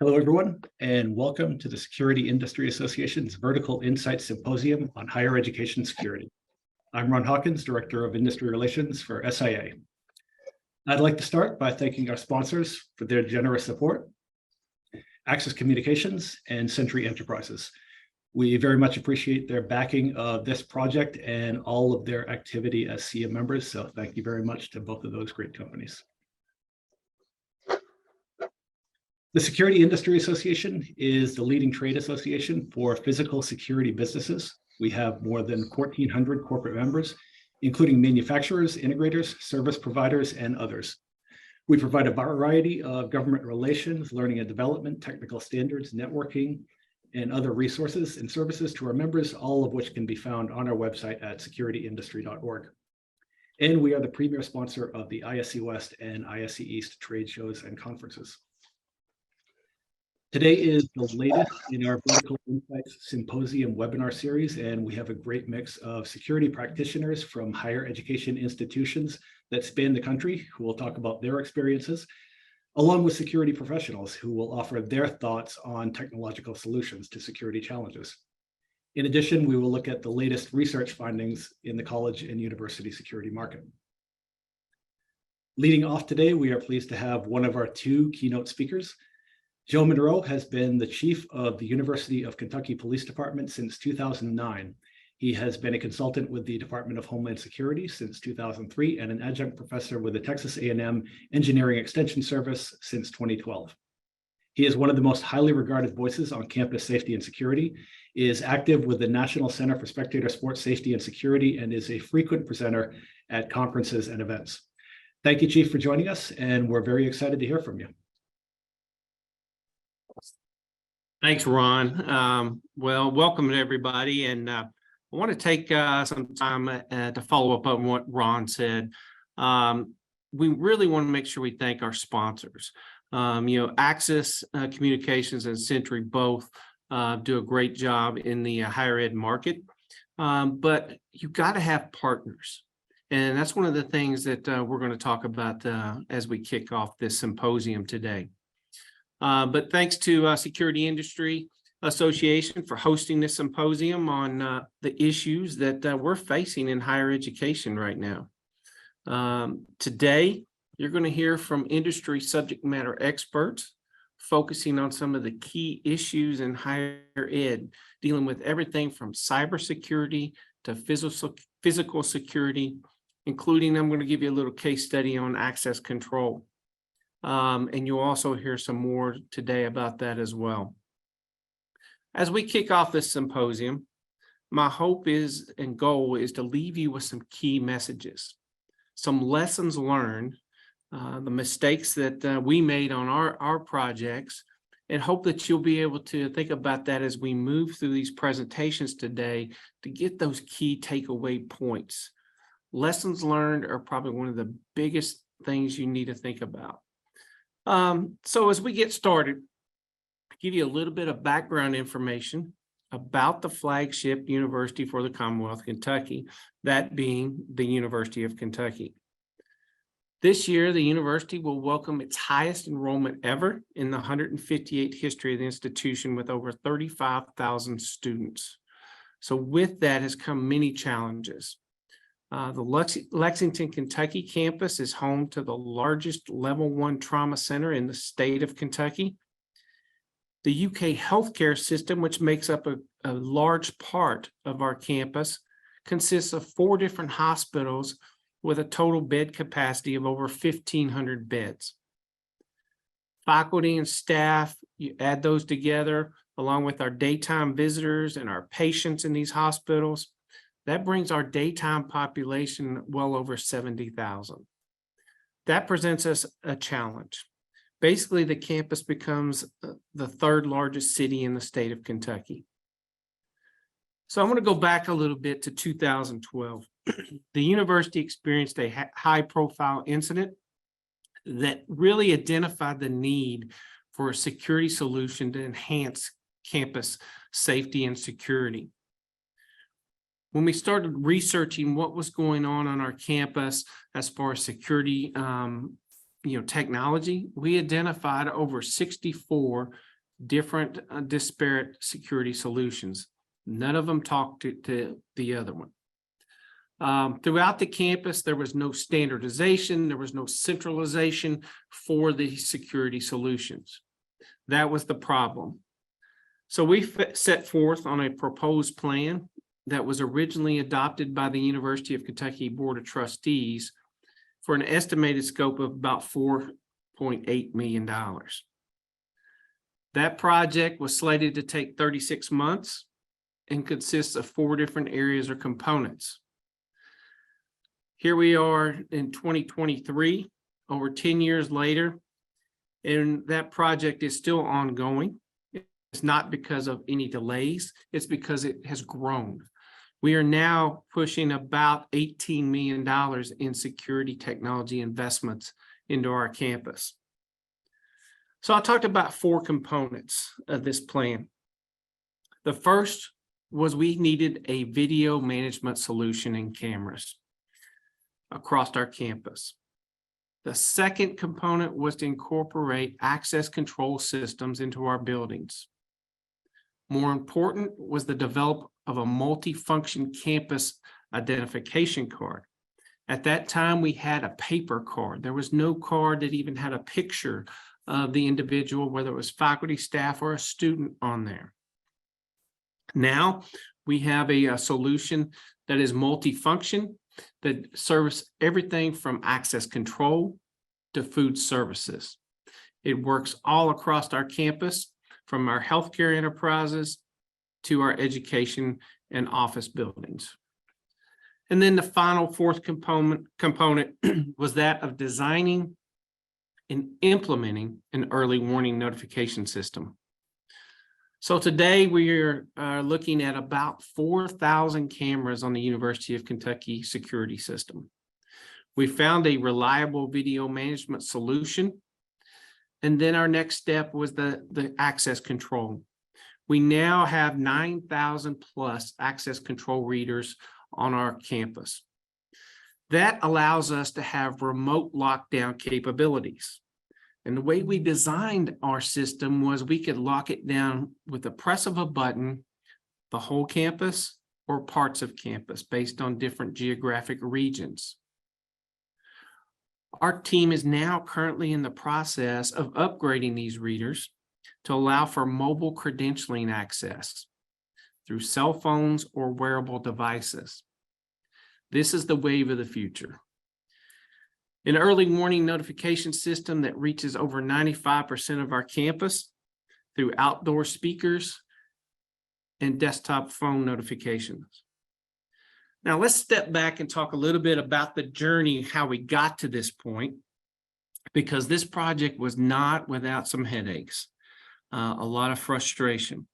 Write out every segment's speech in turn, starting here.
Hello, everyone, and welcome to the Security Industry Association's Vertical Insights Symposium on Higher Education Security. I'm Ron Hawkins, Director of Industry Relations for SIA. I'd like to start by thanking our sponsors for their generous support, Access Communications and Century Enterprises. We very much appreciate their backing of this project and all of their activity as SIA members, so thank you very much to both of those great companies. The Security Industry Association is the leading trade association for physical security businesses. We have more than 1,400 corporate members, including manufacturers, integrators, service providers, and others. We provide a variety of government relations, learning and development, technical standards, networking, and other resources and services to our members, all of which can be found on our website at securityindustry.org. And we are the premier sponsor of the ISC West and ISC East trade shows and conferences. Today is the latest in our Vertical Insights Symposium webinar series, and we have a great mix of security practitioners from higher education institutions that span the country who will talk about their experiences, along with security professionals who will offer their thoughts on technological solutions to security challenges. In addition, we will look at the latest research findings in the college and university security market. Leading off today, we are pleased to have one of our two keynote speakers. Joe Monroe has been the chief of the University of Kentucky Police Department since 2009. He has been a consultant with the Department of Homeland Security since 2003 and an adjunct professor with the Texas A&M Engineering Extension Service since 2012. He is one of the most highly regarded voices on campus safety and security, is active with the National Center for Spectator Sports Safety and Security, and is a frequent presenter at conferences and events. Thank you, Chief, for joining us, and we're very excited to hear from you. Thanks, Ron. Well, welcome to everybody. And I want to take some time to follow up on what Ron said. We really want to make sure we thank our sponsors. Access Communications and Century both do a great job in the higher ed market, but you've got to have partners. And that's one of the things that we're going to talk about as we kick off this symposium today. But thanks to Security Industry Association for hosting this symposium on the issues that we're facing in higher education right now. Today, you're going to hear from industry subject matter experts focusing on some of the key issues in higher ed, dealing with everything from cybersecurity to physical security, including I'm going to give you a little case study on access control. And you'll also hear some more today about that as well. As we kick off this symposium, my hope is and goal is to leave you with some key messages, some lessons learned, the mistakes that we made on our projects, and hope that you'll be able to think about that as we move through these presentations today to get those key takeaway points. Lessons learned are probably one of the biggest things you need to think about. So as we get started, to give you a little bit of background information about the flagship university for the Commonwealth of Kentucky, that being the University of Kentucky. This year, the university will welcome its highest enrollment ever in the 158 history of the institution with over 35,000 students. So with that has come many challenges. The Lexington, Kentucky campus is home to the largest level 1 trauma center in the state of Kentucky. The UK healthcare system, which makes up a large part of our campus, consists of 4 different hospitals with a total bed capacity of over 1,500 beds. Faculty and staff, you add those together, along with our daytime visitors and our patients in these hospitals, that brings our daytime population well over 70,000. That presents us a challenge. Basically, the campus becomes the 3rd largest city in the state of Kentucky. So I'm going to go back a little bit to 2012. The university experienced a high-profile incident that really identified the need for a security solution to enhance campus safety and security. When we started researching what was going on our campus as far as security technology, we identified over 64 different disparate security solutions. None of them talked to the other one. Throughout the campus, there was no standardization, there was no centralization for the security solutions. That was the problem. So we set forth on a proposed plan that was originally adopted by the University of Kentucky Board of Trustees for an estimated scope of about $4.8 million. That project was slated to take 36 months and consists of 4 different areas or components. Here we are in 2023, over 10 years later, and that project is still ongoing. It's not because of any delays, it's because it has grown. We are now pushing about $18 million in security technology investments into our campus. So I talked about 4 components of this plan. The first was we needed a video management solution and cameras across our campus. The second component was to incorporate access control systems into our buildings. More important was the development of a multifunction campus identification card. At that time, we had a paper card. There was no card that even had a picture of the individual, whether it was faculty, staff, or a student on there. Now, we have a solution that is multifunction that serves everything from access control to food services. It works all across our campus, from our healthcare enterprises to our education and office buildings. And then the final 4th component was that of designing and implementing an early warning notification system. So today we are looking at about 4,000 cameras on the University of Kentucky security system. We found a reliable video management solution. And then our next step was the access control. We now have 9,000 plus access control readers on our campus. That allows us to have remote lockdown capabilities. And the way we designed our system was we could lock it down with the press of a button, the whole campus or parts of campus based on different geographic regions. Our team is now currently in the process of upgrading these readers to allow for mobile credentialing access through cell phones or wearable devices. This is the wave of the future. An early warning notification system that reaches over 95% of our campus through outdoor speakers and desktop phone notifications. Now let's step back and talk a little bit about the journey, how we got to this point, because this project was not without some headaches, a lot of frustration.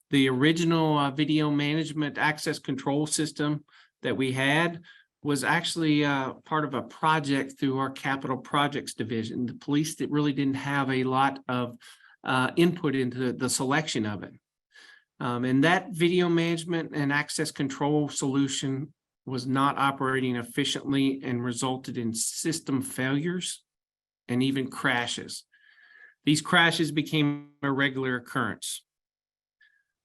The original video management access control system that we had was actually part of a project through our capital projects division. The police that really didn't have a lot of input into the selection of it. And that video management and access control solution was not operating efficiently and resulted in system failures and even crashes. These crashes became a regular occurrence.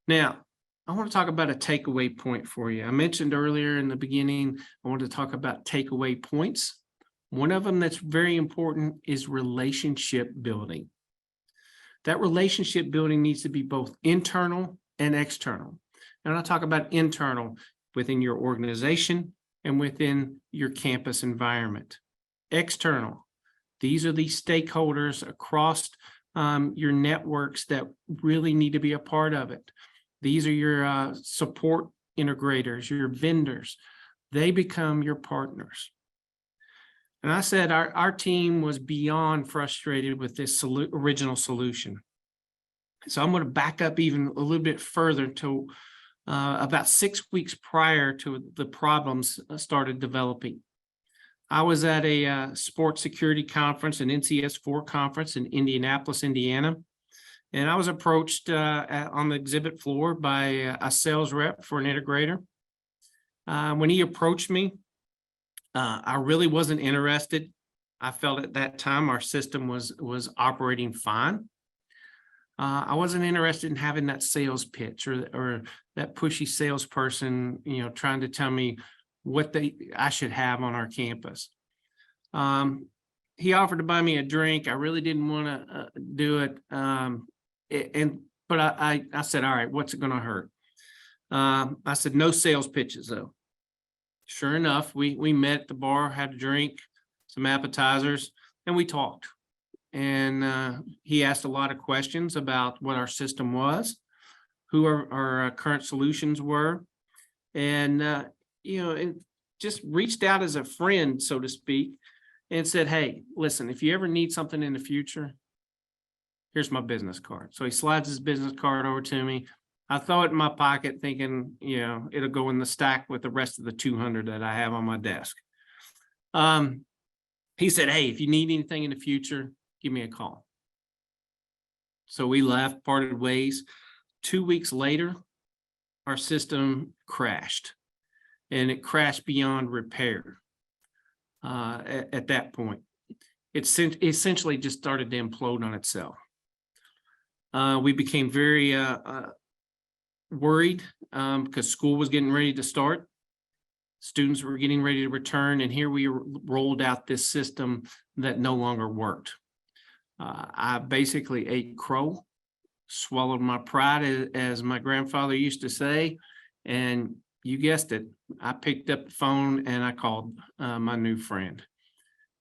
Now, I want to talk about a takeaway point for you. I mentioned earlier in the beginning, I want to talk about takeaway points. One of them that's very important is relationship building. That relationship building needs to be both internal and external. And I'll talk about internal within your organization and within your campus environment. External, these are the stakeholders across your networks that really need to be a part of it. These are your support integrators, your vendors. They become your partners. And I said our team was beyond frustrated with this original solution. So I'm going to back up even a little bit further to about 6 weeks prior to the problems started developing. I was at a sports security conference, an NCS4 conference in Indianapolis, Indiana. And I was approached on the exhibit floor by a sales rep for an integrator. When he approached me, I really wasn't interested I felt at that time our system was operating fine. I wasn't interested in having that sales pitch or that pushy salesperson, trying to tell me what I should have on our campus. He offered to buy me a drink. I really didn't want to do it. But I said, all right, what's it going to hurt? I said, no sales pitches though. Sure enough, we met at the bar, had a drink, some appetizers, and we talked. And he asked a lot of questions about what our system was, who our current solutions were, and and just reached out as a friend, so to speak, and said, hey, listen, if you ever need something in the future, here's my business card. So he slides his business card over to me. I throw it in my pocket thinking, it'll go in the stack with the rest of the 200 that I have on my desk. He said, hey, if you need anything in the future, give me a call. So we left, parted ways. 2 weeks later, our system crashed, and it crashed beyond repair. At that point, it essentially just started to implode on itself. We became very worried because school was getting ready to start. Students were getting ready to return, and here we rolled out this system that no longer worked. I basically ate crow, swallowed my pride, as my grandfather used to say, and you guessed it, I picked up the phone and I called my new friend.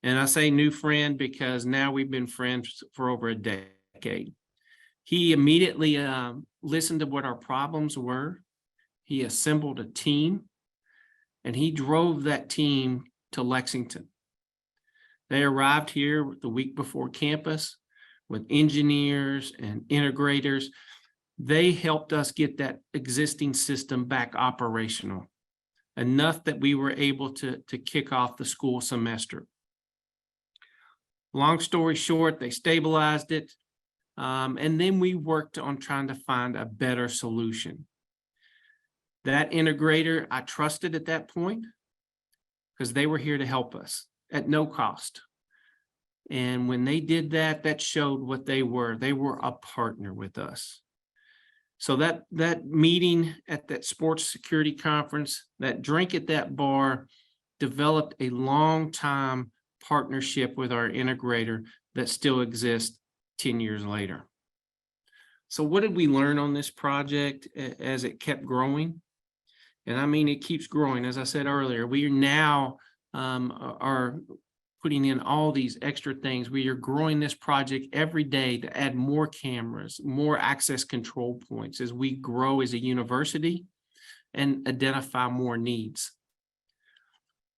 And I say new friend because now we've been friends for over a decade. He immediately listened to what our problems were. He assembled a team, and he drove that team to Lexington. They arrived here the week before campus with engineers and integrators. They helped us get that existing system back operational, enough that we were able to kick off the school semester. Long story short, they stabilized it. And then we worked on trying to find a better solution. That integrator I trusted at that point because they were here to help us at no cost. And when they did that, that showed what they were. They were a partner with us. So that meeting at that sports security conference, that drink at that bar, developed a long-time partnership with our integrator that still exists 10 years later. So what did we learn on this project as it kept growing? And I mean, it keeps growing. As I said earlier, we now are putting in all these extra things. We are growing this project every day to add more cameras, more access control points as we grow as a university and identify more needs.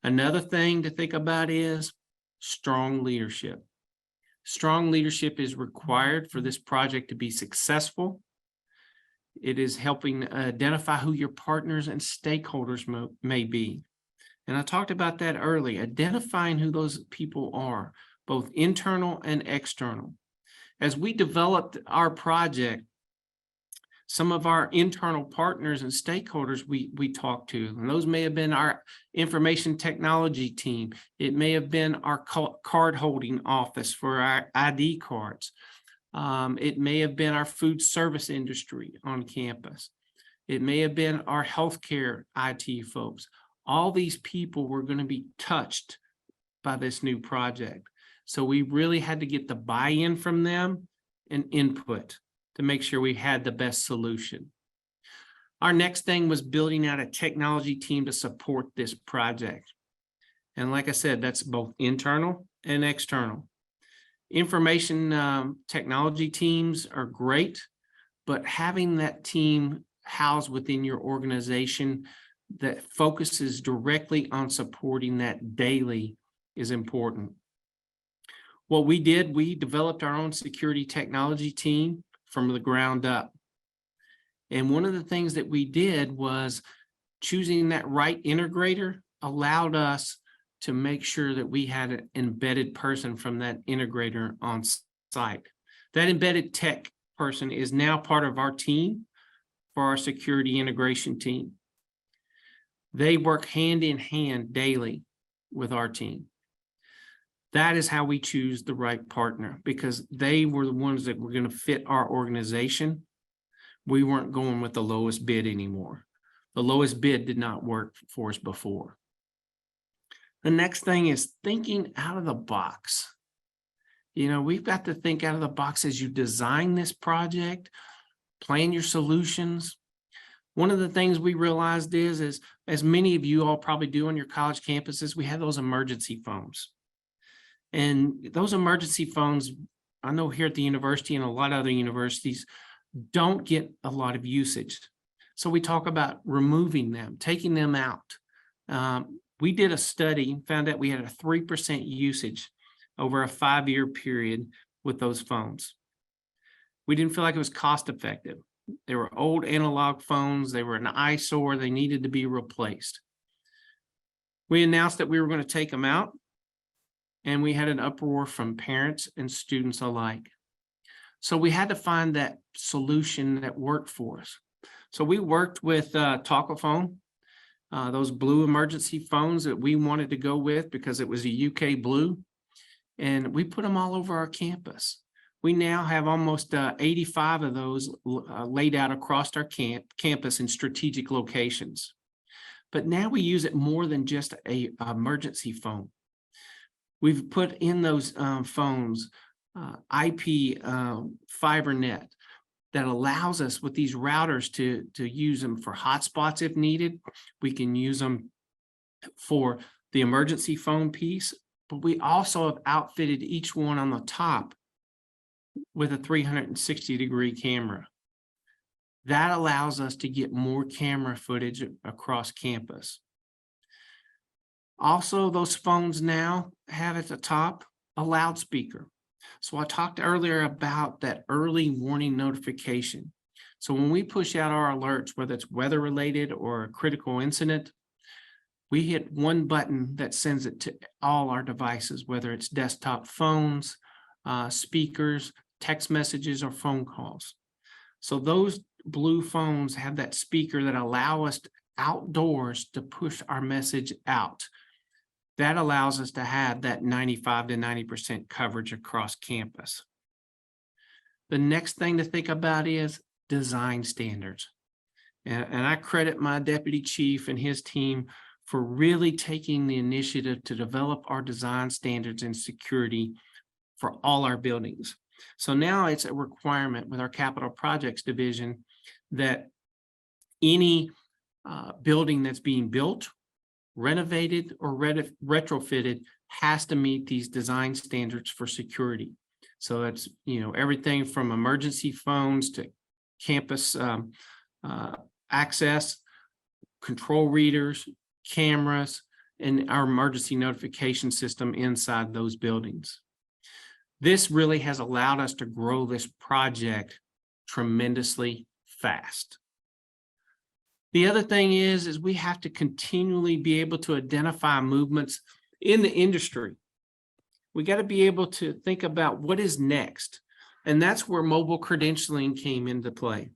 Another thing to think about is strong leadership. Strong leadership is required for this project to be successful. It is helping identify who your partners and stakeholders may be. And I talked about that earlier, identifying who those people are, both internal and external. As we developed our project, some of our internal partners and stakeholders we talked to, and those may have been our information technology team. It may have been our card holding office for our ID cards. It may have been our food service industry on campus. It may have been our healthcare IT folks. All these people were going to be touched by this new project. So we really had to get the buy-in from them and input to make sure we had the best solution. Our next thing was building out a technology team to support this project. And like I said, that's both internal and external. Information technology teams are great, but having that team housed within your organization that focuses directly on supporting that daily is important. What we did, we developed our own security technology team from the ground up. And one of the things that we did was choosing that right integrator allowed us to make sure that we had an embedded person from that integrator on site. That embedded tech person is now part of our team for our security integration team. They work hand in hand daily with our team. That is how we choose the right partner, because they were the ones that were going to fit our organization. We weren't going with the lowest bid anymore. The lowest bid did not work for us before. The next thing is thinking out of the box. We've got to think out of the box as you design this project, plan your solutions. One of the things we realized is, as many of you all probably do on your college campuses, we have those emergency phones. And those emergency phones, I know here at the university and a lot of other universities, don't get a lot of usage. So we talk about removing them, taking them out. We did a study and found out we had a 3% usage over a 5-year period with those phones. We didn't feel like it was cost effective. They were old analog phones. They were an eyesore. They needed to be replaced. We announced that we were going to take them out, and we had an uproar from parents and students alike. So we had to find that solution that worked for us. So we worked with Talkaphone, those blue emergency phones that we wanted to go with because it was a UK blue, and we put them all over our campus. We now have almost 85 of those laid out across our campus in strategic locations. But now we use it more than just an emergency phone. We've put in those phones IP fiber net that allows us with these routers to use them for hotspots if needed. We can use them for the emergency phone piece, but we also have outfitted each one on the top with a 360-degree camera. That allows us to get more camera footage across campus. Also, those phones now have at the top a loudspeaker. So I talked earlier about that early warning notification. So when we push out our alerts, whether it's weather related or a critical incident, we hit one button that sends it to all our devices, whether it's desktop phones, speakers, text messages, or phone calls. So those blue phones have that speaker that allow us outdoors to push our message out. That allows us to have that 95 to 90% coverage across campus. The next thing to think about is design standards. And I credit my deputy chief and his team for really taking the initiative to develop our design standards and security for all our buildings. So now it's a requirement with our capital projects division that any building that's being built, renovated, or retrofitted has to meet these design standards for security. So it's everything from emergency phones to campus access, control readers, cameras, and our emergency notification system inside those buildings. This really has allowed us to grow this project tremendously fast. The other thing is we have to continually be able to identify movements in the industry. We got to be able to think about what is next. And that's where mobile credentialing came into play.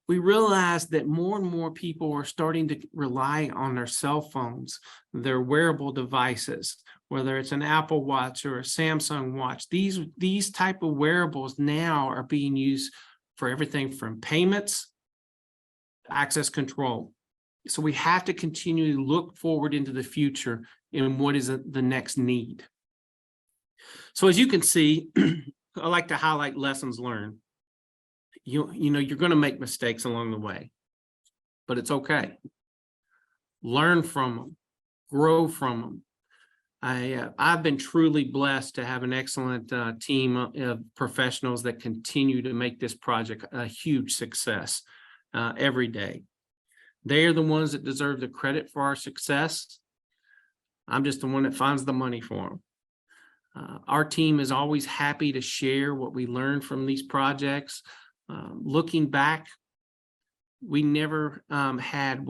We realized that more and more people are starting to rely on their cell phones, their wearable devices, whether it's an Apple Watch or a Samsung Watch. These type of wearables now are being used for everything from payments, access control. So we have to continue to look forward into the future and what is the next need. So as you can see, I like to highlight lessons learned. You're going to make mistakes along the way, but it's okay. Learn from them, grow from them. I've been truly blessed to have an excellent team of professionals that continue to make this project a huge success every day. They are the ones that deserve the credit for our success. I'm just the one that finds the money for them. Our team is always happy to share what we learn from these projects. Looking back, we never had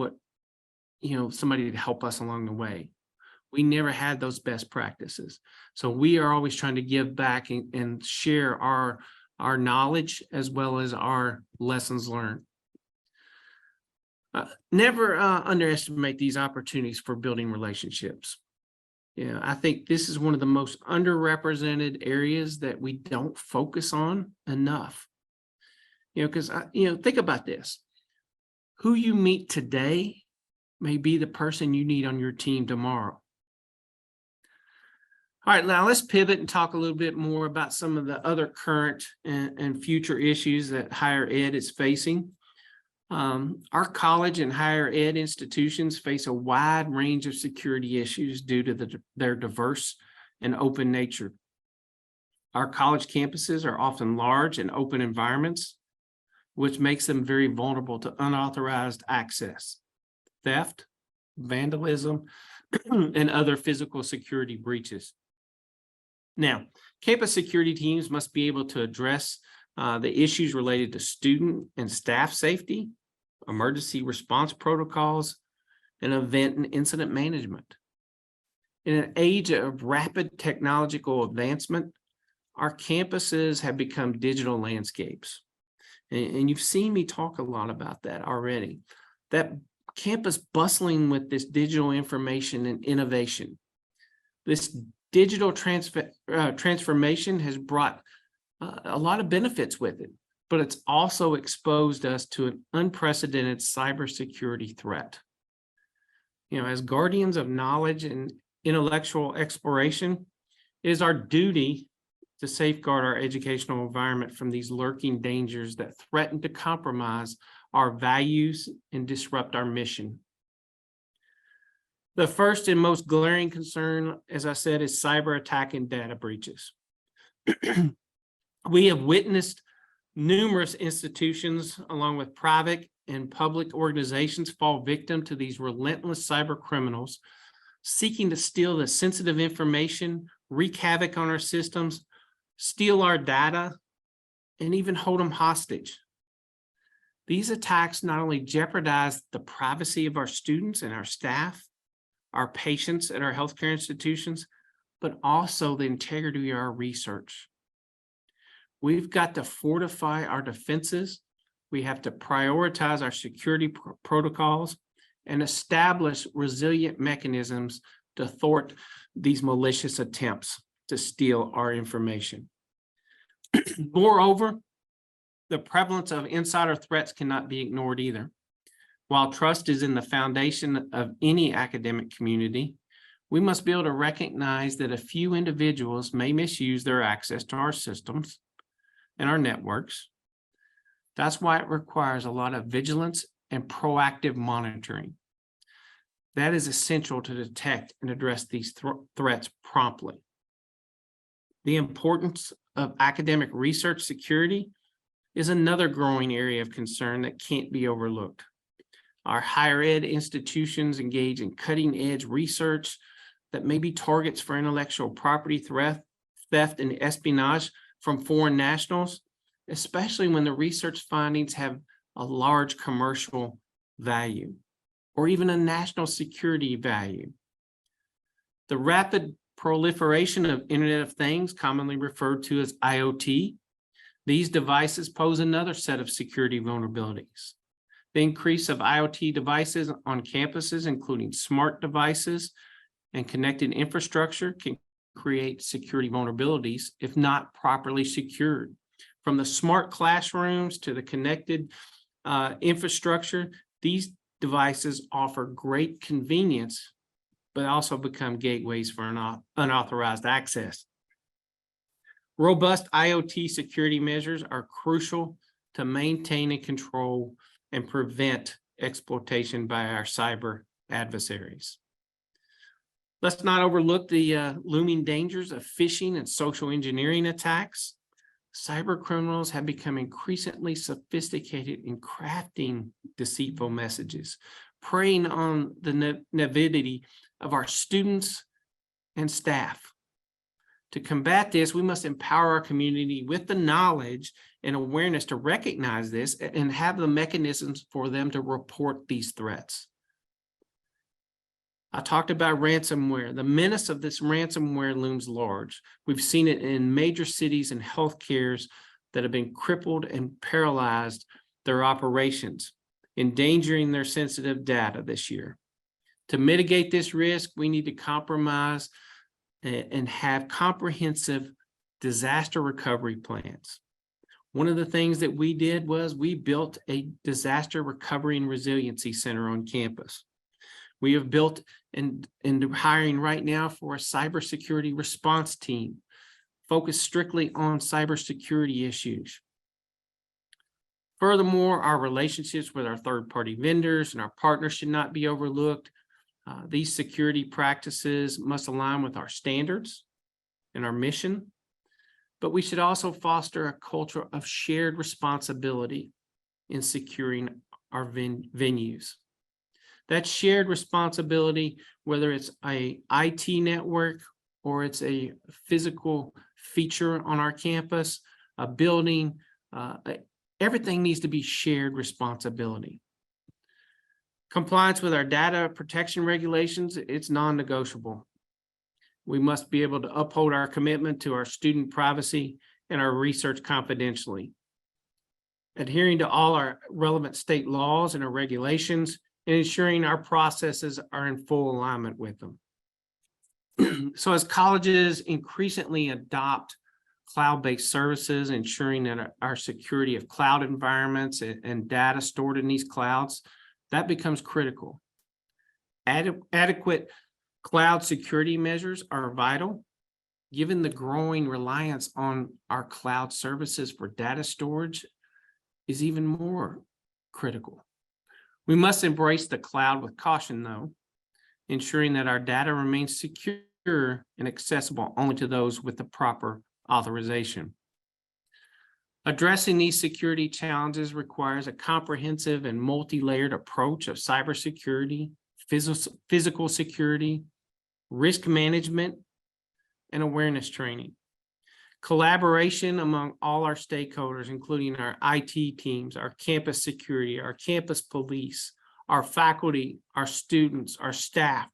somebody to help us along the way. We never had those best practices. So we are always trying to give back and share our knowledge as well as our lessons learned. Never underestimate these opportunities for building relationships. I think this is one of the most underrepresented areas that we don't focus on enough. Because think about this. Who you meet today may be the person you need on your team tomorrow. All right, now let's pivot and talk a little bit more about some of the other current and future issues that higher ed is facing. Our college and higher ed institutions face a wide range of security issues due to their diverse and open nature. Our college campuses are often large and open environments, which makes them very vulnerable to unauthorized access, theft, vandalism, and other physical security breaches. Now, campus security teams must be able to address the issues related to student and staff safety, emergency response protocols, and event and incident management. In an age of rapid technological advancement, our campuses have become digital landscapes. And you've seen me talk a lot about that already. That campus bustling with this digital information and innovation. This digital transformation has brought a lot of benefits with it, but it's also exposed us to an unprecedented cybersecurity threat. As guardians of knowledge and intellectual exploration, it is our duty to safeguard our educational environment from these lurking dangers that threaten to compromise our values and disrupt our mission. The first and most glaring concern, as I said, is cyber attack and data breaches. We have witnessed numerous institutions, along with private and public organizations, fall victim to these relentless cyber criminals seeking to steal the sensitive information, wreak havoc on our systems, steal our data, and even hold them hostage. These attacks not only jeopardize the privacy of our students and our staff, our patients at our healthcare institutions, but also the integrity of our research. We've got to fortify our defenses. We have to prioritize our security protocols and establish resilient mechanisms to thwart these malicious attempts to steal our information. Moreover, the prevalence of insider threats cannot be ignored either. While trust is in the foundation of any academic community, we must be able to recognize that a few individuals may misuse their access to our systems and our networks. That's why it requires a lot of vigilance and proactive monitoring. That is essential to detect and address these threats promptly. The importance of academic research security is another growing area of concern that can't be overlooked. Our higher ed institutions engage in cutting-edge research that may be targets for intellectual property theft, and espionage from foreign nationals, especially when the research findings have a large commercial value or even a national security value. The rapid proliferation of Internet of Things, commonly referred to as IoT, these devices pose another set of security vulnerabilities. The increase of IoT devices on campuses, including smart devices and connected infrastructure, can create security vulnerabilities if not properly secured. From the smart classrooms to the connected infrastructure, these devices offer great convenience, but also become gateways for unauthorized access. Robust IoT security measures are crucial to maintain and control and prevent exploitation by our cyber adversaries. Let's not overlook the looming dangers of phishing and social engineering attacks. Cyber criminals have become increasingly sophisticated in crafting deceitful messages, preying on the naivety of our students and staff. To combat this, we must empower our community with the knowledge and awareness to recognize this and have the mechanisms for them to report these threats. I talked about ransomware. The menace of this ransomware looms large. We've seen it in major cities and healthcares that have been crippled and paralyzed their operations, endangering their sensitive data this year. To mitigate this risk, we need to compromise and have comprehensive disaster recovery plans. One of the things that we did was we built a disaster recovery and resiliency center on campus. We have built and hiring right now for a cybersecurity response team focused strictly on cybersecurity issues. Furthermore, our relationships with our third-party vendors and our partners should not be overlooked. These security practices must align with our standards and our mission, but we should also foster a culture of shared responsibility in securing our venues. That shared responsibility, whether it's a IT network or it's a physical feature on our campus, a building, everything needs to be shared responsibility. Compliance with our data protection regulations, it's non-negotiable. We must be able to uphold our commitment to our student privacy and our research confidentially. Adhering to all our relevant state laws and our regulations, and ensuring our processes are in full alignment with them. So as colleges increasingly adopt cloud-based services, ensuring that our security of cloud environments and data stored in these clouds, that becomes critical. Adequate cloud security measures are vital, given the growing reliance on our cloud services for data storage is even more critical. We must embrace the cloud with caution, though, ensuring that our data remains secure and accessible only to those with the proper authorization. Addressing these security challenges requires a comprehensive and multi-layered approach of cybersecurity, physical security, risk management, and awareness training. Collaboration among all our stakeholders, including our IT teams, our campus security, our campus police, our faculty, our students, our staff,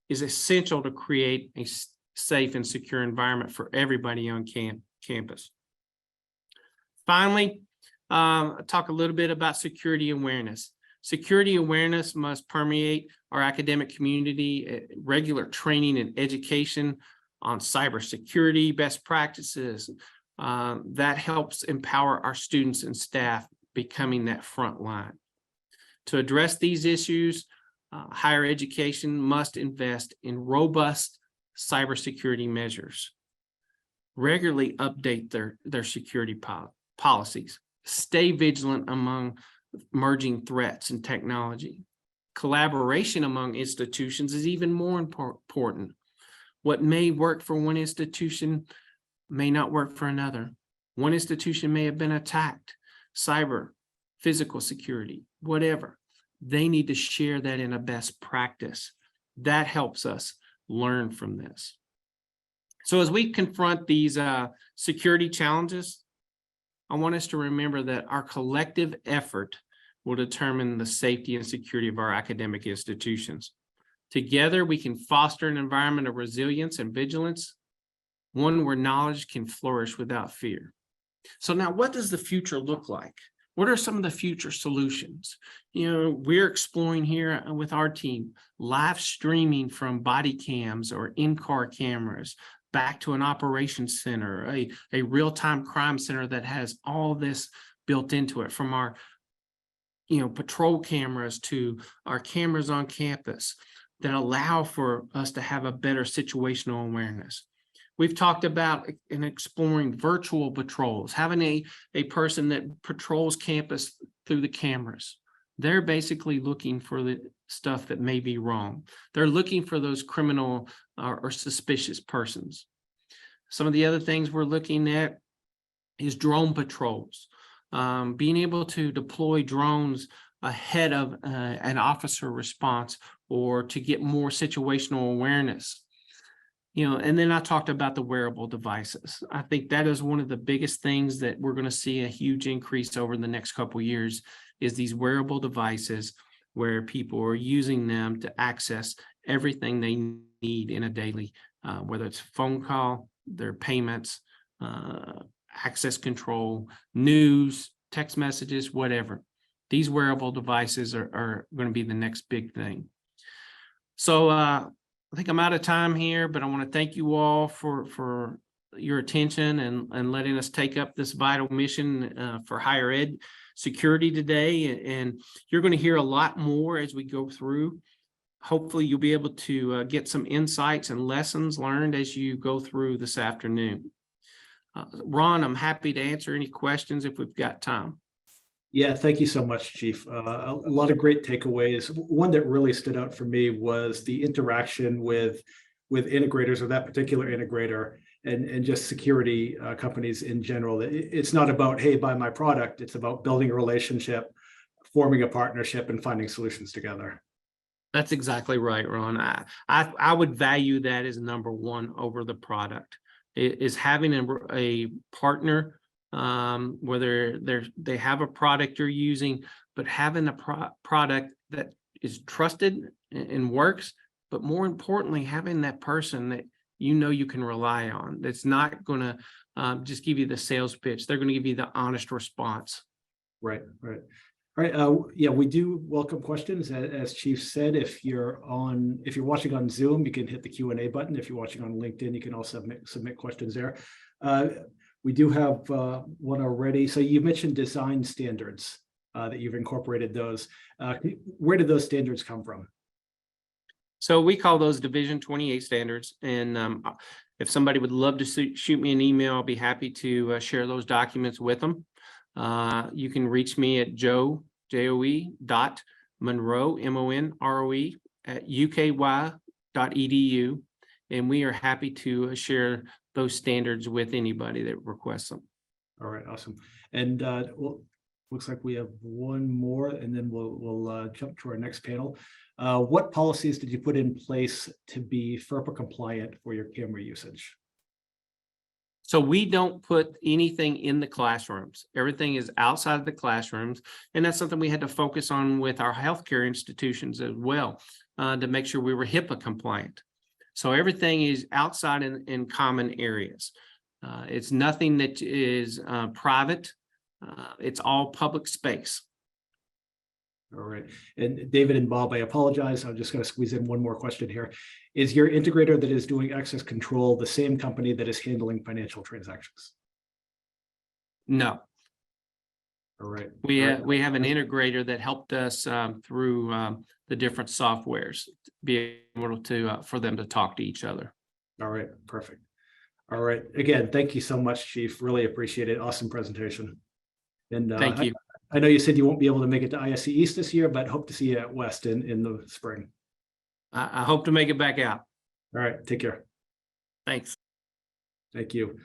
is essential to create a safe and secure environment for everybody on campus. Finally, talk a little bit about security awareness. Security awareness must permeate our academic community, regular training and education on cybersecurity best practices. That helps empower our students and staff becoming that front line. To address these issues, higher education must invest in robust cybersecurity measures, regularly update their security policies, stay vigilant among emerging threats and technology. Collaboration among institutions is even more important. What may work for one institution may not work for another. One institution may have been attacked, cyber, physical security, whatever. They need to share that in a best practice. That helps us learn from this. So as we confront these security challenges, I want us to remember that our collective effort will determine the safety and security of our academic institutions. Together, we can foster an environment of resilience and vigilance, one where knowledge can flourish without fear. So now, what does the future look like? What are some of the future solutions? We're exploring here with our team, live streaming from body cams or in-car cameras back to an operations center, a real-time crime center that has all this built into it, from our patrol cameras to our cameras on campus that allow for us to have a better situational awareness. We've talked about and exploring virtual patrols, having a person that patrols campus through the cameras. They're basically looking for the stuff that may be wrong. They're looking for those criminal or suspicious persons. Some of the other things we're looking at is drone patrols, being able to deploy drones ahead of an officer response or to get more situational awareness. And then I talked about the wearable devices. I think that is one of the biggest things that we're going to see a huge increase over the next couple of years, is these wearable devices where people are using them to access everything they need in a daily, whether it's phone call, their payments, access control, news, text messages, whatever. These wearable devices are going to be the next big thing. So I think I'm out of time here, but I want to thank you all for your attention and letting us take up this vital mission for higher ed security today. And you're going to hear a lot more as we go through. Hopefully you'll be able to get some insights and lessons learned as you go through this afternoon. Ron, I'm happy to answer any questions if we've got time. Yeah, thank you so much, Chief. A lot of great takeaways. One that really stood out for me was the interaction with integrators, or that particular integrator, and just security companies in general. It's not about, hey, buy my product. It's about building a relationship, forming a partnership, and finding solutions together. That's exactly right, Ron. I would value that as number one over the product. Is having a partner, whether they have a product you're using, but having a product that is trusted and works, but more importantly, having that person that you can rely on, that's not going to just give you the sales pitch. They're going to give you the honest response. Right. All right. Yeah, we do welcome questions. As Chief said, if you're watching on Zoom, you can hit the Q&A button. If you're watching on LinkedIn, you can also submit questions there. We do have one already. So you mentioned design standards, that you've incorporated those. Where did those standards come from? So we call those Division 28 standards. And if somebody would love to shoot me an email, I'll be happy to share those documents with them. You can reach me at joe.monroe, MONROE, at uky.edu. And we are happy to share those standards with anybody that requests them. All right, awesome. And well, looks like we have one more, and then we'll jump to our next panel. What policies did you put in place to be FERPA compliant for your camera usage? So we don't put anything in the classrooms. Everything is outside of the classrooms. And that's something we had to focus on with our healthcare institutions as well, to make sure we were HIPAA compliant. So everything is outside in common areas. It's nothing that is private. It's all public space. All right. And David and Bob, I apologize. I'm just going to squeeze in one more question here. Is your integrator that is doing access control the same company that is handling financial transactions? No. All right. We have an integrator that helped us through the different softwares, be able to for them to talk to each other. All right. Perfect. All right. Again, thank you so much, Chief. Really appreciate it. Awesome presentation. And thank you. I know you said you won't be able to make it to ISC East this year, but hope to see you at West in the spring. I hope to make it back out. All right. Take care. Thanks. Thank you.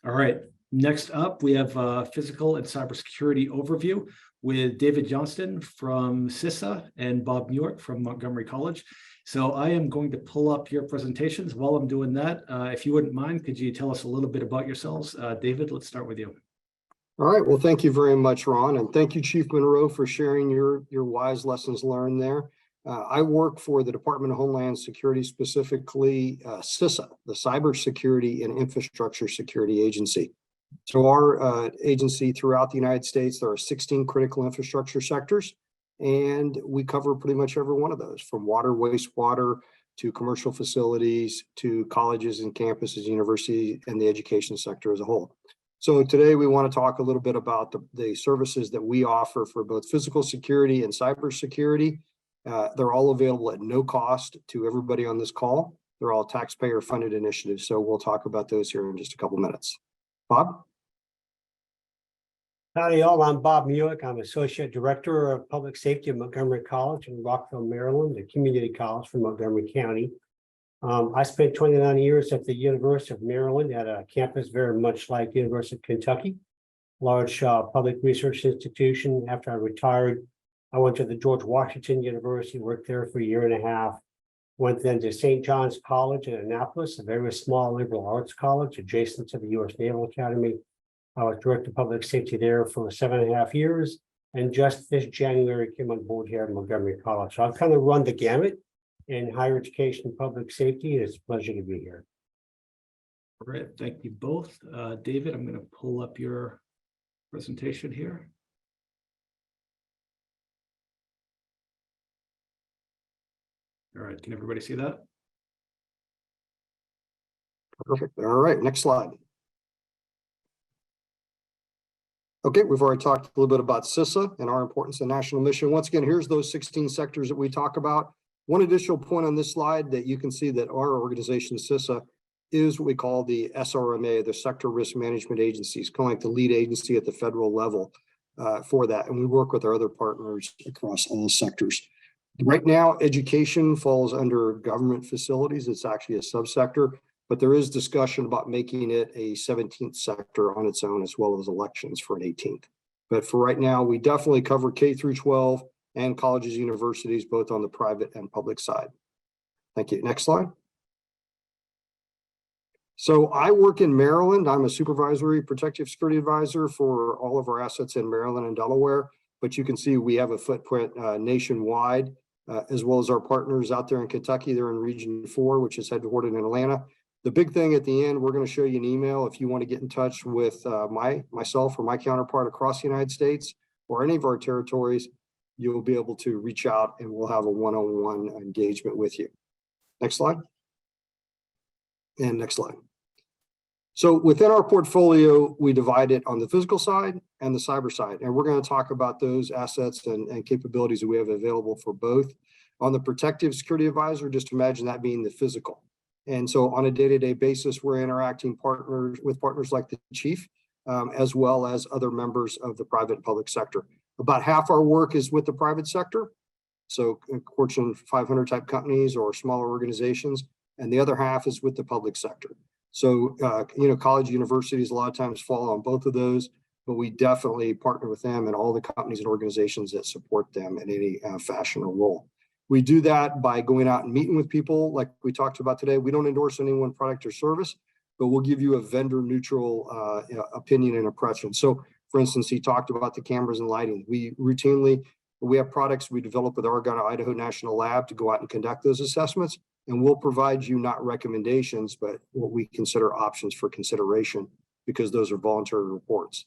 All right. Next up, we have a physical and cybersecurity overview with David Johnston from CISA and Bob Newark from Montgomery College. So I am going to pull up your presentations. While I'm doing that, if you wouldn't mind, could you tell us a little bit about yourselves? David, let's start with you. All right. Well, thank you very much, Ron. And thank you, Chief Monroe, for sharing your wise lessons learned there. I work for the Department of Homeland Security, specifically CISA, the Cybersecurity and Infrastructure Security Agency. So our agency throughout the United States, there are 16 critical infrastructure sectors, and we cover pretty much every one of those, from water, wastewater, to commercial facilities, to colleges and campuses, universities, and the education sector as a whole. So today we want to talk a little bit about the services that we offer for both physical security and cybersecurity. They're all available at no cost to everybody on this call. They're all taxpayer funded initiatives. So we'll talk about those here in just a couple minutes. Bob? Howdy all, I'm Bob Newark. I'm Associate Director of Public Safety at Montgomery College in Rockville, Maryland, a community college from Montgomery County. I spent 29 years at the University of Maryland at a campus very much like the University of Kentucky, large public research institution. After I retired, I went to the George Washington University, worked there for a year and a half, went then to St. John's College in Annapolis, a very small liberal arts college adjacent to the U.S. Naval Academy. I was Director of Public Safety there for 7.5 years, and just this January came on board here at Montgomery College. So I've kind of run the gamut in higher education and public safety, and it's a pleasure to be here. All right, thank you both. David, I'm going to pull up your presentation here. All right, can everybody see that? Perfect. All right, next slide. Okay, we've already talked a little bit about SIA and our importance in national mission. Once again, here's those 16 sectors that we talk about. One additional point on this slide that you can see that our organization, SIA, is what we call the SRMA, the Sector Risk Management Agencies, kind of like the lead agency at the federal level for that. And we work with our other partners across all sectors. Right now, education falls under government facilities. It's actually a subsector, but there is discussion about making it a 17th sector on its own, as well as elections for an 18th. But for right now, we definitely cover K through 12 and colleges, universities, both on the private and public side. Thank you. Next slide. So I work in Maryland. I'm a supervisory protective security advisor for all of our assets in Maryland and Delaware, but you can see we have a footprint nationwide, as well as our partners out there in Kentucky. They're in Region 4, which is headquartered in Atlanta. The big thing at the end, we're going to show you an email if you want to get in touch with myself or my counterpart across the United States or any of our territories. You'll be able to reach out and we'll have a one-on-one engagement with you. Next slide. And next slide. So within our portfolio, we divide it on the physical side and the cyber side. And we're going to talk about those assets and capabilities that we have available for both. On the protective security advisor, just imagine that being the physical. And so on a day-to-day basis, we're interacting with partners like the chief, as well as other members of the private and public sector. About half our work is with the private sector. So Fortune 500 type companies or smaller organizations, and the other half is with the public sector. So, college universities a lot of times fall on both of those, but we definitely partner with them and all the companies and organizations that support them in any fashion or role. We do that by going out and meeting with people like we talked about today. We don't endorse any one product or service, but we'll give you a vendor neutral opinion and impression. So for instance, he talked about the cameras and lighting. We have products we develop with Argonne Idaho National Lab to go out and conduct those assessments. And we'll provide you not recommendations, but what we consider options for consideration, because those are voluntary reports.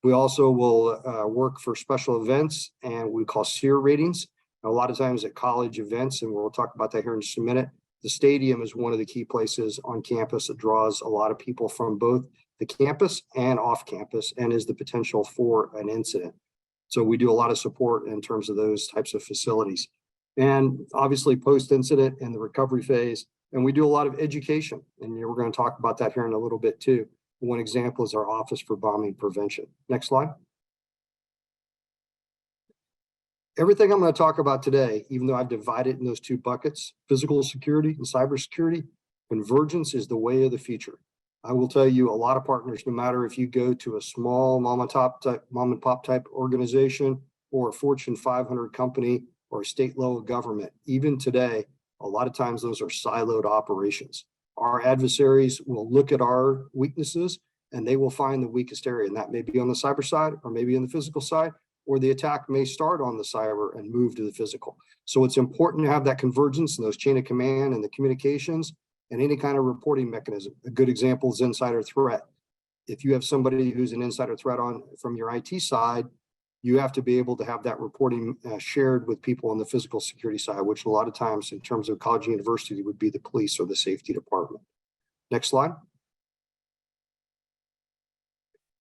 We also will work for special events, and we call SIA ratings. A lot of times at college events, and we'll talk about that here in just a minute, the stadium is one of the key places on campus that draws a lot of people from both the campus and off campus, and is the potential for an incident. So we do a lot of support in terms of those types of facilities. And obviously post-incident and the recovery phase. And we do a lot of education. And we're going to talk about that here in a little bit too. One example is our Office for Bombing Prevention. Next slide. Everything I'm going to talk about today, even though I've divided in those two buckets, physical security and cybersecurity, convergence is the way of the future. I will tell you, a lot of partners, no matter if you go to a small mom and pop type organization or a Fortune 500 company, or a state level government, even today, a lot of times those are siloed operations. Our adversaries will look at our weaknesses and they will find the weakest area, and that may be on the cyber side or maybe on the physical side, or the attack may start on the cyber and move to the physical. So it's important to have that convergence and those chain of command and the communications and any kind of reporting mechanism. A good example is insider threat. If you have somebody who's an insider threat from your IT side, you have to be able to have that reporting shared with people on the physical security side, which a lot of times in terms of college and university would be the police or the safety department. Next slide.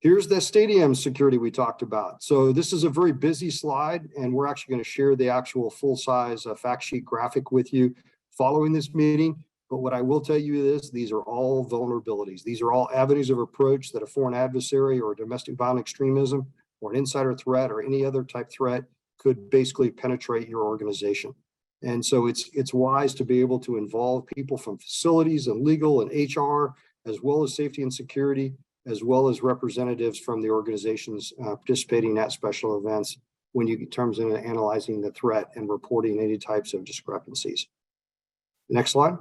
Here's the stadium security we talked about. So this is a very busy slide, and we're actually going to share the actual full-size fact sheet graphic with you following this meeting. But what I will tell you is these are all vulnerabilities. These are all avenues of approach that a foreign adversary or domestic violent extremism or an insider threat or any other type threat could basically penetrate your organization. And so it's wise to be able to involve people from facilities and legal and HR, as well as safety and security, as well as representatives from the organizations participating at special events when you get terms in analyzing the threat and reporting any types of discrepancies. Next slide.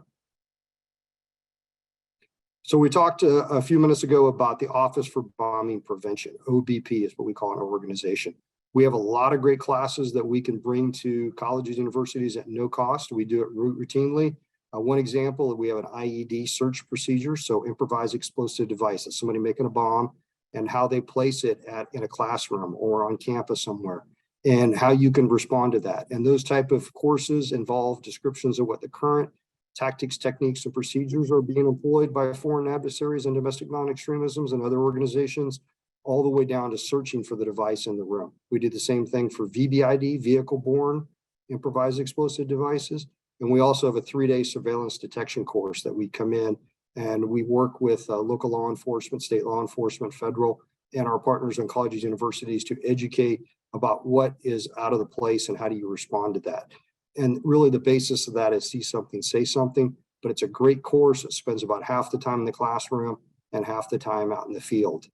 So we talked a few minutes ago about the Office for Bombing Prevention. OBP is what we call an organization. We have a lot of great classes that we can bring to colleges, universities at no cost. We do it routinely. One example, we have an IED search procedure, so improvised explosive device. That's somebody making a bomb, and how they place it in a classroom or on campus somewhere. and how you can respond to that. And those type of courses involve descriptions of what the current tactics, techniques, and procedures are being employed by foreign adversaries and domestic non-extremisms and other organizations, all the way down to searching for the device in the room. We did the same thing for VBID, vehicle-borne improvised explosive devices. And we also have a 3-day surveillance detection course that we come in and we work with local law enforcement, state law enforcement, federal, and our partners in colleges, universities to educate about what is out of the place and how do you respond to that. And really the basis of that is see something, say something, but it's a great course. It spends about half the time in the classroom and half the time out in the field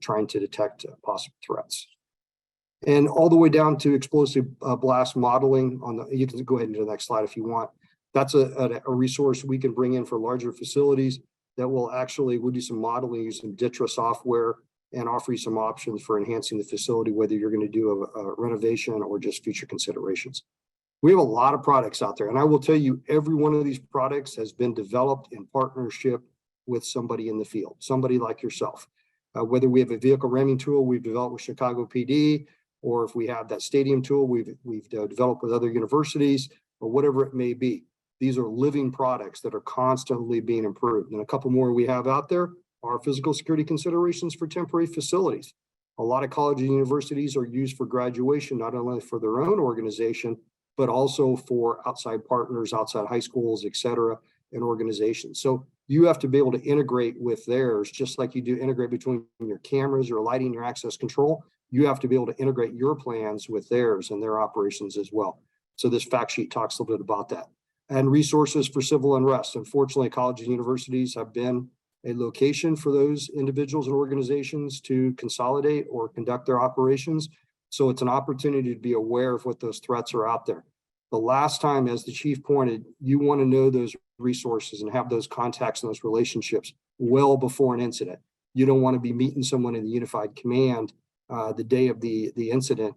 trying to detect possible threats. And all the way down to explosive blast modeling on the, you can go ahead and do the next slide if you want. That's a resource we can bring in for larger facilities that will actually, we'll do some modeling using DITRA software and offer you some options for enhancing the facility, whether you're going to do a renovation or just future considerations. We have a lot of products out there, and I will tell you, every one of these products has been developed in partnership with somebody in the field, somebody like yourself. Whether we have a vehicle ramming tool we've developed with Chicago PD, or if we have that stadium tool we've developed with other universities, or whatever it may be. These are living products that are constantly being improved. And a couple more we have out there are physical security considerations for temporary facilities. A lot of colleges and universities are used for graduation, not only for their own organization, but also for outside partners, outside high schools, et cetera, and organizations. So you have to be able to integrate with theirs, just like you do integrate between your cameras, your lighting, your access control. You have to be able to integrate your plans with theirs and their operations as well. So this fact sheet talks a little bit about that. And resources for civil unrest. Unfortunately, colleges and universities have been a location for those individuals and organizations to consolidate or conduct their operations. So it's an opportunity to be aware of what those threats are out there. The last time, as the chief pointed, you want to know those resources and have those contacts and those relationships well before an incident. You don't want to be meeting someone in the unified command the day of the incident.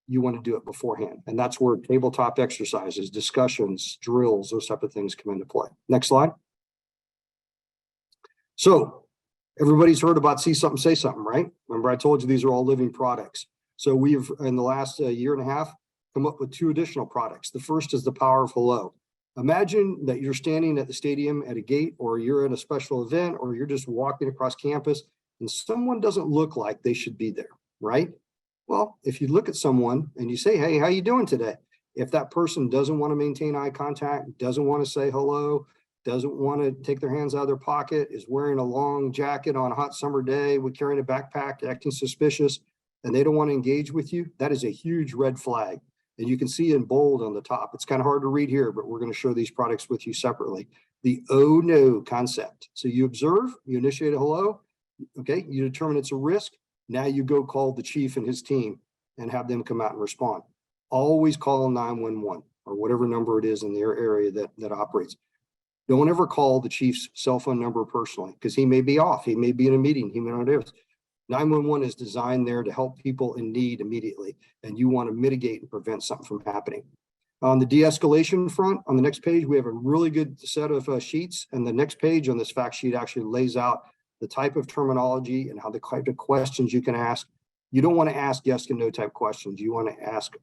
You want to do it beforehand. And that's where tabletop exercises, discussions, drills, those type of things come into play. Next slide. So everybody's heard about see something, say something, right? Remember I told you these are all living products. So we've, in the last year and a half, come up with 2 additional products. The first is the power of hello. Imagine that you're standing at the stadium at a gate, or you're at a special event, or you're just walking across campus and someone doesn't look like they should be there, right? Well, if you look at someone and you say, hey, how you doing today? If that person doesn't want to maintain eye contact, doesn't want to say hello, doesn't want to take their hands out of their pocket, is wearing a long jacket on a hot summer day, with carrying a backpack, acting suspicious, and they don't want to engage with you, that is a huge red flag. And you can see in bold on the top. It's kind of hard to read here, but we're going to show these products with you separately. The oh no concept. So you observe, you initiate a hello, okay, you determine it's a risk. Now you go call the chief and his team and have them come out and respond. Always call 911 or whatever number it is in their area that operates. Don't ever call the chief's cell phone number personally, because he may be off. He may be in a meeting. He may not have. 911 is designed there to help people in need immediately, and you want to mitigate and prevent something from happening. On the de-escalation front, on the next page, we have a really good set of sheets, and the next page on this fact sheet actually lays out the type of terminology and how the type of questions you can ask. You don't want to ask yes and no type questions. You want to ask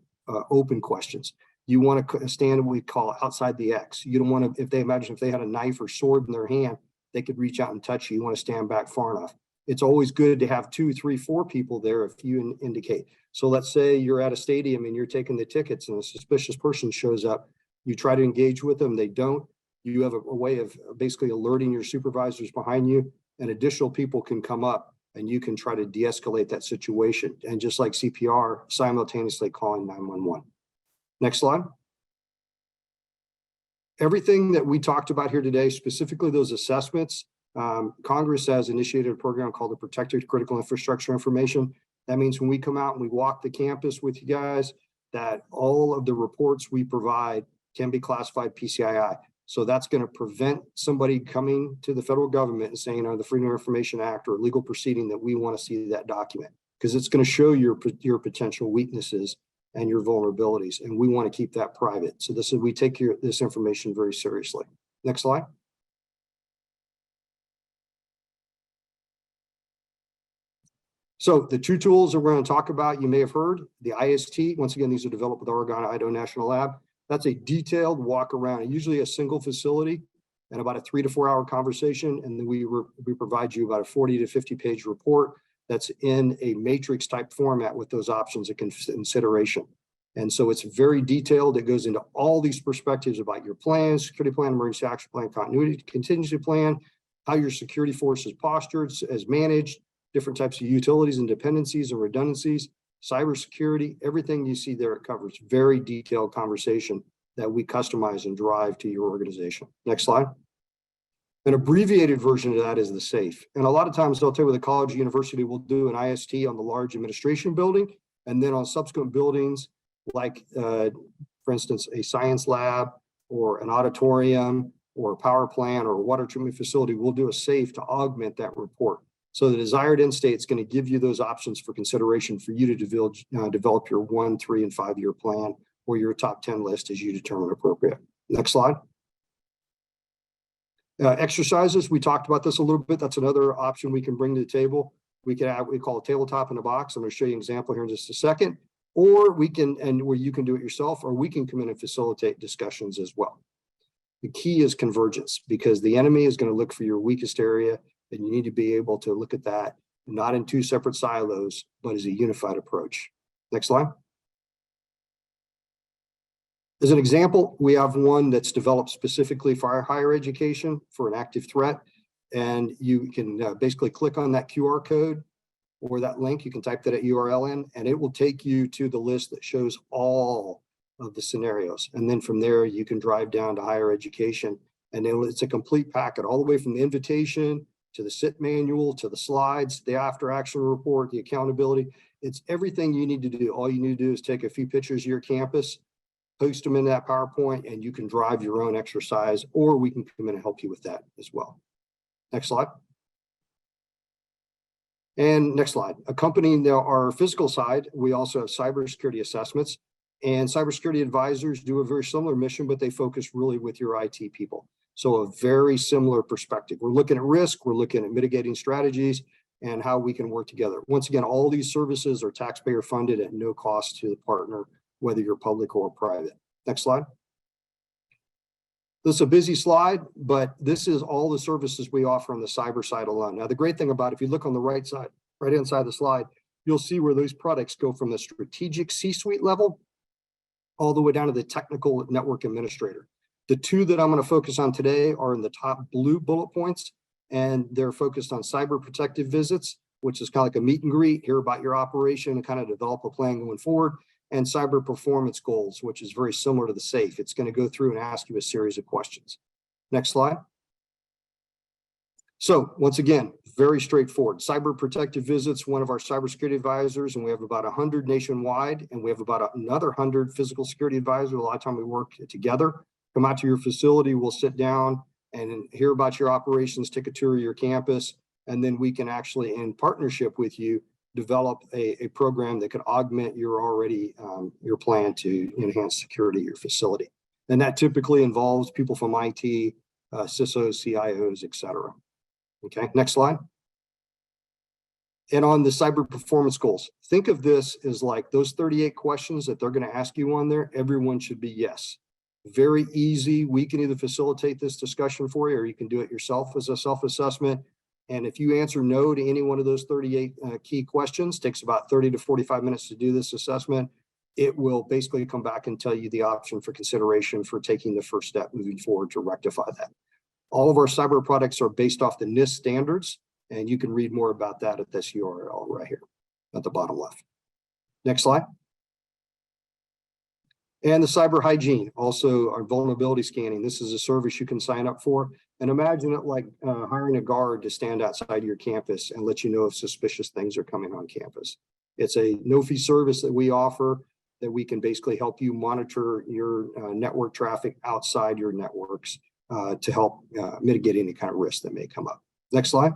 open questions. You want to stand what we call outside the X. You don't want to, if they had a knife or sword in their hand, they could reach out and touch you. You want to stand back far enough. It's always good to have 2, 3, 4 people there if you indicate. So let's say you're at a stadium and you're taking the tickets and a suspicious person shows up. You try to engage with them, they don't. You have a way of basically alerting your supervisors behind you, and additional people can come up and you can try to de-escalate that situation. And just like CPR, simultaneously calling 911. Next slide. Everything that we talked about here today, specifically those assessments, Congress has initiated a program called the Protected Critical Infrastructure Information. That means when we come out and we walk the campus with you guys, that all of the reports we provide can be classified PCII. So that's going to prevent somebody coming to the federal government and saying, the Freedom of Information Act or legal proceeding, that we want to see that document, because it's going to show your potential weaknesses and your vulnerabilities, and we want to keep that private. So we take this information very seriously. Next slide. So the two tools that we're going to talk about, you may have heard, the IST. Once again, these are developed with Oregon Idaho National Lab. That's a detailed walk around, usually a single facility and about a 3 to 4 hour conversation. And then we provide you about a 40 to 50 page report that's in a matrix type format with those options of consideration. And so it's very detailed. It goes into all these perspectives about your plan, security plan, emergency action plan, continuity, contingency plan, how your security force is postured, as managed, different types of utilities and dependencies and redundancies, cybersecurity, everything you see there, it covers very detailed conversation that we customize and drive to your organization. Next slide. An abbreviated version of that is the SAFE. And a lot of times I'll tell you with a college or university, we'll do an IST on the large administration building, and then on subsequent buildings, like for instance, a science lab or an auditorium or a power plant or a water treatment facility, we'll do a SAFE to augment that report. So the desired end state is going to give you those options for consideration for you to develop your 1, 3, and 5 year plan or your top 10 list as you determine appropriate. Next slide. Exercises, we talked about this a little bit. That's another option we can bring to the table. We can have what we call a tabletop in a box. I'm going to show you an example here in just a second. Or we can, and where you can do it yourself, or we can come in and facilitate discussions as well. The key is convergence, because the enemy is going to look for your weakest area, and you need to be able to look at that not in 2 separate silos, but as a unified approach. Next slide. As an example, we have one that's developed specifically for our higher education for an active threat. And you can basically click on that QR code or that link. You can type that URL in, and it will take you to the list that shows all of the scenarios. And then from there, you can drive down to higher education. And it's a complete packet, all the way from the invitation to the SIT manual, to the slides, the after action report, the accountability. It's everything you need to do. All you need to do is take a few pictures of your campus, post them in that PowerPoint, and you can drive your own exercise, or we can come in and help you with that as well. Next slide. And next slide. Accompanying our physical side, we also have cybersecurity assessments, and cybersecurity advisors do a very similar mission, but they focus really with your IT people. So a very similar perspective. We're looking at risk, we're looking at mitigating strategies, and how we can work together. Once again, all these services are taxpayer funded at no cost to the partner, whether you're public or private. Next slide. This is a busy slide, but this is all the services we offer on the cyber side alone. Now, the great thing about it, if you look on the right side, right inside the slide, you'll see where those products go from the strategic C-suite level all the way down to the technical network administrator. The 2 that I'm going to focus on today are in the top blue bullet points, and they're focused on cyber protective visits, which is kind of like a meet and greet, hear about your operation and kind of develop a plan going forward, and cyber performance goals, which is very similar to the SAFE. It's going to go through and ask you a series of questions. Next slide. So once again, very straightforward. Cyber protective visits, one of our cybersecurity advisors, and we have about 100 nationwide, and we have about another 100 physical security advisors. A lot of time we work together. Come out to your facility, we'll sit down and hear about your operations, take a tour of your campus, and then we can actually, in partnership with you, develop a program that could augment your plan to enhance security of your facility. And that typically involves people from IT, CISOs, CIOs, et cetera. Okay, next slide. And on the cyber performance goals, think of this as like those 38 questions that they're going to ask you on there, everyone should be yes. Very easy. We can either facilitate this discussion for you, or you can do it yourself as a self-assessment. And if you answer no to any one of those 38 key questions, takes about 30 to 45 minutes to do this assessment, it will basically come back and tell you the option for consideration for taking the first step moving forward to rectify that. All of our cyber products are based off the NIST standards, and you can read more about that at this URL right here at the bottom left. Next slide. And the cyber hygiene, also our vulnerability scanning. This is a service you can sign up for. And imagine it like hiring a guard to stand outside your campus and let you know if suspicious things are coming on campus. It's a no-fee service that we offer that we can basically help you monitor your network traffic outside your networks to help mitigate any kind of risk that may come up. Next slide.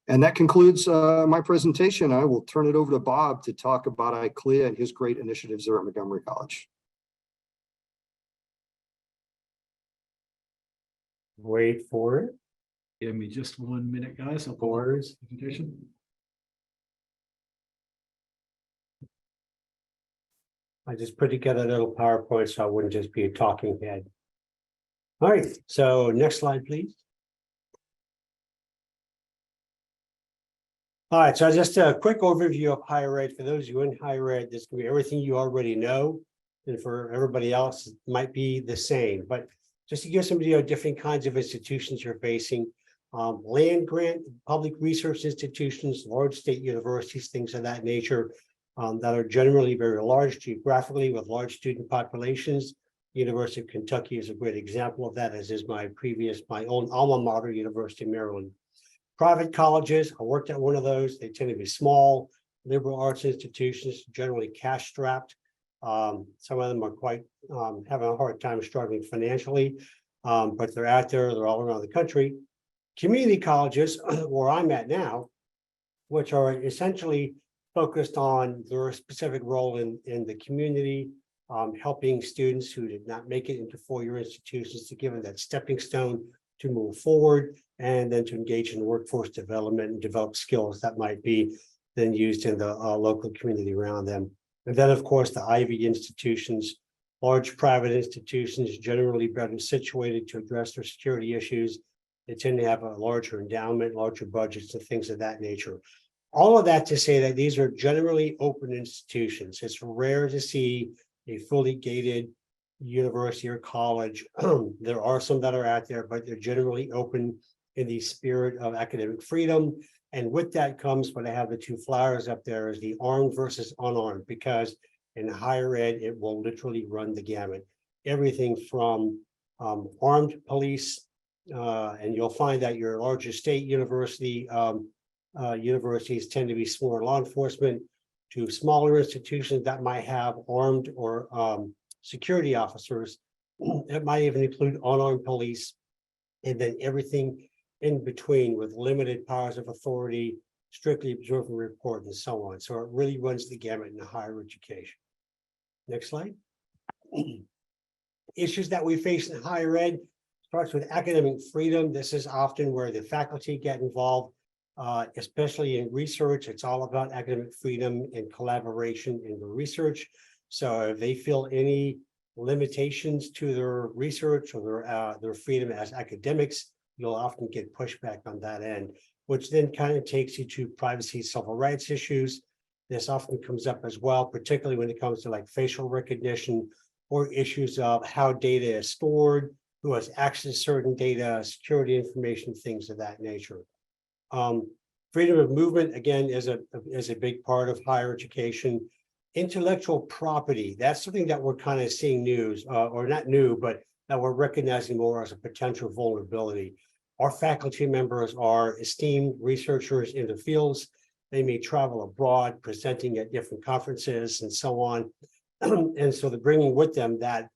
And that concludes my presentation. I will turn it over to Bob to talk about ICLEA and his great initiatives there at Montgomery College. Wait for it. Give me just 1 minute, guys. I'll Board. presentation. I just put together a little PowerPoint so I wouldn't just be a talking head. All right, so next slide, please. All right, so just a quick overview of higher ed. For those of you in higher ed, this can be everything you already know. And for everybody else, it might be the same. But just to give some idea of different kinds of institutions you're facing, land grant, public research institutions, large state universities, things of that nature, that are generally very large geographically with large student populations. University of Kentucky is a great example of that, as is my own alma mater, University of Maryland. Private colleges, I worked at one of those. They tend to be small, liberal arts institutions, generally cash strapped. Some of them are quite having a hard time struggling financially, but they're out there, they're all around the country. Community colleges, where I'm at now, which are essentially focused on their specific role in the community, helping students who did not make it into four-year institutions to give them that stepping stone to move forward, and then to engage in workforce development and develop skills that might be then used in the local community around them. And then, of course, the Ivy institutions, large private institutions, generally better situated to address their security issues. They tend to have a larger endowment, larger budgets, and things of that nature. All of that to say that these are generally open institutions. It's rare to see a fully gated university or college. There are some that are out there, but they're generally open in the spirit of academic freedom. And with that comes, when I have the two flowers up there, is the armed versus unarmed, because in higher ed, it will literally run the gamut. Everything from armed police, and you'll find that your larger state universities tend to be smaller law enforcement, to smaller institutions that might have armed or security officers. It might even include unarmed police, and then everything in between with limited powers of authority, strictly observe and report, and so on. So it really runs the gamut in higher education. Next slide. Issues that we face in higher ed starts with academic freedom. This is often where the faculty get involved, especially in research. It's all about academic freedom and collaboration in the research. So if they feel any limitations to their research or their freedom as academics, you'll often get pushback on that end, which then kind of takes you to privacy, civil rights issues. This often comes up as well, particularly when it comes to like facial recognition or issues of how data is stored, who has access to certain data, security information, things of that nature. Freedom of movement, again, is a big part of higher education. Intellectual property, that's something that we're kind of seeing news, or not new, but that we're recognizing more as a potential vulnerability. Our faculty members are esteemed researchers in the fields. They may travel abroad, presenting at different conferences and so on. And so they're bringing with them that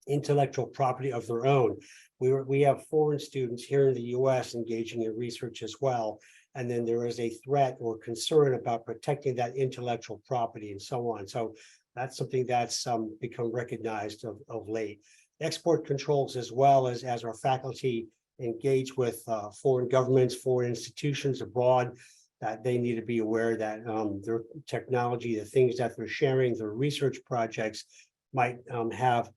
intellectual property of their own. We have foreign students here in the US engaging in research as well. And then there is a threat or concern about protecting that intellectual property and so on. So that's something that's become recognized of late. Export controls, as well as our faculty engage with foreign governments, foreign institutions abroad, that they need to be aware that their technology, the things that they're sharing, their research projects might have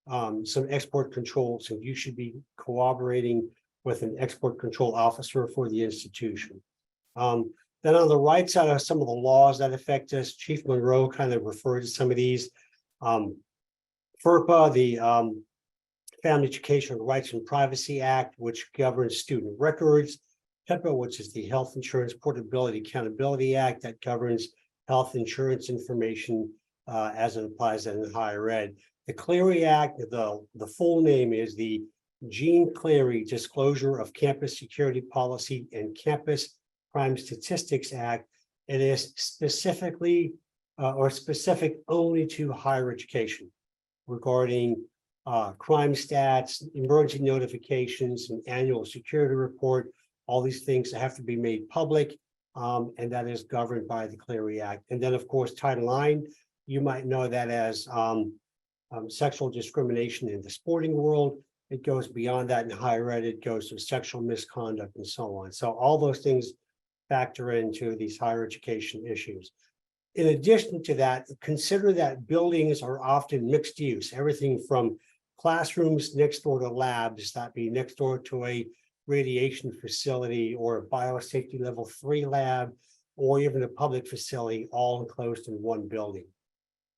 some export controls, and you should be cooperating with an export control officer for the institution. Then on the right side are some of the laws that affect us. Chief Monroe kind of referred to some of these. FERPA, the Family Education Rights and Privacy Act, which governs student records. HIPAA, which is the Health Insurance Portability Accountability Act, that governs health insurance information as it applies in higher ed. The Clery Act, the full name is the Jean Clery Disclosure of Campus Security Policy and Campus Crime Statistics Act. It is specifically or specific only to higher education regarding crime stats, emergency notifications, and annual security report. All these things have to be made public, and that is governed by the Clery Act. And then, of course, Title IX, you might know that as sexual discrimination in the sporting world. It goes beyond that in higher ed. It goes to sexual misconduct and so on. So all those things factor into these higher education issues. In addition to that, consider that buildings are often mixed use, everything from classrooms next door to labs, that be next door to a radiation facility or a biosafety level 3 lab, or even a public facility, all enclosed in one building.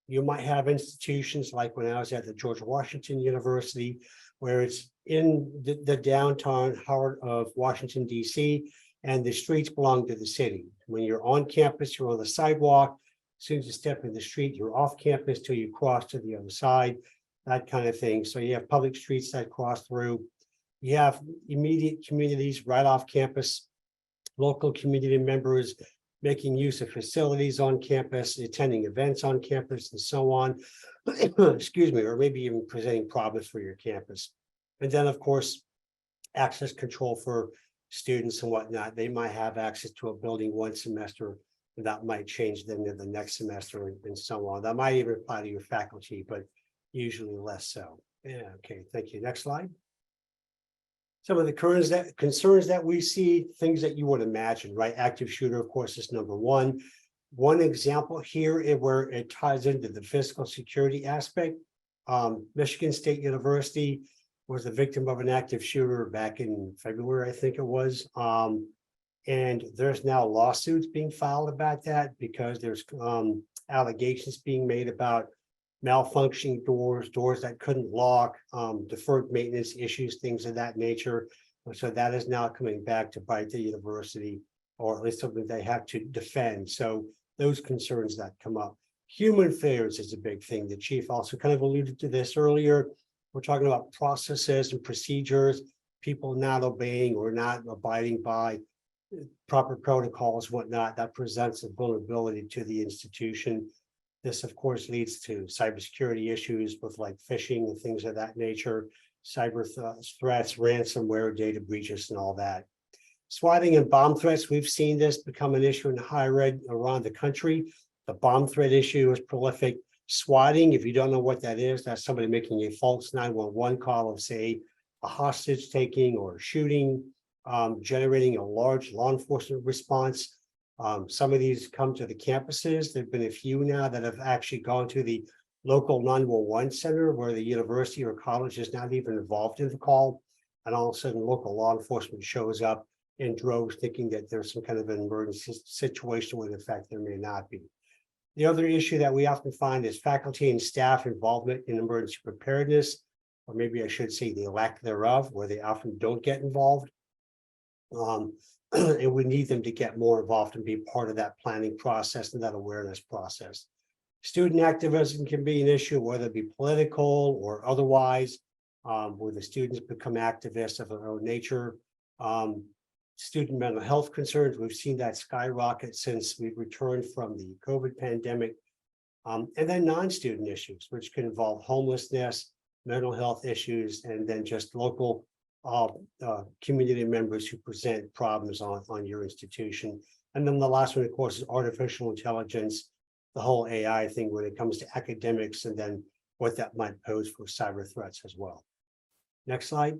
You might have institutions like when I was at the George Washington University, where it's in the downtown heart of Washington, D.C., and the streets belong to the city. When you're on campus, you're on the sidewalk. As soon as you step in the street, you're off campus till you cross to the other side, that kind of thing. So you have public streets that cross through. You have immediate communities right off campus, local community members making use of facilities on campus, attending events on campus, and so on. Excuse me, or maybe even presenting problems for your campus. And then, of course, access control for students and whatnot. They might have access to a building one semester, and that might change them to the next semester and so on. That might even apply to your faculty, but usually less so. Yeah, okay, thank you. Next slide. Some of the concerns that we see, things that you would imagine, right? Active shooter, of course, is number one. One example here is where it ties into the physical security aspect. Michigan State University was the victim of an active shooter back in February, I think it was. And there's now lawsuits being filed about that because there's allegations being made about malfunctioning doors that couldn't lock, deferred maintenance issues, things of that nature. So that is now coming back to bite the university, or at least something they have to defend. So those concerns that come up. Human failures is a big thing. The chief also kind of alluded to this earlier. We're talking about processes and procedures, people not obeying or not abiding by proper protocols, whatnot, that presents a vulnerability to the institution. This, of course, leads to cybersecurity issues with like phishing and things of that nature, cyber threats, ransomware, data breaches, and all that. Swatting and bomb threats, we've seen this become an issue in higher ed around the country. The bomb threat issue is prolific. Swatting, if you don't know what that is, that's somebody making a false 911 call of, say, a hostage taking or shooting, generating a large law enforcement response. Some of these come to the campuses. There have been a few now that have actually gone to the local 911 center where the university or college is not even involved in the call. And all of a sudden, local law enforcement shows up in droves thinking that there's some kind of an emergency situation when in fact there may not be. The other issue that we often find is faculty and staff involvement in emergency preparedness, or maybe I should say the lack thereof, where they often don't get involved. And we need them to get more involved and be part of that planning process and that awareness process. Student activism can be an issue, whether it be political or otherwise, where the students become activists of their own nature. Student mental health concerns, we've seen that skyrocket since we've returned from the COVID pandemic. And then non-student issues, which can involve homelessness, mental health issues, and then just local community members who present problems on your institution. And then the last one, of course, is artificial intelligence, the whole AI thing when it comes to academics, and then what that might pose for cyber threats as well. Next slide.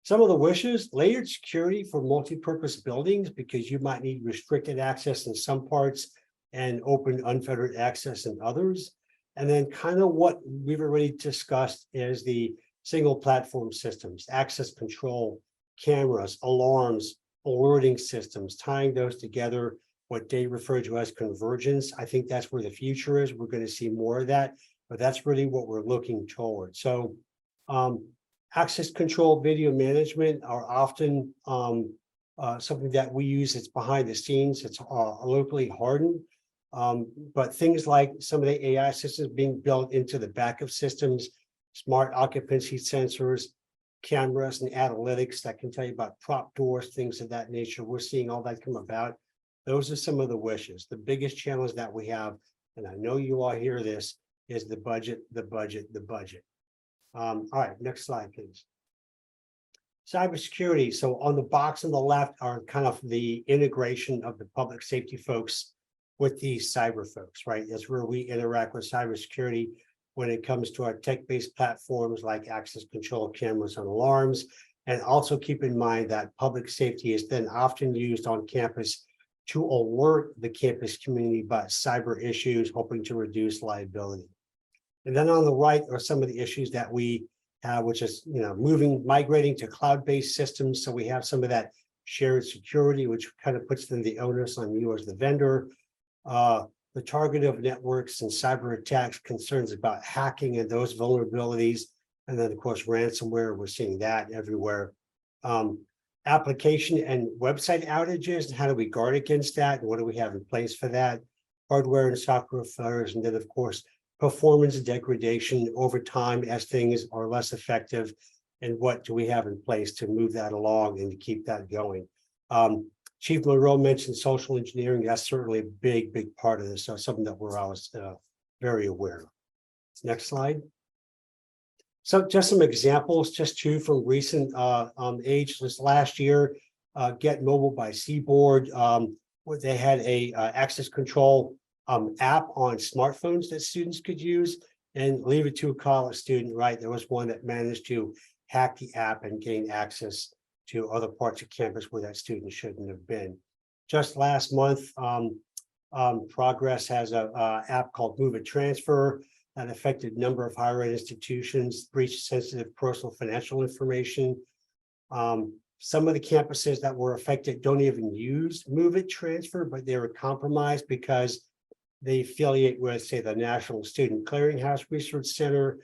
Some of the wishes: layered security for multi-purpose buildings, because you might need restricted access in some parts and open unfettered access in others. And then kind of what we've already discussed is the single platform systems, access control, cameras, alarms, alerting systems, tying those together, what they refer to as convergence. I think that's where the future is. We're going to see more of that, but that's really what we're looking toward. So access control, video management are often something that we use. It's behind the scenes. It's locally hardened. But things like some of the AI systems being built into the back of systems, smart occupancy sensors, cameras, and analytics that can tell you about prop doors, things of that nature. We're seeing all that come about. Those are some of the wishes. The biggest challenge that we have, and I know you all hear this, is the budget, the budget, the budget. All right, next slide, please. Cybersecurity. So on the box on the left are kind of the integration of the public safety folks with the cyber folks, right? That's where we interact with cybersecurity when it comes to our tech-based platforms like access control, cameras, and alarms. And also keep in mind that public safety is then often used on campus to alert the campus community about cyber issues, hoping to reduce liability. And then on the right are some of the issues that we have, which is, migrating to cloud-based systems. So we have some of that shared security, which kind of puts the onus on you as the vendor. The target of networks and cyber attacks, concerns about hacking and those vulnerabilities. And then, of course, ransomware, we're seeing that everywhere. Application and website outages, how do we guard against that? And what do we have in place for that? Hardware and software failures, and then, of course, performance degradation over time as things are less effective. And what do we have in place to move that along and to keep that going? Chief Monroe mentioned social engineering. That's certainly a big part of this. So something that we're always very aware of. Next slide. So just some examples, just two from recent age. This last year, Get Mobile by Seaboard, where they had a access control app on smartphones that students could use, and leave it to a college student, right? There was one that managed to hack the app and gain access to other parts of campus where that student shouldn't have been. Just last month, Progress has a app called Move It Transfer that affected a number of higher ed institutions, breached sensitive personal financial information. Some of the campuses that were affected don't even use Move It Transfer, but they were compromised because they affiliate with, say, the National Student Clearinghouse Research Center,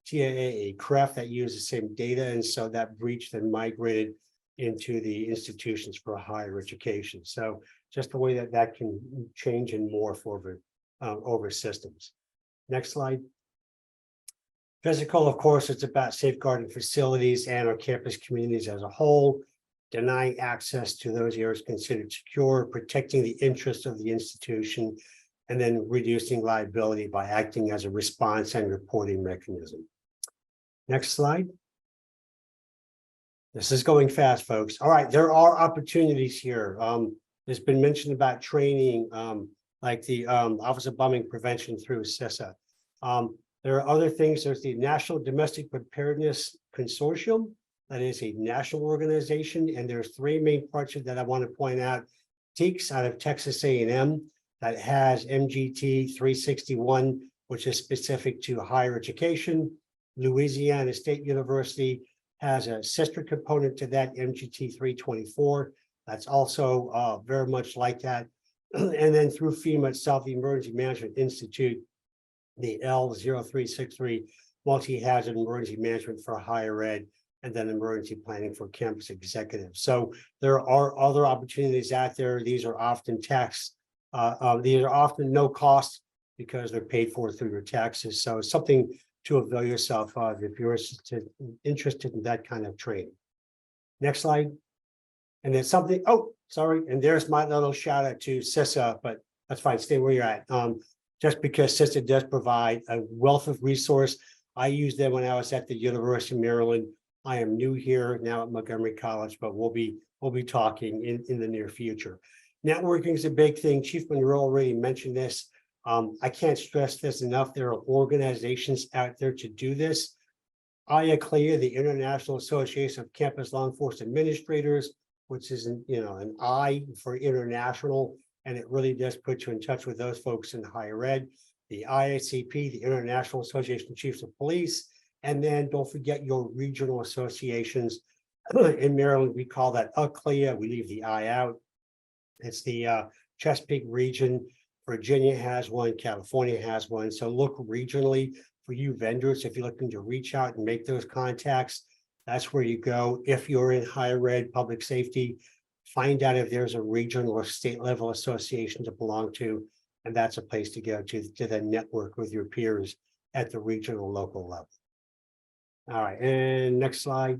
TAA, CREF, that use the same data. And so that breached and migrated into the institutions for higher education. So just the way that can change and morph over systems. Next slide. Physical, of course, it's about safeguarding facilities and our campus communities as a whole, denying access to those areas considered secure, protecting the interests of the institution, and then reducing liability by acting as a response and reporting mechanism. Next slide. This is going fast, folks. All right, there are opportunities here. There's been mention about training, like the Office of Bombing Prevention through SIA. There are other things. There's the National Domestic Preparedness Consortium. That is a national organization, and there's three main parts of that I want to point out. TEACS out of Texas A&M that has MGT 361, which is specific to higher education. Louisiana State University has a sister component to that, MGT 324. That's also very much like that. And then through FEMA itself, the Emergency Management Institute, the L0363 multi-hazard emergency management for higher ed, and then emergency planning for campus executives. So there are other opportunities out there. These are often these are often no cost because they're paid for through your taxes. So it's something to avail yourself of if you're interested in that kind of training. Next slide. And then something, oh, sorry. And there's my little shout out to SIA, but that's fine. Stay where you're at. Just because SIA does provide a wealth of resource. I used them when I was at the University of Maryland. I am new here now at Montgomery College, but we'll be talking in the near future. Networking is a big thing. Chief Monroe already mentioned this. I can't stress this enough. There are organizations out there to do this. IACLEA, the International Association of Campus Law Enforcement Administrators, which is an I for international, and it really does put you in touch with those folks in higher ed. The IACP, the International Association of Chiefs of Police, and then don't forget your regional associations. In Maryland, we call that ACLEA. We leave the I out. It's the Chesapeake region. Virginia has one, California has one. So look regionally for you vendors. If you're looking to reach out and make those contacts, that's where you go. If you're in higher ed, public safety, find out if there's a regional or state level association to belong to. And that's a place to go to then network with your peers at the regional local level. All right, and next slide.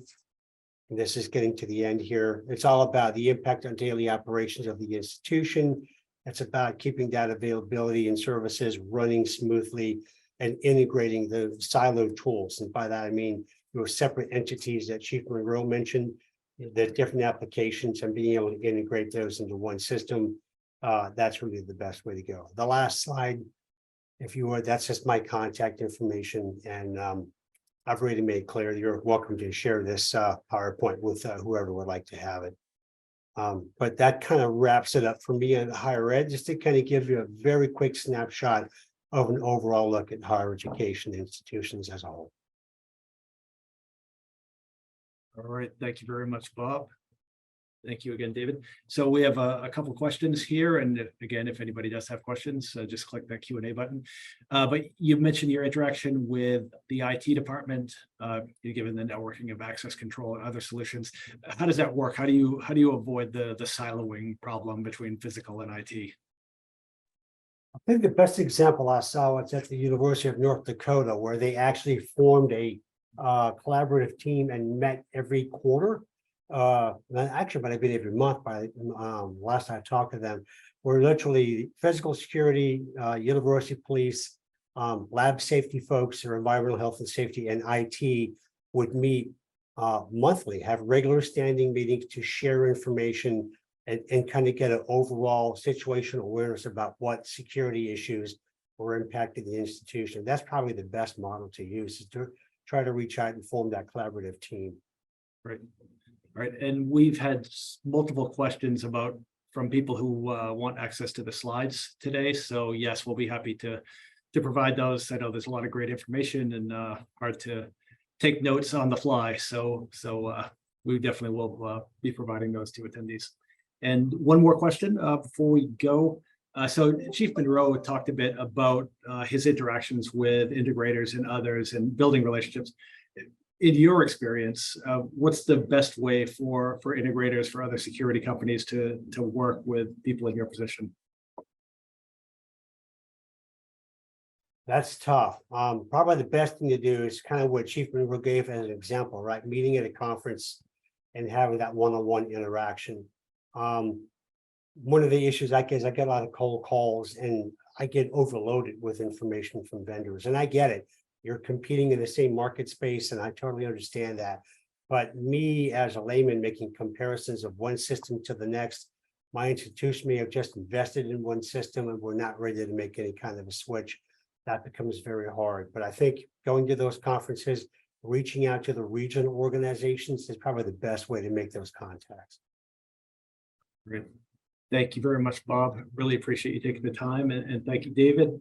And this is getting to the end here. It's all about the impact on daily operations of the institution. It's about keeping that availability and services running smoothly and integrating the siloed tools. And by that, I mean your separate entities that Chief Monroe mentioned, the different applications, and being able to integrate those into one system. That's really the best way to go. The last slide, if you would, that's just my contact information. And I've already made clear you're welcome to share this PowerPoint with whoever would like to have it. But that kind of wraps it up for me in higher ed, just to kind of give you a very quick snapshot of an overall look at higher education institutions as a whole. All right, thank you very much, Bob. Thank you again, David. So we have a couple of questions here, and again, if anybody does have questions, just click that Q&A button. But you mentioned your interaction with the IT department, given the networking of access control and other solutions. How does that work? How do you avoid the siloing problem between physical and IT? I think the best example I saw was at the University of North Dakota, where they actually formed a collaborative team and met every quarter. Actually, might have been every month by last I talked to them, where literally physical security, university police, lab safety folks, or environmental health and safety, and IT would meet monthly, have regular standing meetings to share information and kind of get an overall situational awareness about what security issues were impacting the institution. That's probably the best model to use, is to try to reach out and form that collaborative team. Right. All right. And we've had multiple questions from people who want access to the slides today. So yes, we'll be happy to provide those. I know there's a lot of great information and hard to take notes on the fly. So we definitely will be providing those to attendees. And one more question before we go. So Chief Monroe talked a bit about his interactions with integrators and others and building relationships. In your experience, what's the best way for integrators, for other security companies to work with people in your position? That's tough. Probably the best thing to do is kind of what Chief Monroe gave as an example, right? Meeting at a conference and having that one-on-one interaction. One of the issues I get a lot of cold calls, and I get overloaded with information from vendors, and I get it. You're competing in the same market space, and I totally understand that. But me as a layman making comparisons of one system to the next, my institution may have just invested in one system and we're not ready to make any kind of a switch. That becomes very hard. But I think going to those conferences, reaching out to the regional organizations is probably the best way to make those contacts. Great. Thank you very much, Bob. Really appreciate you taking the time, and thank you, David.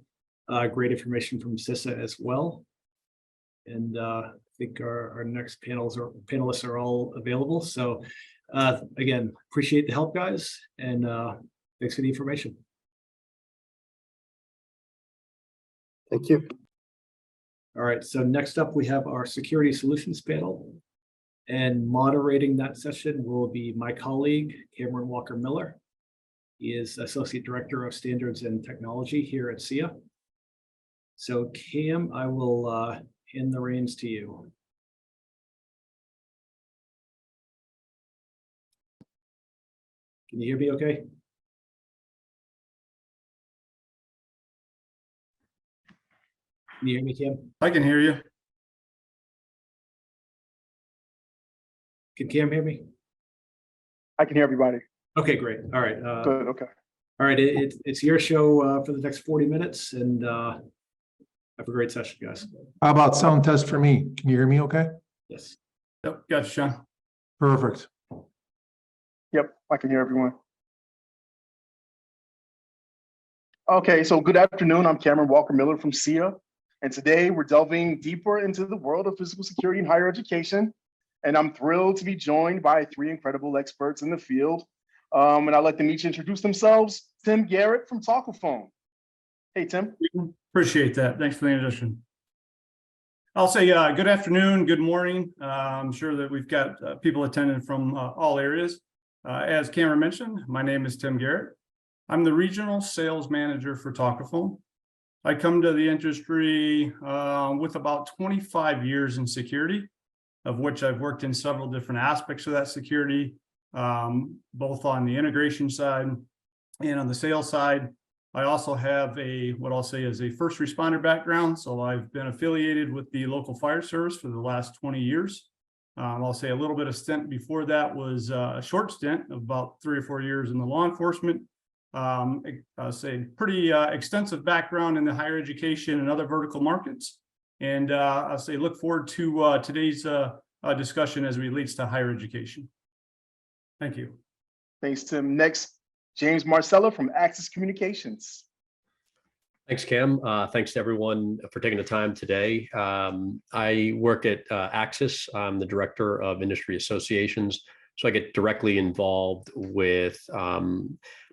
Great information from SIA as well. And I think our next panelists are all available. So again, appreciate the help, guys, and thanks for the information. Thank you. All right, so next up we have our security solutions panel, and moderating that session will be my colleague, Cameron Walker-Miller. He is Associate Director of Standards and Technology here at SIA. So Cam, I will hand the reins to you. Can you hear me okay? Can you hear me, Cam? I can hear you. Can Cam hear me? I can hear everybody. Okay, great. All right. Good. Okay. All right. It's your show for the next 40 minutes, and have a great session, guys. How about sound test for me? Can you hear me okay? Yes. Yep, gotcha, Sean. Perfect. Yep, I can hear everyone. Okay, so good afternoon. I'm Cameron Walker-Miller from SIA, and today we're delving deeper into the world of physical security in higher education. And I'm thrilled to be joined by three incredible experts in the field. And I'd like them each introduce themselves. Tim Garrett from Talkaphone. Hey, Tim. Appreciate that. Thanks for the introduction. I'll say good afternoon, good morning. I'm sure that we've got people attending from all areas. As Cameron mentioned, my name is Tim Garrett. I'm the Regional Sales Manager for Talkaphone. I come to the industry with about 25 years in security, of which I've worked in several different aspects of that security, both on the integration side and on the sales side. I also have what I'll say is a first responder background. So I've been affiliated with the local fire service for the last 20 years. I'll say a little bit of stint before that was a short stint of about 3 or 4 years in the law enforcement. I'll say pretty extensive background in the higher education and other vertical markets. And I'll say look forward to today's discussion as it relates to higher education. Thank you. Thanks, Tim. Next, James Marcella from Access Communications. Thanks, Cam. Thanks to everyone for taking the time today. I work at Access. I'm the director of industry associations. So I get directly involved with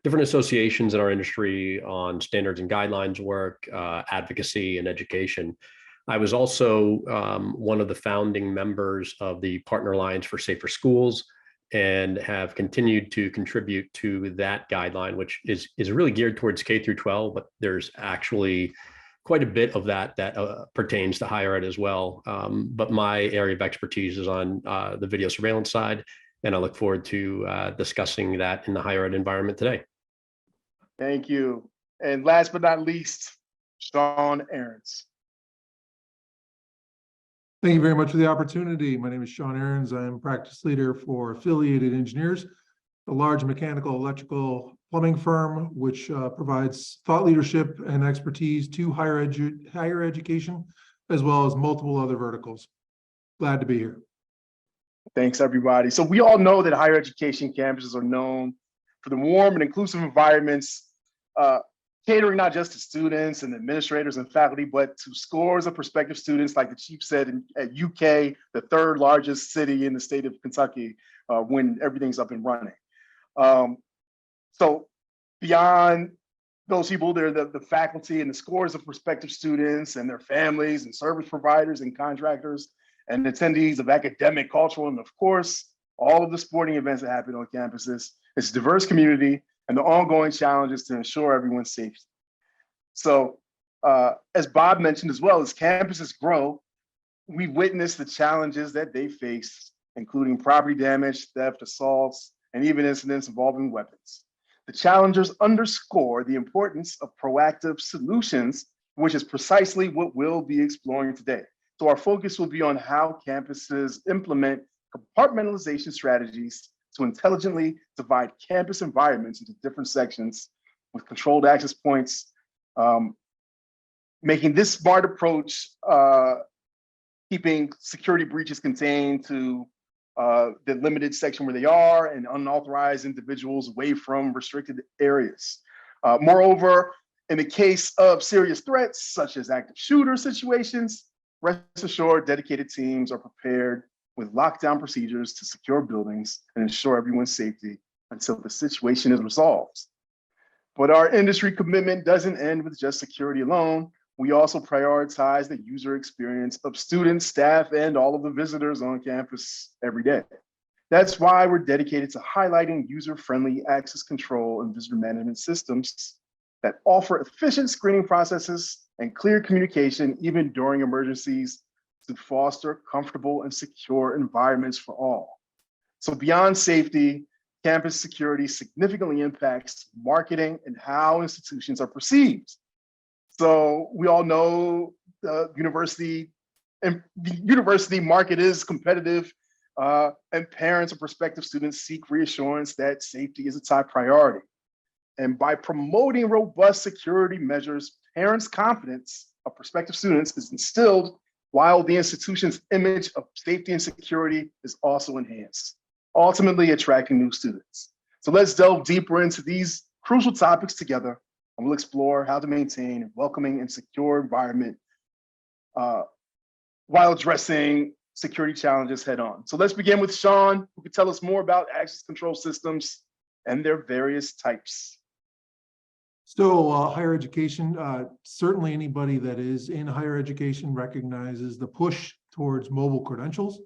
different associations in our industry on standards and guidelines work, advocacy, and education. I was also one of the founding members of the Partner Alliance for Safer Schools, and have continued to contribute to that guideline, which is really geared towards K through 12, but there's actually quite a bit of that pertains to higher ed as well. But my area of expertise is on the video surveillance side, and I look forward to discussing that in the higher ed environment today. Thank you. And last but not least, Sean Ahrens. Thank you very much for the opportunity. My name is Sean Ahrens. I am practice leader for Affiliated Engineers, a large mechanical, electrical, plumbing firm, which provides thought leadership and expertise to higher education, as well as multiple other verticals. Glad to be here. Thanks, everybody. So we all know that higher education campuses are known for the warm and inclusive environments, catering not just to students and administrators and faculty, but to scores of prospective students, like the chief said, at UK, the third largest city in the state of Kentucky, when everything's up and running. So beyond those people, they're the faculty and the scores of prospective students and their families and service providers and contractors and attendees of academic, cultural, and of course, all of the sporting events that happen on campuses. It's a diverse community and the ongoing challenges to ensure everyone's safety. So as Bob mentioned as well, as campuses grow, we witness the challenges that they face, including property damage, theft, assaults, and even incidents involving weapons. The challenges underscore the importance of proactive solutions, which is precisely what we'll be exploring today. So our focus will be on how campuses implement compartmentalization strategies to intelligently divide campus environments into different sections with controlled access points, making this smart approach, keeping security breaches contained to the limited section where they are and unauthorized individuals away from restricted areas. Moreover, in the case of serious threats, such as active shooter situations, rest assured dedicated teams are prepared with lockdown procedures to secure buildings and ensure everyone's safety until the situation is resolved. But our industry commitment doesn't end with just security alone. We also prioritize the user experience of students, staff, and all of the visitors on campus every day. That's why we're dedicated to highlighting user-friendly access control and visitor management systems that offer efficient screening processes and clear communication even during emergencies, to foster comfortable and secure environments for all. So beyond safety, campus security significantly impacts marketing and how institutions are perceived. So we all know the university market is competitive, and parents and prospective students seek reassurance that safety is a top priority. And by promoting robust security measures, parents' confidence of prospective students is instilled, while the institution's image of safety and security is also enhanced, ultimately attracting new students. So let's delve deeper into these crucial topics together, and we'll explore how to maintain a welcoming and secure environment while addressing security challenges head on. So let's begin with Sean, who can tell us more about access control systems and their various types. So higher education, certainly anybody that is in higher education recognizes the push towards mobile credentials.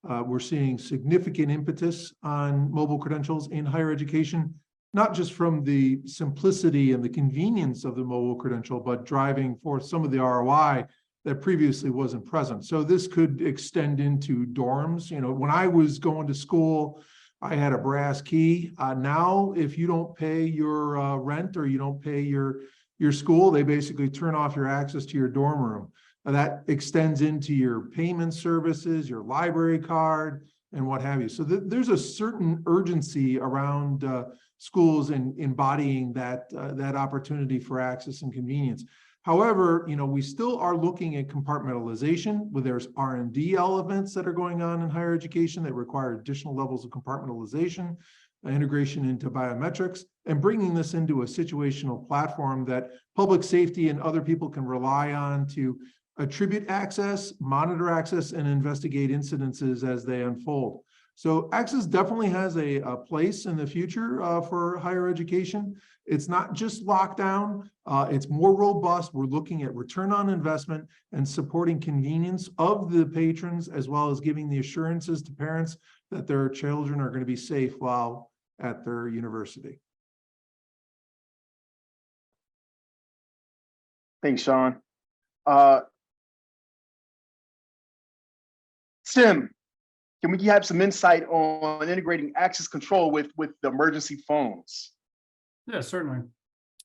We're seeing significant impetus on mobile credentials in higher education, not just from the simplicity and the convenience of the mobile credential, but driving forth some of the ROI that previously wasn't present. So this could extend into dorms. You know, when I was going to school, I had a brass key. Now, if you don't pay your rent or you don't pay your school, they basically turn off your access to your dorm room. That extends into your payment services, your library card, and what have you. So there's a certain urgency around schools in embodying that opportunity for access and convenience. However, you know, we still are looking at compartmentalization, where there's R&D elements that are going on in higher education that require additional levels of compartmentalization. integration into biometrics, and bringing this into a situational platform that public safety and other people can rely on to attribute access, monitor access, and investigate incidences as they unfold. So access definitely has a place in the future for higher education. It's not just lockdown, it's more robust. We're looking at return on investment and supporting convenience of the patrons, as well as giving the assurances to parents that their children are going to be safe while at their university. Thanks, Sean. Tim, can we have some insight on integrating access control with the emergency phones? Yeah, certainly.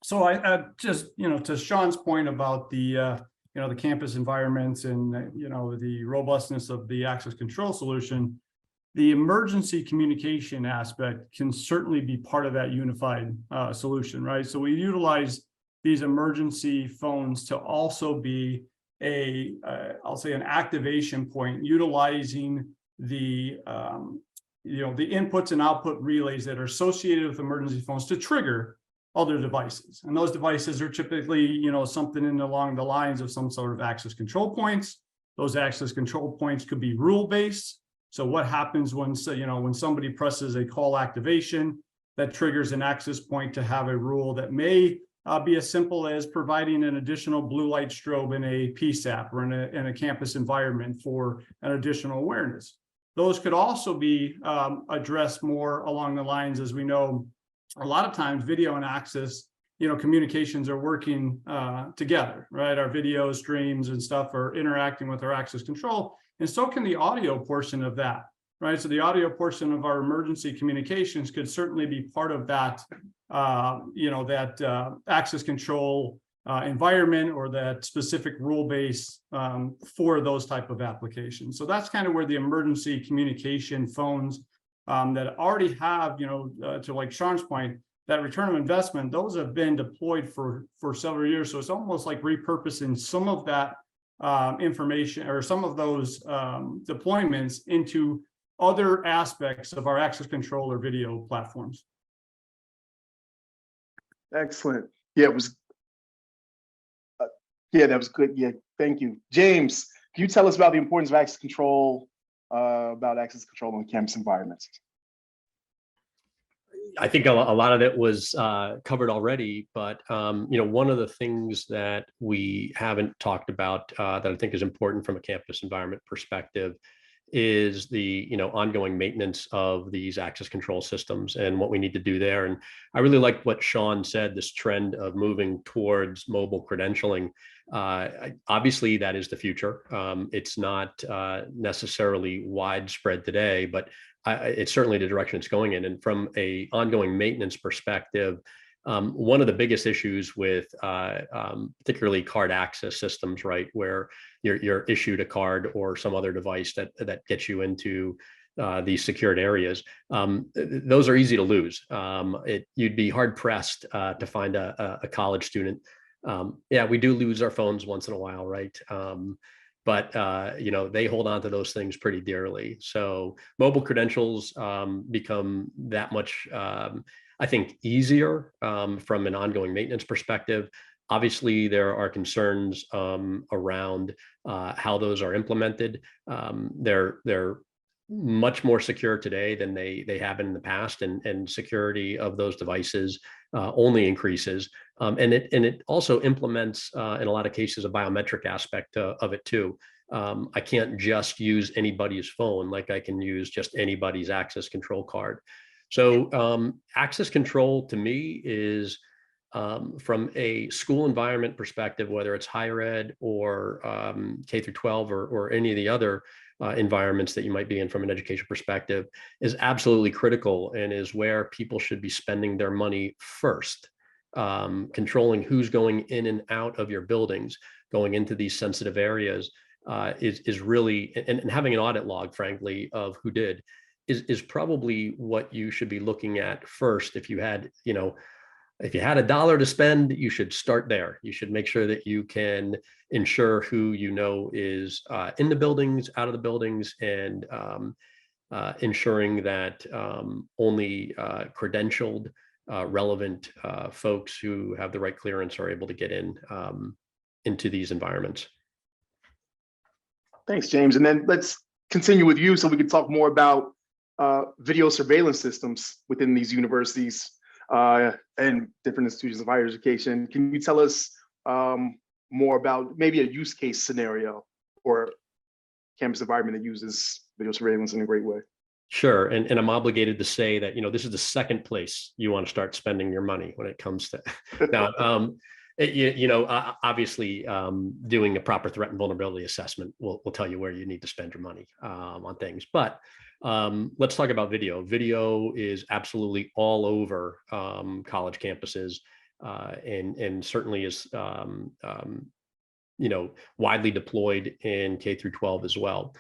So I just, to Sean's point about the, the campus environments and, the robustness of the access control solution, the emergency communication aspect can certainly be part of that unified solution, right? So we utilize these emergency phones to also be I'll say an activation point, utilizing the the inputs and output relays that are associated with emergency phones to trigger other devices. And those devices are typically, something along the lines of some sort of access control points. Those access control points could be rule-based. So what happens when somebody presses a call activation that triggers an access point to have a rule that may be as simple as providing an additional blue light strobe in a PSAP or in a campus environment for an additional awareness. Those could also be addressed more along the lines, as we know, a lot of times video and access, communications are working together, right? Our video streams and stuff are interacting with our access control, and so can the audio portion of that, right? So the audio portion of our emergency communications could certainly be part of that, access control environment, or that specific rule base for those type of applications. So that's kind of where the emergency communication phones that already have, to like Sean's point, that return on investment, those have been deployed for several years. So it's almost like repurposing some of that information or some of those deployments into other aspects of our access control or video platforms. Excellent. Yeah, it was. Yeah, that was good. Yeah, thank you. James, can you tell us about the importance of access control, in campus environments? I think a lot of it was covered already, but one of the things that we haven't talked about that I think is important from a campus environment perspective is the ongoing maintenance of these access control systems and what we need to do there. And I really like what Sean said, this trend of moving towards mobile credentialing. Obviously, that is the future. It's not necessarily widespread today, but it's certainly the direction it's going in. And from a ongoing maintenance perspective, one of the biggest issues with particularly card access systems, right, where you're issued a card or some other device that gets you into these secured areas, those are easy to lose. You'd be hard pressed to find a college student. Yeah, we do lose our phones once in a while, right? But they hold on to those things pretty dearly. So mobile credentials become that much, I think, easier from an ongoing maintenance perspective. Obviously, there are concerns around how those are implemented. They're much more secure today than they have been in the past, and security of those devices only increases. And it also implements, in a lot of cases, a biometric aspect of it too. I can't just use anybody's phone like I can use just anybody's access control card. So access control to me is, from a school environment perspective, whether it's higher ed or K through 12 or any of the other environments that you might be in from an education perspective, is absolutely critical and is where people should be spending their money first. Controlling who's going in and out of your buildings, going into these sensitive areas is really, and having an audit log, frankly, of who did is probably what you should be looking at first. If you had $1 to spend, you should start there. You should make sure that you can ensure who is in the buildings, out of the buildings, and ensuring that only credentialed, relevant folks who have the right clearance are able to get into these environments. Thanks, James. And then let's continue with you so we can talk more about video surveillance systems within these universities and different institutions of higher education. Can you tell us more about maybe a use case scenario or campus environment that uses video surveillance in a great way? Sure, and I'm obligated to say that, this is the second place you want to start spending your money when it comes to now. Obviously, doing a proper threat and vulnerability assessment will tell you where you need to spend your money on things. But let's talk about video. Video is absolutely all over college campuses, and certainly is widely deployed in K through 12 as well.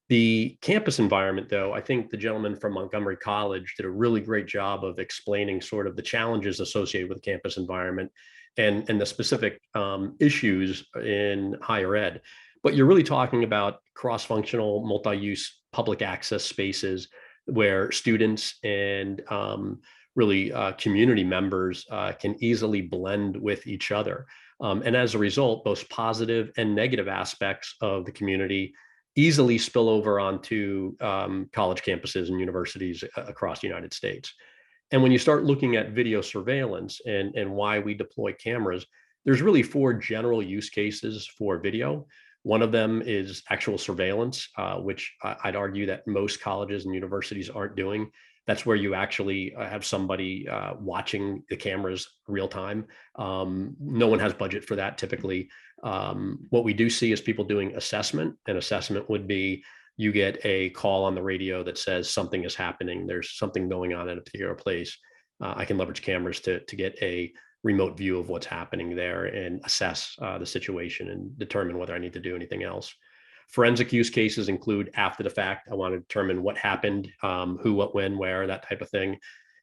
The campus environment, though, I think the gentleman from Montgomery College did a really great job of explaining sort of the challenges associated with the campus environment and the specific issues in higher ed. But you're really talking about cross-functional, multi-use public access spaces where students and really community members can easily blend with each other. And as a result, both positive and negative aspects of the community easily spill over onto college campuses and universities across the United States. And when you start looking at video surveillance and why we deploy cameras, there's really 4 general use cases for video. One of them is actual surveillance, which I'd argue that most colleges and universities aren't doing. That's where you actually have somebody watching the cameras real time. No one has budget for that typically. What we do see is people doing assessment. An assessment would be you get a call on the radio that says something is happening. There's something going on at a particular place. I can leverage cameras to get a remote view of what's happening there and assess the situation and determine whether I need to do anything else. Forensic use cases include after the fact. I want to determine what happened, who, what, when, where, that type of thing.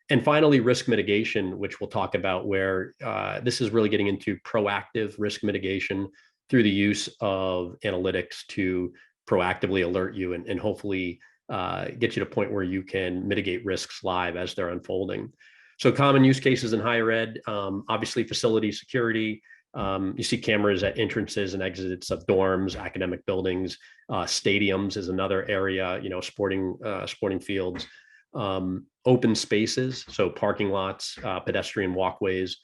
And finally, risk mitigation, which we'll talk about, where this is really getting into proactive risk mitigation through the use of analytics to proactively alert you and hopefully get you to a point where you can mitigate risks live as they're unfolding. So common use cases in higher ed, obviously facility security. You see cameras at entrances and exits of dorms, academic buildings, stadiums is another area, sporting fields, open spaces, so parking lots, pedestrian walkways,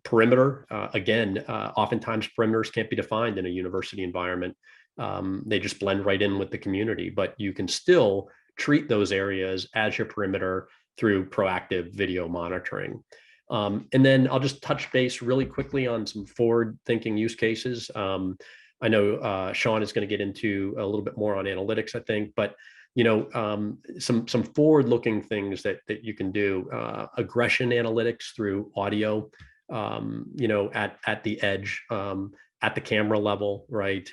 perimeter. Again, oftentimes perimeters can't be defined in a university environment. They just blend right in with the community, but you can still treat those areas as your perimeter through proactive video monitoring. And then I'll just touch base really quickly on some forward-thinking use cases. I know Sean is going to get into a little bit more on analytics, I think, but some forward-looking things that you can do. Aggression analytics through audio, at the edge, at the camera level, right?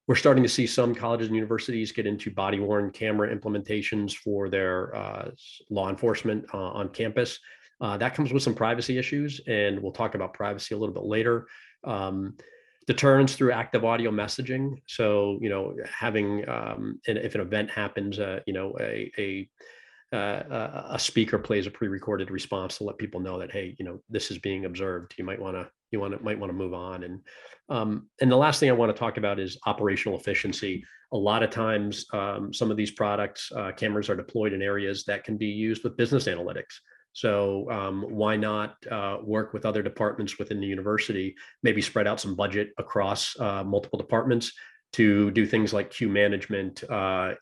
We're starting to see some colleges and universities get into body-worn camera implementations for their law enforcement on campus. That comes with some privacy issues, and we'll talk about privacy a little bit later. Deterrence through active audio messaging. So, having, and if an event happens, a speaker plays a pre-recorded response to let people know that, hey, this is being observed. You might want to move on. And the last thing I want to talk about is operational efficiency. A lot of times, some of these products, cameras are deployed in areas that can be used with business analytics. So why not work with other departments within the university, maybe spread out some budget across multiple departments to do things like queue management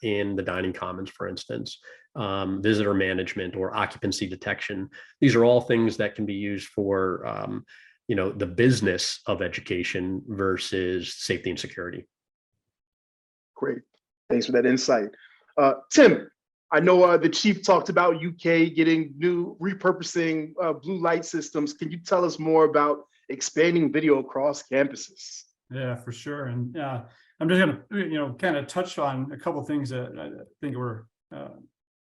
in the dining commons, for instance, visitor management or occupancy detection. These are all things that can be used for the business of education versus safety and security. Great. Thanks for that insight. Tim, I know the chief talked about UK getting new repurposing blue light systems. Can you tell us more about expanding video across campuses? Yeah, for sure. And I'm just going to, kind of touch on a couple of things that I think were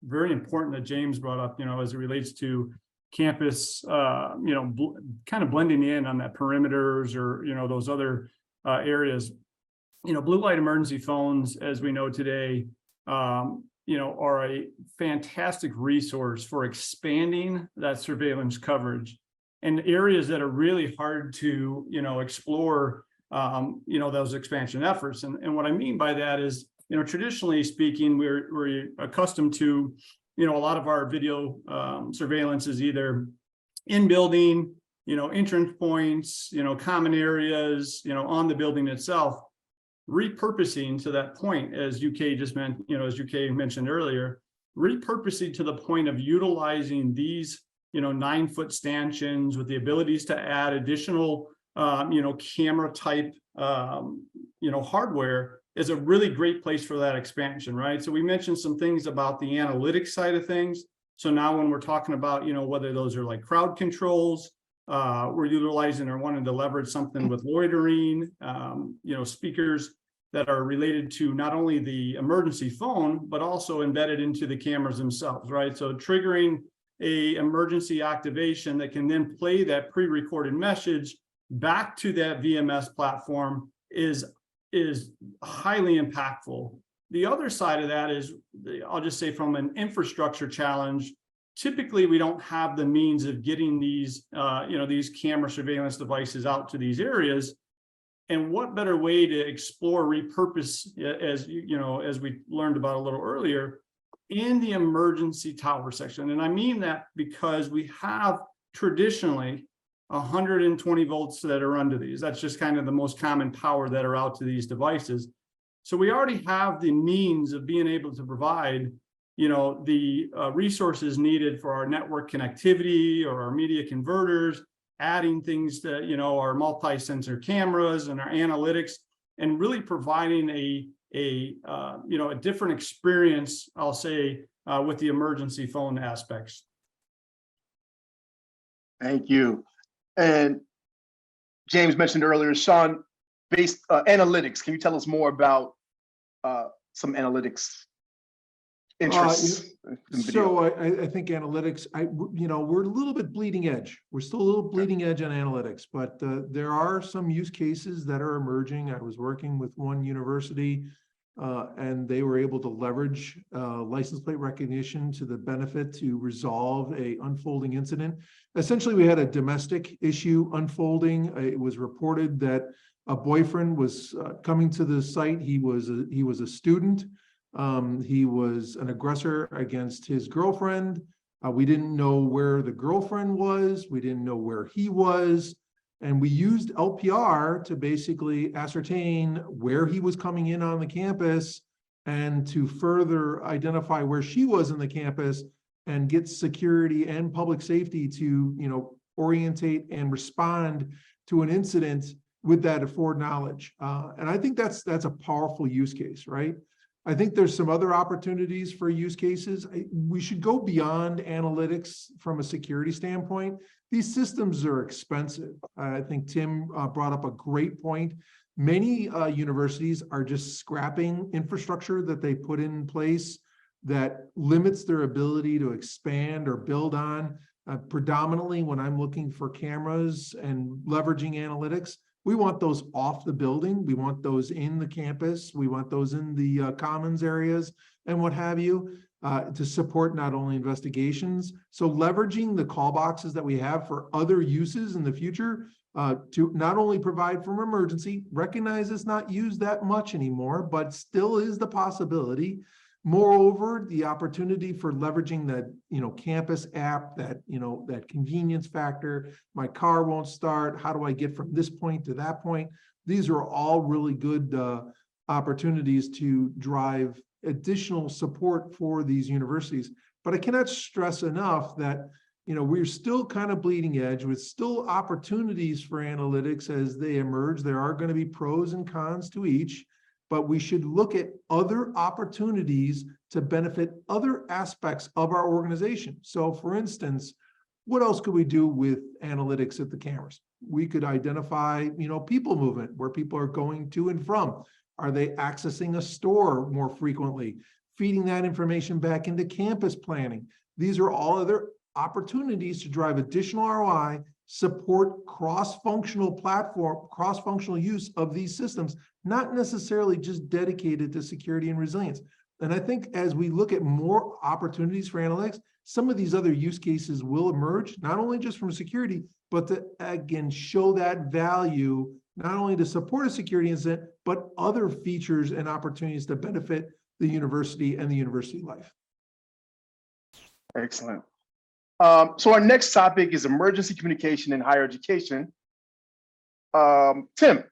very important that James brought up, as it relates to campus, kind of blending in on that perimeters or, those other areas. Blue light emergency phones, as we know today, are a fantastic resource for expanding that surveillance coverage in areas that are really hard to, explore, those expansion efforts. And what I mean by that is, traditionally speaking, we're accustomed to, a lot of our video surveillance is either in building, entrance points, common areas, on the building itself. Repurposing to that point, as UK just meant, as UK mentioned earlier, repurposing to the point of utilizing these, 9-foot stanchions with the abilities to add additional, camera type, hardware is a really great place for that expansion, right? So we mentioned some things about the analytics side of things. So now when we're talking about, whether those are like crowd controls, we're utilizing or wanting to leverage something with loitering, speakers that are related to not only the emergency phone, but also embedded into the cameras themselves, right? So triggering a emergency activation that can then play that pre-recorded message back to that VMS platform is highly impactful. The other side of that is, I'll just say from an infrastructure challenge, typically we don't have the means of getting these, these camera surveillance devices out to these areas. And what better way to explore repurpose, as we learned about a little earlier, in the emergency tower section. And I mean that because we have traditionally 120 volts that are under these. That's just kind of the most common power that are out to these devices. So we already have the means of being able to provide, the resources needed for our network connectivity or our media converters, adding things to, our multi-sensor cameras and our analytics, and really providing a different experience, I'll say, with the emergency phone aspects. Thank you. And James mentioned earlier, Sean, based analytics. Can you tell us more about some analytics interests? So I think analytics, we're a little bit bleeding edge. We're still a little bleeding edge on analytics, but there are some use cases that are emerging. I was working with one university and they were able to leverage license plate recognition to the benefit to resolve a unfolding incident. Essentially, we had a domestic issue unfolding. It was reported that a boyfriend was coming to the site. He was a student. He was an aggressor against his girlfriend. We didn't know where the girlfriend was. We didn't know where he was. And we used LPR to basically ascertain where he was coming in on the campus and to further identify where she was in the campus and get security and public safety to, orientate and respond to an incident with that foreknowledge. And I think that's a powerful use case, right? I think there's some other opportunities for use cases. We should go beyond analytics from a security standpoint. These systems are expensive. I think Tim brought up a great point. Many universities are just scrapping infrastructure that they put in place that limits their ability to expand or build on. Predominantly, when I'm looking for cameras and leveraging analytics, we want those off the building. We want those in the campus. We want those in the commons areas and what have you, to support not only investigations. So leveraging the call boxes that we have for other uses in the future to not only provide for emergency, recognize it's not used that much anymore, but still is the possibility. Moreover, the opportunity for leveraging that, campus app, that, that convenience factor, my car won't start, how do I get from this point to that point? These are all really good opportunities to drive additional support for these universities. But I cannot stress enough that, we're still kind of bleeding edge with still opportunities for analytics as they emerge. There are going to be pros and cons to each. But we should look at other opportunities to benefit other aspects of our organization. So for instance, what else could we do with analytics at the cameras? We could identify, people movement, where people are going to and from. Are they accessing a store more frequently? Feeding that information back into campus planning. These are all other opportunities to drive additional ROI, support cross-functional use of these systems, not necessarily just dedicated to security and resilience. And I think as we look at more opportunities for analytics, some of these other use cases will emerge, not only just from security, but to, again, show that value, not only to support a security incident, but other features and opportunities to benefit the university and the university life. Excellent. So our next topic is emergency communication in higher education. Tim,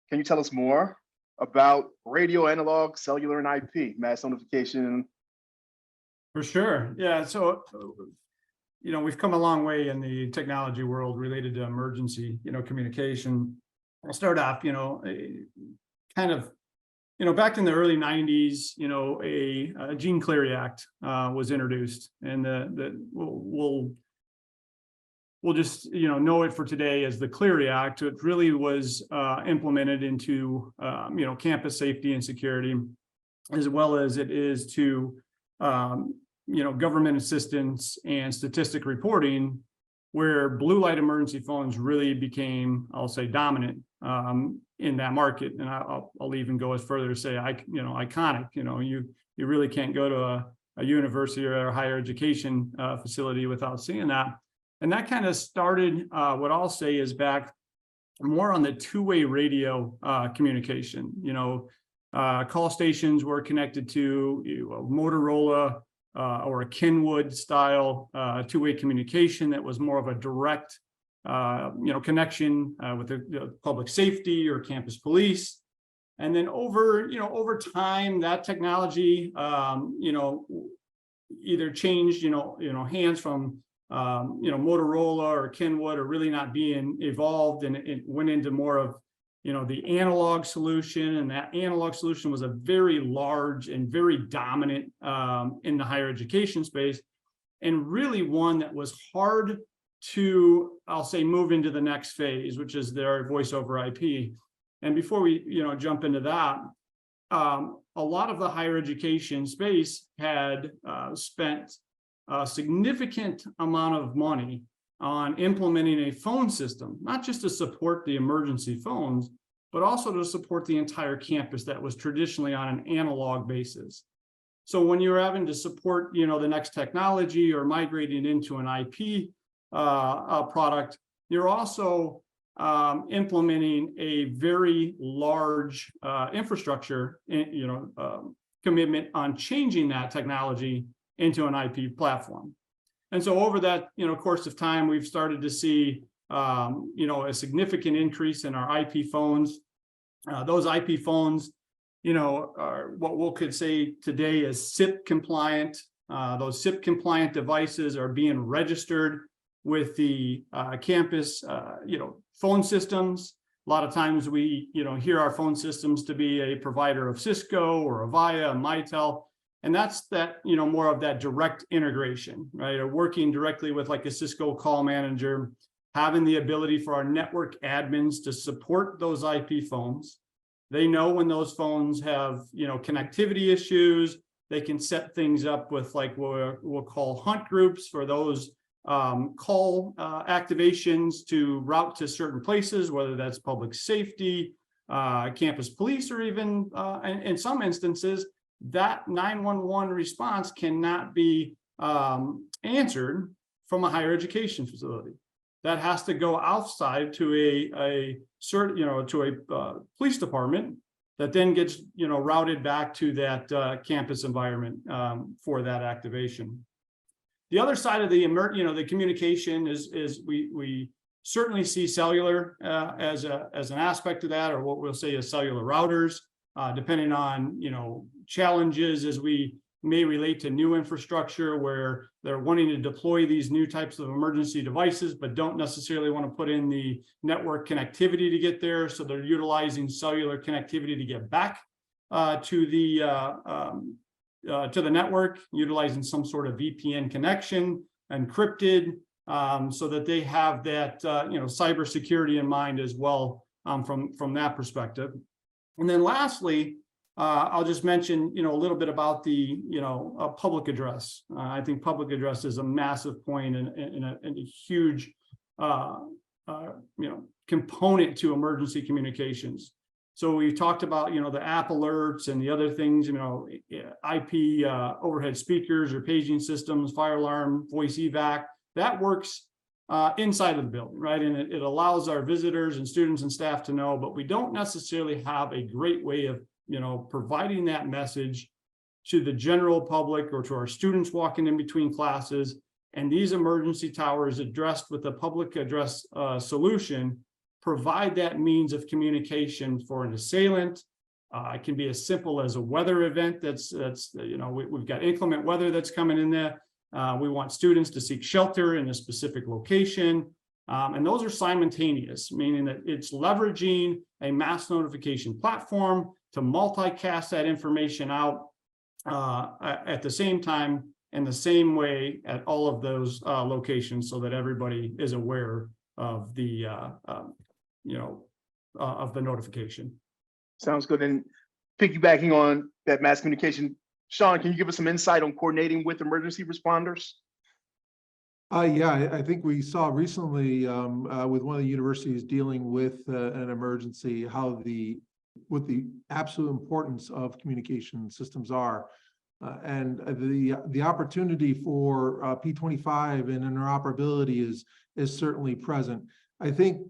can you tell us more about radio, analog, cellular, and IP, mass notification? For sure. Yeah. So, we've come a long way in the technology world related to emergency, communication. I'll start off, kind of, back in the early 90s, a Gene Cleary Act was introduced, and we'll just know it for today as the Cleary Act. It really was implemented into campus safety and security, as well as it is to government assistance and statistic reporting, where blue light emergency phones really became, I'll say, dominant in that market. And I'll even go as further to say, iconic. You really can't go to a university or a higher education facility without seeing that. And that kind of started what I'll say is back more on the two-way radio communication. Call stations were connected to a Motorola or a Kenwood style two-way communication that was more of a direct connection with the public safety or campus police. And then over time, that technology either changed hands from Motorola or Kenwood, or really not being evolved, and it went into more of the analog solution. And that analog solution was a very large and very dominant in the higher education space, and really one that was hard to, I'll say, move into the next phase, which is their voice over IP. And before we jump into that, a lot of the higher education space had spent a significant amount of money on implementing a phone system, not just to support the emergency phones, but also to support the entire campus that was traditionally on an analog basis. So when you're having to support, the next technology or migrating into an IP product, you're also implementing a very large infrastructure, commitment on changing that technology into an IP platform. And so over that, course of time, we've started to see, a significant increase in our IP phones. Those IP phones, are what we could say today is SIP compliant. Those SIP compliant devices are being registered with the campus, phone systems. A lot of times we, hear our phone systems to be a provider of Cisco or Avaya, Mitel. And that's that, more of that direct integration, right? Or working directly with like a Cisco call manager, having the ability for our network admins to support those IP phones. They know when those phones have, connectivity issues. They can set things up with like what we'll call hunt groups for those call activations to route to certain places, whether that's public safety, campus police, or even in some instances, that 911 response cannot be answered from a higher education facility. That has to go outside to a police department that then gets routed back to that campus environment for that activation. The other side of the communication is we certainly see cellular as an aspect of that, or what we'll say is cellular routers. Depending on challenges as we may relate to new infrastructure where they're wanting to deploy these new types of emergency devices, but don't necessarily want to put in the network connectivity to get there. So they're utilizing cellular connectivity to get back to the network, utilizing some sort of VPN connection, encrypted, so that they have that cybersecurity in mind as well from that perspective. And then lastly, I'll just mention, a little bit about the, public address. I think public address is a massive point and a huge, component to emergency communications. So we talked about, the app alerts and the other things, IP overhead speakers or paging systems, fire alarm, voice evac, that works inside of the building, right? And it allows our visitors and students and staff to know, but we don't necessarily have a great way of, providing that message to the general public or to our students walking in between classes. And these emergency towers, addressed with a public address solution, provide that means of communication for an assailant. It can be as simple as a weather event we've got inclement weather that's coming in there. We want students to seek shelter in a specific location. And those are simultaneous, meaning that it's leveraging a mass notification platform to multicast that information out at the same time and the same way at all of those locations, so that everybody is aware of the notification. Sounds good. And piggybacking on that mass communication, Sean, can you give us some insight on coordinating with emergency responders? Yeah, I think we saw recently with one of the universities dealing with an emergency, what the absolute importance of communication systems are. And the opportunity for P25 and interoperability is certainly present. I think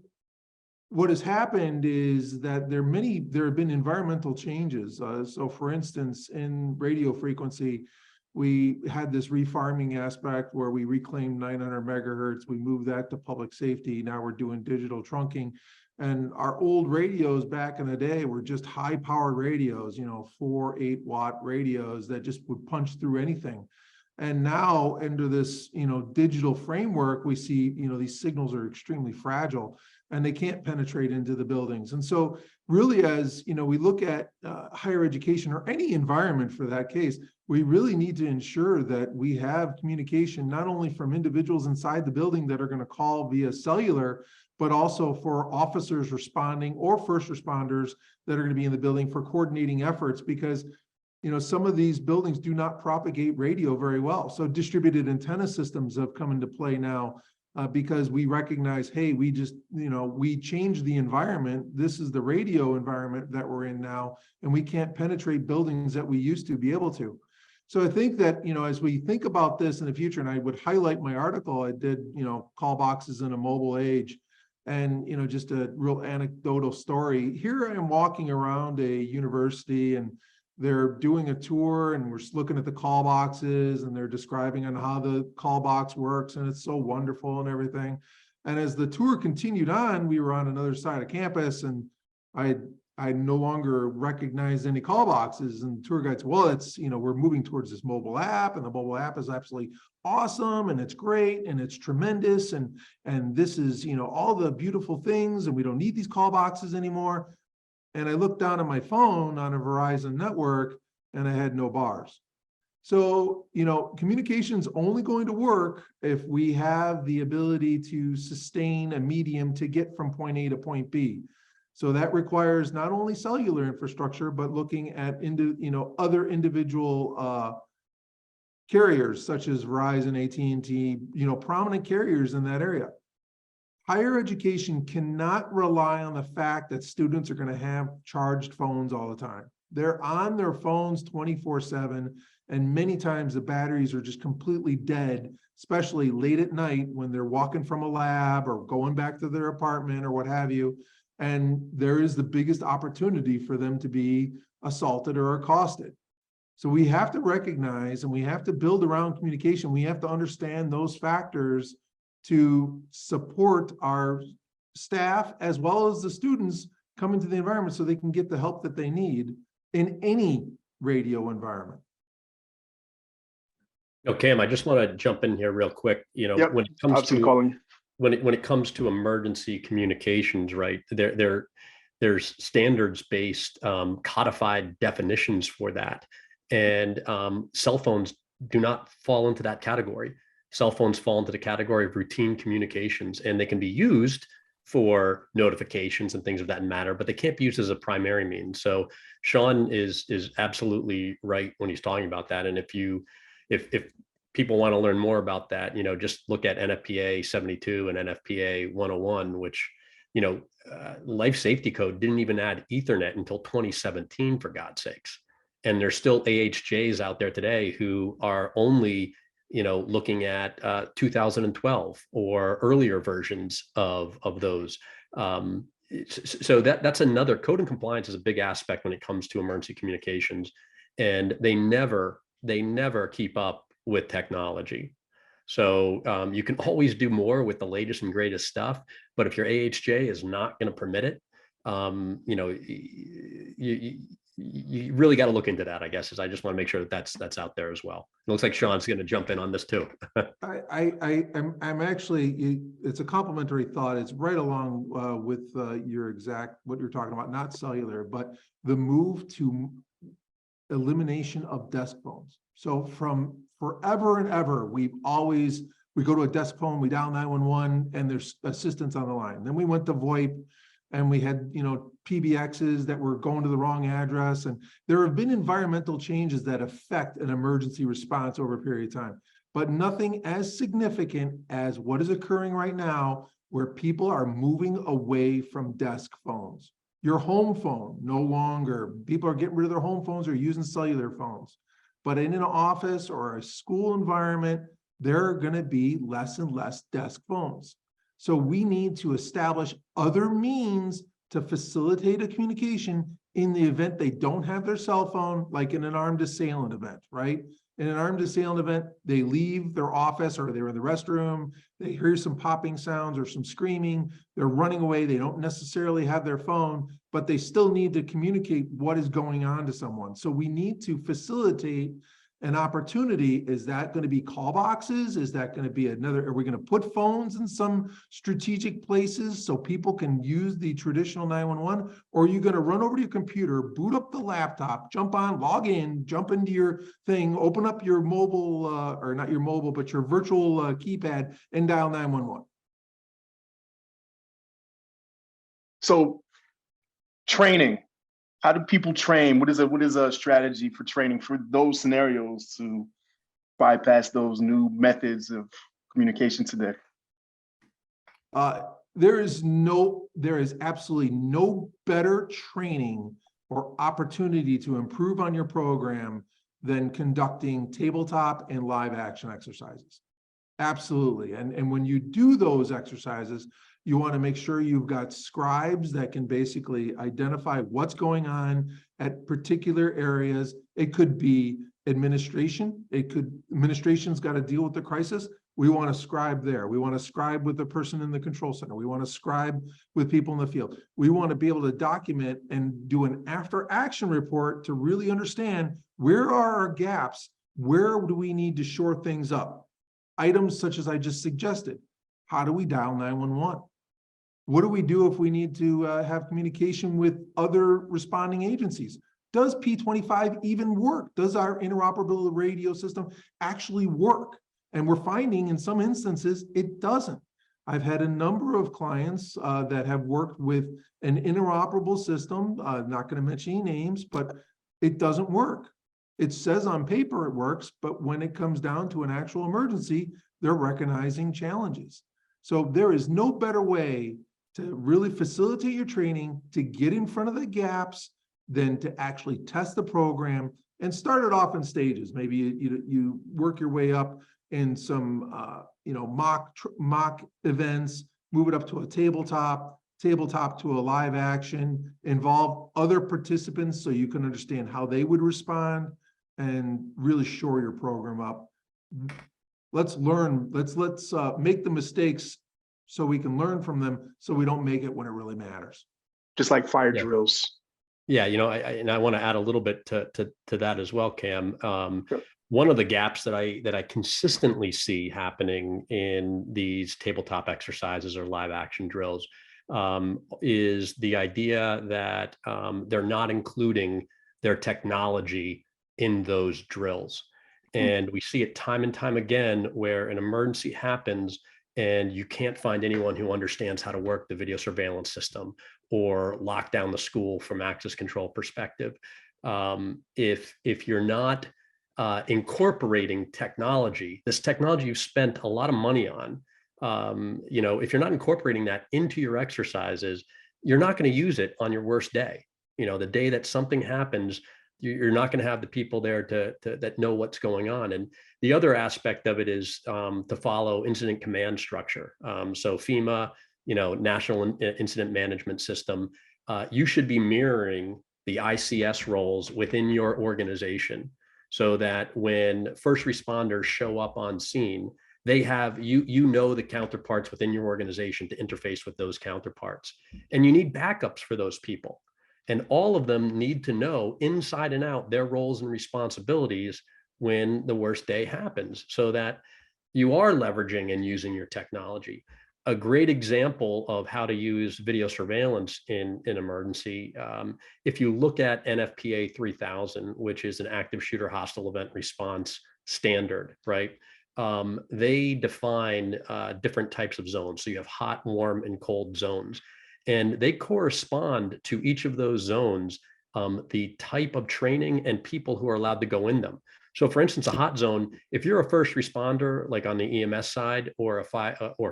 what has happened is that there have been environmental changes. So for instance, in radio frequency, we had this refarming aspect where we reclaimed 900 megahertz. We moved that to public safety. Now we're doing digital trunking. And our old radios back in the day were just high powered radios, 4, 8 watt radios that just would punch through anything. And now under this, digital framework, we see, these signals are extremely fragile and they can't penetrate into the buildings. And so really, as we look at higher education or any environment for that case, we really need to ensure that we have communication, not only from individuals inside the building that are going to call via cellular, but also for officers responding or first responders that are going to be in the building for coordinating efforts, because some of these buildings do not propagate radio very well. So distributed antenna systems have come into play now because we recognize, hey, we just, we changed the environment. This is the radio environment that we're in now, and we can't penetrate buildings that we used to be able to. So I think that, as we think about this in the future, and I would highlight my article, I did, call boxes in a mobile age. And, just a real anecdotal story. Here I am walking around a university and they're doing a tour and we're looking at the call boxes and they're describing on how the call box works and it's so wonderful and everything. And as the tour continued on, we were on another side of campus and I no longer recognized any call boxes, and the tour guide said, well, it's, we're moving towards this mobile app, and the mobile app is absolutely awesome and it's great and it's tremendous. And this is, all the beautiful things, and we don't need these call boxes anymore. And I looked down at my phone on a Verizon network and I had no bars. So, communication's only going to work if we have the ability to sustain a medium to get from point A to point B. So that requires not only cellular infrastructure, but looking at other individual carriers such as Verizon, AT&T, prominent carriers in that area. Higher education cannot rely on the fact that students are going to have charged phones all the time. They're on their phones 24/7, and many times the batteries are just completely dead, especially late at night when they're walking from a lab or going back to their apartment or what have you. And there is the biggest opportunity for them to be assaulted or accosted. So we have to recognize, and we have to build around communication. We have to understand those factors to support our staff as well as the students coming to the environment so they can get the help that they need in any radio environment. Cam, I just want to jump in here real quick. Yep, when it comes to calling. when it comes to emergency communications, right, there's standards-based codified definitions for that. And cell phones do not fall into that category. Cell phones fall into the category of routine communications, and they can be used for notifications and things of that matter, but they can't be used as a primary means. So Sean is absolutely right when he's talking about that. And if people want to learn more about that, just look at NFPA 72 and NFPA 101, which life safety code didn't even add Ethernet until 2017, for God's sakes. And there's still AHJs out there today who are only, looking at 2012 or earlier versions of those. So that's another. Code and compliance is a big aspect when it comes to emergency communications, and they never keep up with technology. So you can always do more with the latest and greatest stuff, but if your AHJ is not going to permit it, you really got to look into that, I guess. Is I just want to make sure that that's out there as well. It looks like Sean's going to jump in on this too. I'm actually, it's a complementary thought. It's right along with what you're talking about, not cellular, but the move to elimination of desk phones. So from forever and ever, we go to a desk phone, we dial 911, and there's assistance on the line. Then we went to VoIP, and we had, PBXs that were going to the wrong address. And there have been environmental changes that affect an emergency response over a period of time, but nothing as significant as what is occurring right now, where people are moving away from desk phones. Your home phone, no longer. People are getting rid of their home phones or using cellular phones. But in an office or a school environment, there are going to be less and less desk phones. So we need to establish other means to facilitate a communication in the event they don't have their cell phone, like in an armed assailant event, right? In an armed assailant event, they leave their office or they're in the restroom, they hear some popping sounds or some screaming, they're running away, they don't necessarily have their phone, but they still need to communicate what is going on to someone. So we need to facilitate an opportunity. Is that going to be call boxes? Is that going to be are we going to put phones in some strategic places so people can use the traditional 911? Or are you going to run over to your computer, boot up the laptop, jump on, log in, jump into your thing, open up your mobile, or not your mobile, but your virtual keypad and dial 911? So training. How do people train? What is a strategy for training for those scenarios to bypass those new methods of communication today? There is absolutely no better training or opportunity to improve on your program than conducting tabletop and live action exercises. Absolutely. And when you do those exercises, you want to make sure you've got scribes that can basically identify what's going on at particular areas. It could be administration. Administration's got to deal with the crisis. We want to scribe there. We want to scribe with the person in the control center. We want to scribe with people in the field. We want to be able to document and do an after action report to really understand where are our gaps? Where do we need to shore things up? Items such as I just suggested. How do we dial 911? What do we do if we need to have communication with other responding agencies? Does P25 even work? Does our interoperable radio system actually work? And we're finding in some instances, it doesn't. I've had a number of clients that have worked with an interoperable system, not going to mention any names, but it doesn't work. It says on paper it works, but when it comes down to an actual emergency, they're recognizing challenges. So there is no better way to really facilitate your training, to get in front of the gaps, than to actually test the program and start it off in stages. Maybe you work your way up in some mock events, move it up to a tabletop to a live action, involve other participants so you can understand how they would respond and really shore your program up. Let's learn, let's make the mistakes so we can learn from them, so we don't make it when it really matters. Just like fire drills. Yeah, I want to add a little bit to that as well, Cam. Sure. One of the gaps that I consistently see happening in these tabletop exercises or live action drills is the idea that they're not including their technology in those drills. And we see it time and time again where an emergency happens and you can't find anyone who understands how to work the video surveillance system or lock down the school from access control perspective. If you're not incorporating technology, this technology you've spent a lot of money on, if you're not incorporating that into your exercises, you're not going to use it on your worst day. The day that something happens, you're not going to have the people there that know what's going on. And the other aspect of it is to follow incident command structure. So FEMA, National Incident Management System, you should be mirroring the ICS roles within your organization, so that when first responders show up on scene, they have the counterparts within your organization to interface with those counterparts. And you need backups for those people. And all of them need to know inside and out their roles and responsibilities when the worst day happens, so that you are leveraging and using your technology. A great example of how to use video surveillance in emergency, if you look at NFPA 3000, which is an active shooter hostile event response standard, right? They define different types of zones. So you have hot, warm, and cold zones. And they correspond to each of those zones, the type of training and people who are allowed to go in them. So for instance, a hot zone, if you're a first responder, like on the EMS side or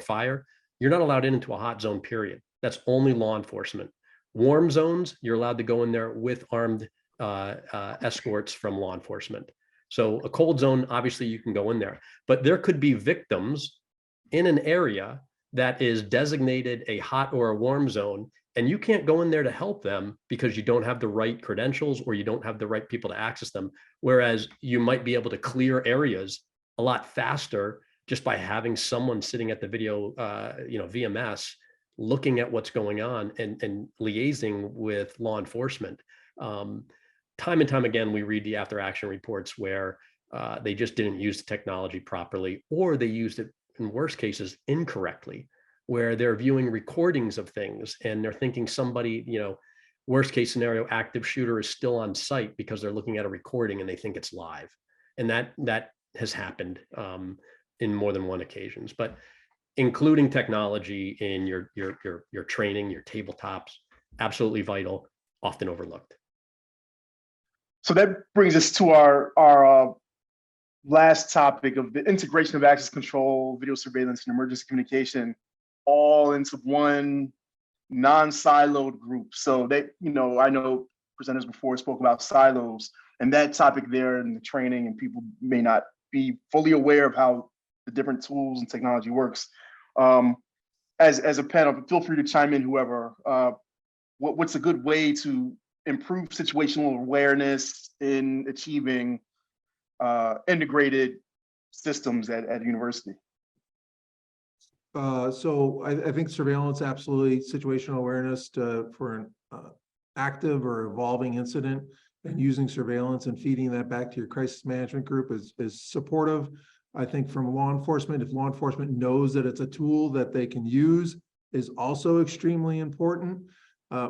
fire, you're not allowed into a hot zone, period. That's only law enforcement. Warm zones, you're allowed to go in there with armed escorts from law enforcement. So a cold zone, obviously you can go in there, but there could be victims in an area that is designated a hot or a warm zone, and you can't go in there to help them because you don't have the right credentials or you don't have the right people to access them. Whereas you might be able to clear areas a lot faster just by having someone sitting at the video, VMS, looking at what's going on and liaising with law enforcement. Time and time again, we read the after action reports where they just didn't use the technology properly, or they used it, in worst cases, incorrectly, where they're viewing recordings of things and they're thinking somebody, worst case scenario, active shooter is still on site because they're looking at a recording and they think it's live. And that has happened in more than one occasions. But including technology in your training, your tabletops, absolutely vital, often overlooked. So that brings us to our last topic of the integration of access control, video surveillance, and emergency communication, all into one non-siloed group. So they, I know presenters before spoke about silos, and that topic there in the training, and people may not be fully aware of how the different tools and technology works. As a panel, feel free to chime in, whoever. What's a good way to improve situational awareness in achieving integrated systems at a university? So I think surveillance, absolutely, situational awareness for an active or evolving incident, and using surveillance and feeding that back to your crisis management group is supportive. I think from law enforcement, if law enforcement knows that it's a tool that they can use, is also extremely important.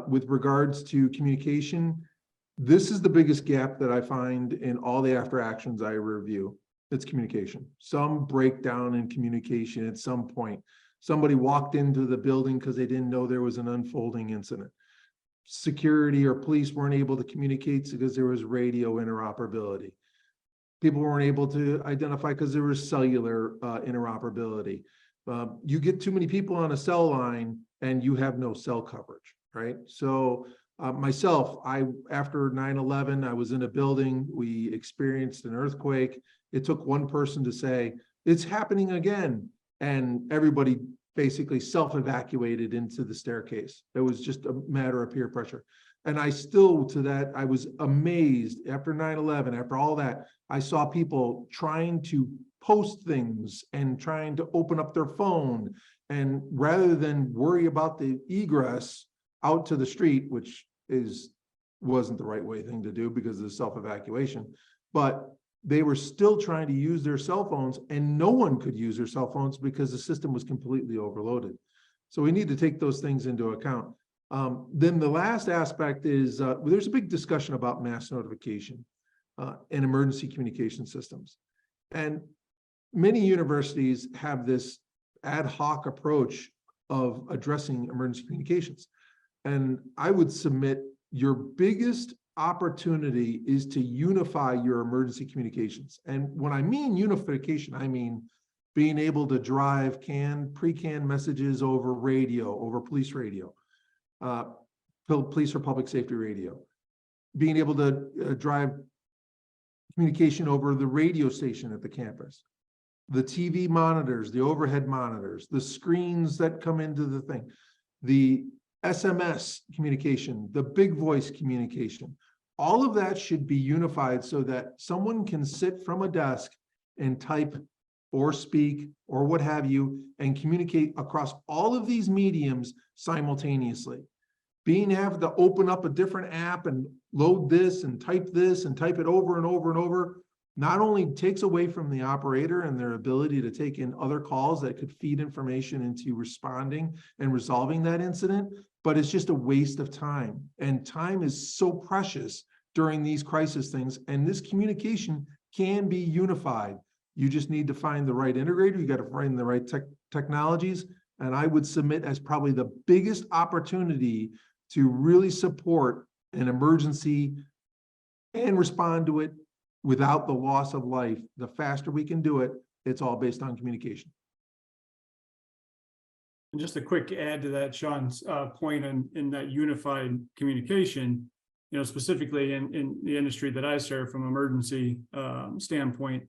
With regards to communication, this is the biggest gap that I find in all the after actions I review. It's communication. Some breakdown in communication at some point. Somebody walked into the building because they didn't know there was an unfolding incident. Security or police weren't able to communicate because there was radio interoperability. People weren't able to identify because there was cellular interoperability. You get too many people on a cell line and you have no cell coverage, right? So myself, after 9/11, I was in a building, we experienced an earthquake. It took one person to say, it's happening again. And everybody basically self-evacuated into the staircase. It was just a matter of peer pressure. And I was amazed after 9/11, after all that, I saw people trying to post things and trying to open up their phone. And rather than worry about the egress out to the street, which wasn't the right thing to do because of the self-evacuation, but they were still trying to use their cell phones, and no one could use their cell phones because the system was completely overloaded. So we need to take those things into account. Then the last aspect is there's a big discussion about mass notification and emergency communication systems. And many universities have this ad hoc approach of addressing emergency communications. And I would submit your biggest opportunity is to unify your emergency communications. And when I mean unification, I mean being able to drive pre-canned messages over radio, over police radio, police or public safety radio, being able to drive communication over the radio station at the campus, the TV monitors, the overhead monitors, the screens that come into the thing, the SMS communication, the big voice communication. All of that should be unified so that someone can sit from a desk and type or speak or what have you and communicate across all of these mediums simultaneously. Being able to open up a different app and load this and type it over and over and over, not only takes away from the operator and their ability to take in other calls that could feed information into responding and resolving that incident, but it's just a waste of time. And time is so precious during these crisis things. And this communication can be unified. You just need to find the right integrator. You got to find the right technologies. And I would submit as probably the biggest opportunity to really support an emergency and respond to it without the loss of life. The faster we can do it, it's all based on communication. And just a quick add to that, Sean's point in that unified communication, you know, specifically in the industry that I serve from emergency standpoint,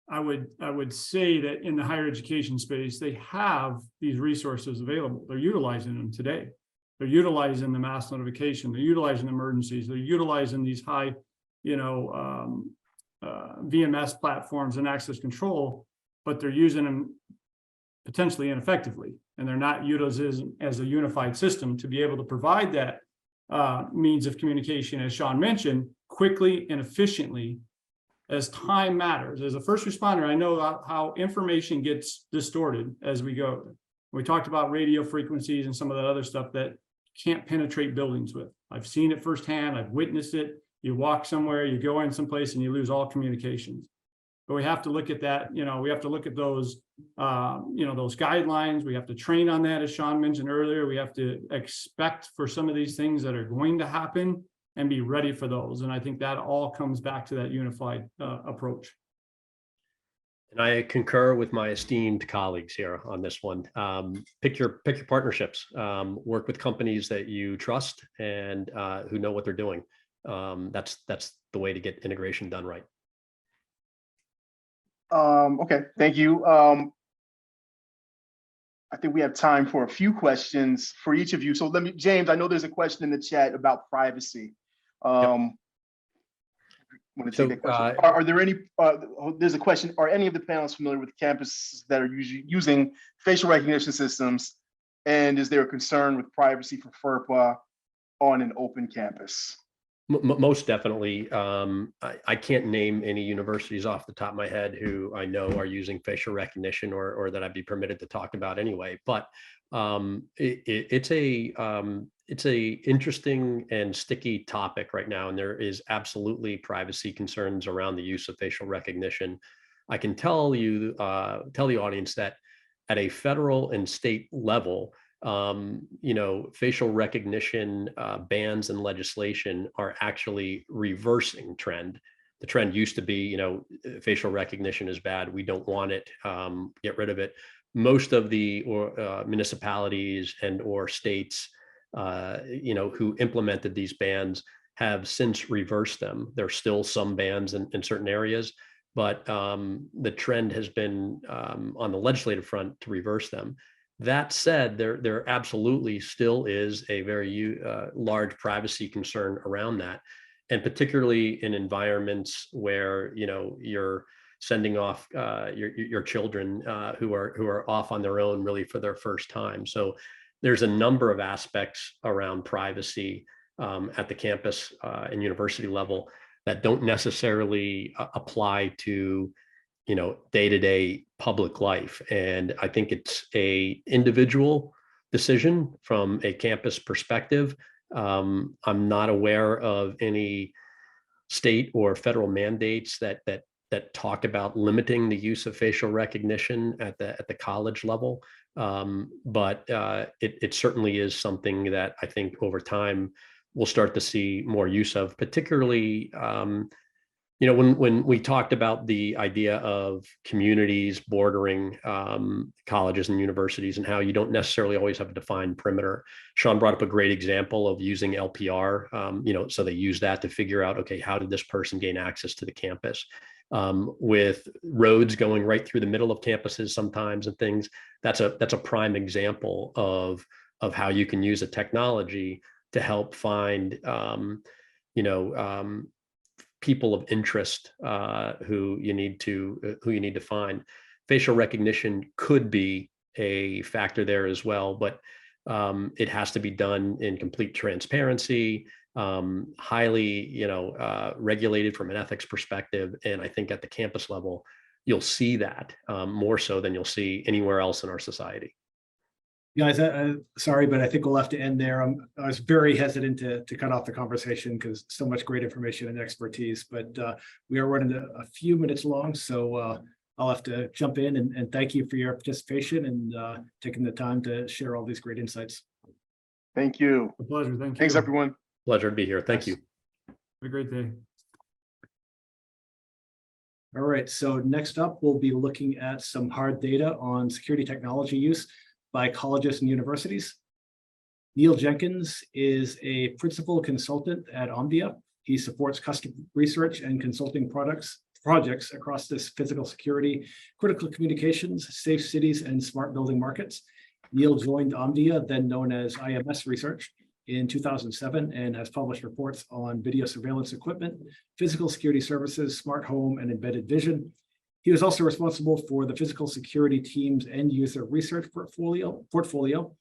I would say that in the higher education space, they have these resources available. They're utilizing them today. They're utilizing the mass notification. They're utilizing emergencies. They're utilizing these high, you know, VMS platforms and access control, but they're using them potentially ineffectively, and they're not utilizing as a unified system to be able to provide that means of communication, as Sean mentioned, quickly and efficiently, as time matters. As a first responder, I know how information gets distorted as we go. We talked about radio frequencies and some of that other stuff that can't penetrate buildings with. I've seen it firsthand. I've witnessed it. You walk somewhere, you go in someplace and you lose all communications. But we have to look at that, you know, we have to look at those, you know, those guidelines. We have to train on that, as Sean mentioned earlier. We have to expect for some of these things that are going to happen and be ready for those. And I think that all comes back to that unified approach. And I concur with my esteemed colleagues here on this one. Pick your partnerships. Work with companies that you trust and who know what they're doing. That's the way to get integration done right. Okay, thank you. I think we have time for a few questions for each of you. So let me, James, I know there's a question in the chat about privacy. Want to take that question? Are there any, there's a question, are any of the panelists familiar with campuses that are using facial recognition systems? And is there a concern with privacy for FERPA on an open campus? Most definitely. I can't name any universities off the top of my head who I know are using facial recognition or that I'd be permitted to talk about anyway. But it's a interesting and sticky topic right now, and there is absolutely privacy concerns around the use of facial recognition. I can tell you, tell the audience that at a federal and state level, you know, facial recognition bans and legislation are actually reversing trend. The trend used to be, you know, facial recognition is bad. We don't want it. Get rid of it. Most of the municipalities and or states, you know, who implemented these bans have since reversed them. There's still some bans in certain areas, but the trend has been on the legislative front to reverse them. That said, there absolutely still is a very large privacy concern around that, and particularly in environments where, you know, you're sending off your children who are off on their own really for their first time. So there's a number of aspects around privacy at the campus and university level that don't necessarily apply to, you know, day-to-day public life. And I think it's a individual decision from a campus perspective. I'm not aware of any state or federal mandates that talk about limiting the use of facial recognition at the college level. But it certainly is something that I think over time we'll start to see more use of, particularly when we talked about the idea of communities bordering colleges and universities and how you don't necessarily always have a defined perimeter, Sean brought up a great example of using LPR. So they use that to figure out, okay, how did this person gain access to the campus? With roads going right through the middle of campuses sometimes and things, that's a prime example of how you can use a technology to help find people of interest who you need to find. Facial recognition could be a factor there as well, but it has to be done in complete transparency, highly regulated from an ethics perspective. And I think at the campus level, you'll see that more so than you'll see anywhere else in our society. Guys, sorry, but I think we'll have to end there. I was very hesitant to cut off the conversation because so much great information and expertise, but we are running a few minutes long, so I'll have to jump in and thank you for your participation and taking the time to share all these great insights. Thank you. A pleasure. Thank you. Thanks, everyone. Pleasure to be here. Thank you. Have a great day. All right, so next up, we'll be looking at some hard data on security technology use by colleges and universities. Neil Jenkins is a principal consultant at Omdia. He supports custom research and consulting projects across this physical security, critical communications, safe cities, and smart building markets. Neil joined Omdia, then known as IMS Research, in 2007 and has published reports on video surveillance equipment, physical security services, smart home, and embedded vision. He was also responsible for the physical security team's end user research portfolio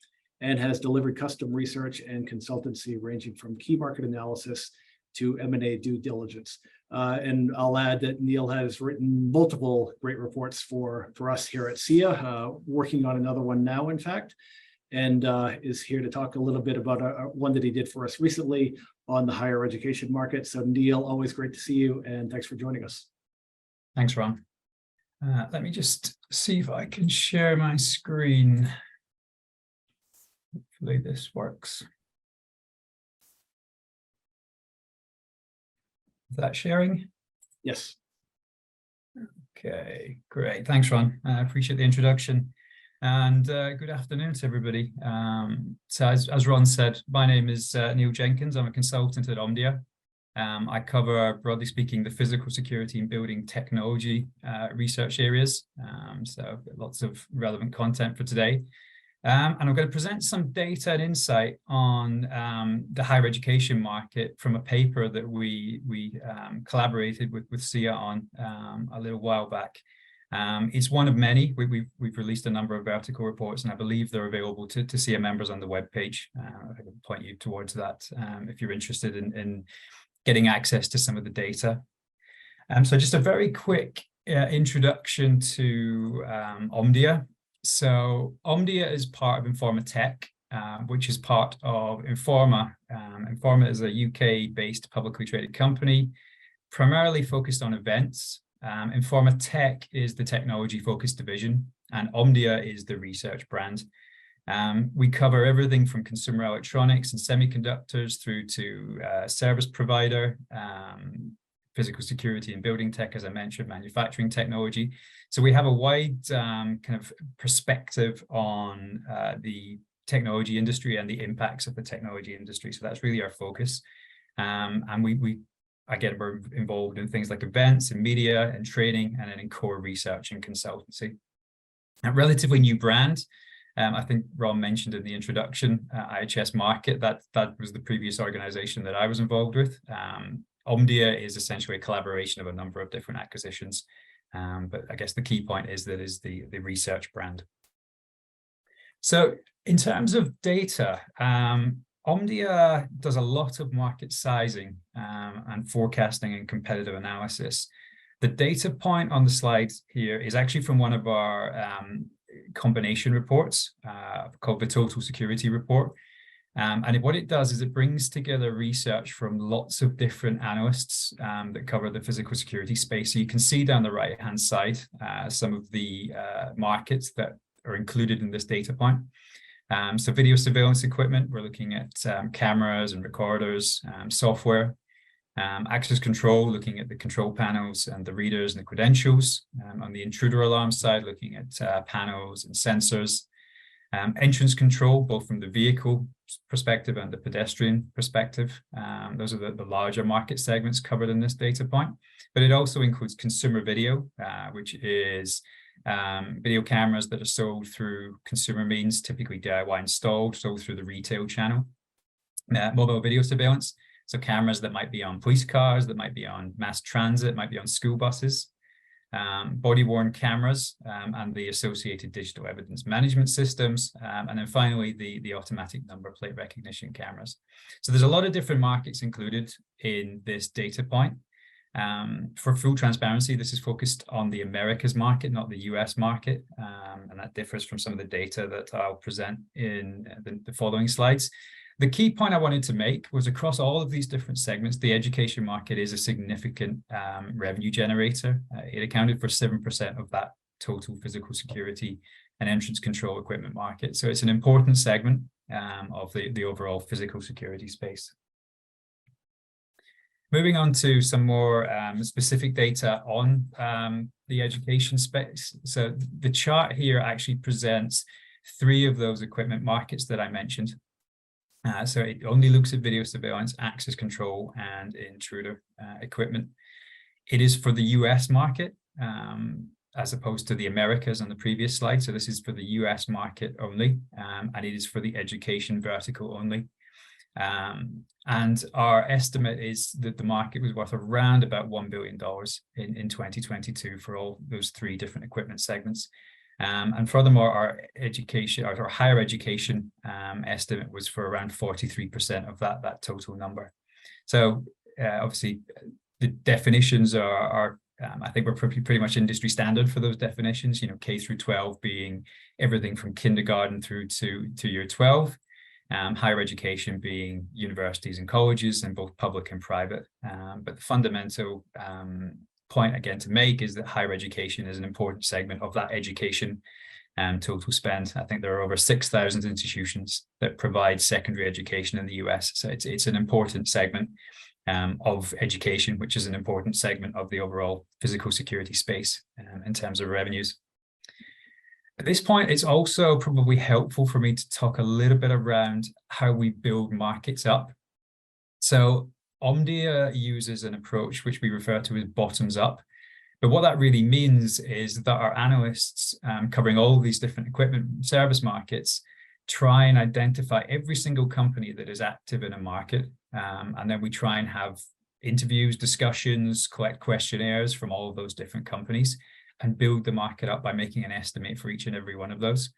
and has delivered custom research and consultancy ranging from key market analysis to M&A due diligence. And I'll add that Neil has written multiple great reports for us here at SIA, working on another one now, in fact, and is here to talk a little bit about one that he did for us recently on the higher education market. So Neil, always great to see you, and thanks for joining us. Thanks, Ron. Let me just see if I can share my screen. Hopefully this works. Is that sharing? Yes. Okay, great. Thanks, Ron. I appreciate the introduction. And good afternoon to everybody. So as Ron said, my name is Neil Jenkins. I'm a consultant at Omdia. I cover, broadly speaking, the physical security and building technology research areas. So lots of relevant content for today. And I'm going to present some data and insight on the higher education market from a paper that we collaborated with SIA on a little while back. It's one of many. We've released a number of vertical reports, and I believe they're available to SIA members on the webpage. I can point you towards that if you're interested in getting access to some of the data. So just a very quick introduction to Omdia. So Omdia is part of Informa Tech, which is part of Informa. Informa is a UK-based publicly traded company, primarily focused on events. Informa Tech is the technology-focused division, and Omdia is the research brand. We cover everything from consumer electronics and semiconductors through to service provider, physical security and building tech, as I mentioned, manufacturing technology. So we have a wide kind of perspective on the technology industry and the impacts of the technology industry. So that's really our focus. And again, we're involved in things like events and media and training, and then in core research and consultancy. A relatively new brand. I think Ron mentioned in the introduction, IHS Markit, that was the previous organization that I was involved with. Omdia is essentially a collaboration of a number of different acquisitions. But I guess the key point is that is the research brand. So in terms of data, Omdia does a lot of market sizing and forecasting and competitive analysis. The data point on the slide here is actually from one of our combination reports called the Total Security Report. And what it does is it brings together research from lots of different analysts that cover the physical security space. So you can see down the right-hand side some of the markets that are included in this data point. So video surveillance equipment, we're looking at cameras and recorders, software. Access control, looking at the control panels and the readers and the credentials. On the intruder alarm side, looking at panels and sensors. Entrance control, both from the vehicle perspective and the pedestrian perspective. Those are the larger market segments covered in this data point. But it also includes consumer video, which is video cameras that are sold through consumer means, typically DIY installed, sold through the retail channel. Mobile video surveillance, so cameras that might be on police cars, that might be on mass transit, might be on school buses. Body-worn cameras and the associated digital evidence management systems, and then finally the automatic number plate recognition cameras. So there's a lot of different markets included in this data point. For full transparency, this is focused on the Americas market, not the US market, and that differs from some of the data that I'll present in the following slides. The key point I wanted to make was across all of these different segments, the education market is a significant revenue generator. It accounted for 7% of that total physical security and entrance control equipment market. So it's an important segment of the overall physical security space. Moving on to some more specific data on the education space. So the chart here actually presents 3 of those equipment markets that I mentioned. So it only looks at video surveillance, access control, and intruder equipment. It is for the US market, as opposed to the Americas on the previous slide. So this is for the US market only, and it is for the education vertical only. And our estimate is that the market was worth around about $1 billion in 2022 for all those 3 different equipment segments. And furthermore, our education, our higher education estimate was for around 43% of that total number. So obviously, the definitions are I think we're pretty much industry standard for those definitions. You know, K through 12 being everything from kindergarten through to year 12. Higher education being universities and colleges, and both public and private. But the fundamental point again to make is that higher education is an important segment of that education total spend. I think there are over 6,000 institutions that provide secondary education in the US. So it's an important segment of education, which is an important segment of the overall physical security space in terms of revenues. At this point, it's also probably helpful for me to talk a little bit around how we build markets up. So Omdia uses an approach which we refer to as bottoms up. But what that really means is that our analysts covering all of these different equipment service markets try and identify every single company that is active in a market. And then we try and have interviews, discussions, collect questionnaires from all of those different companies and build the market up by making an estimate for each and every one of those.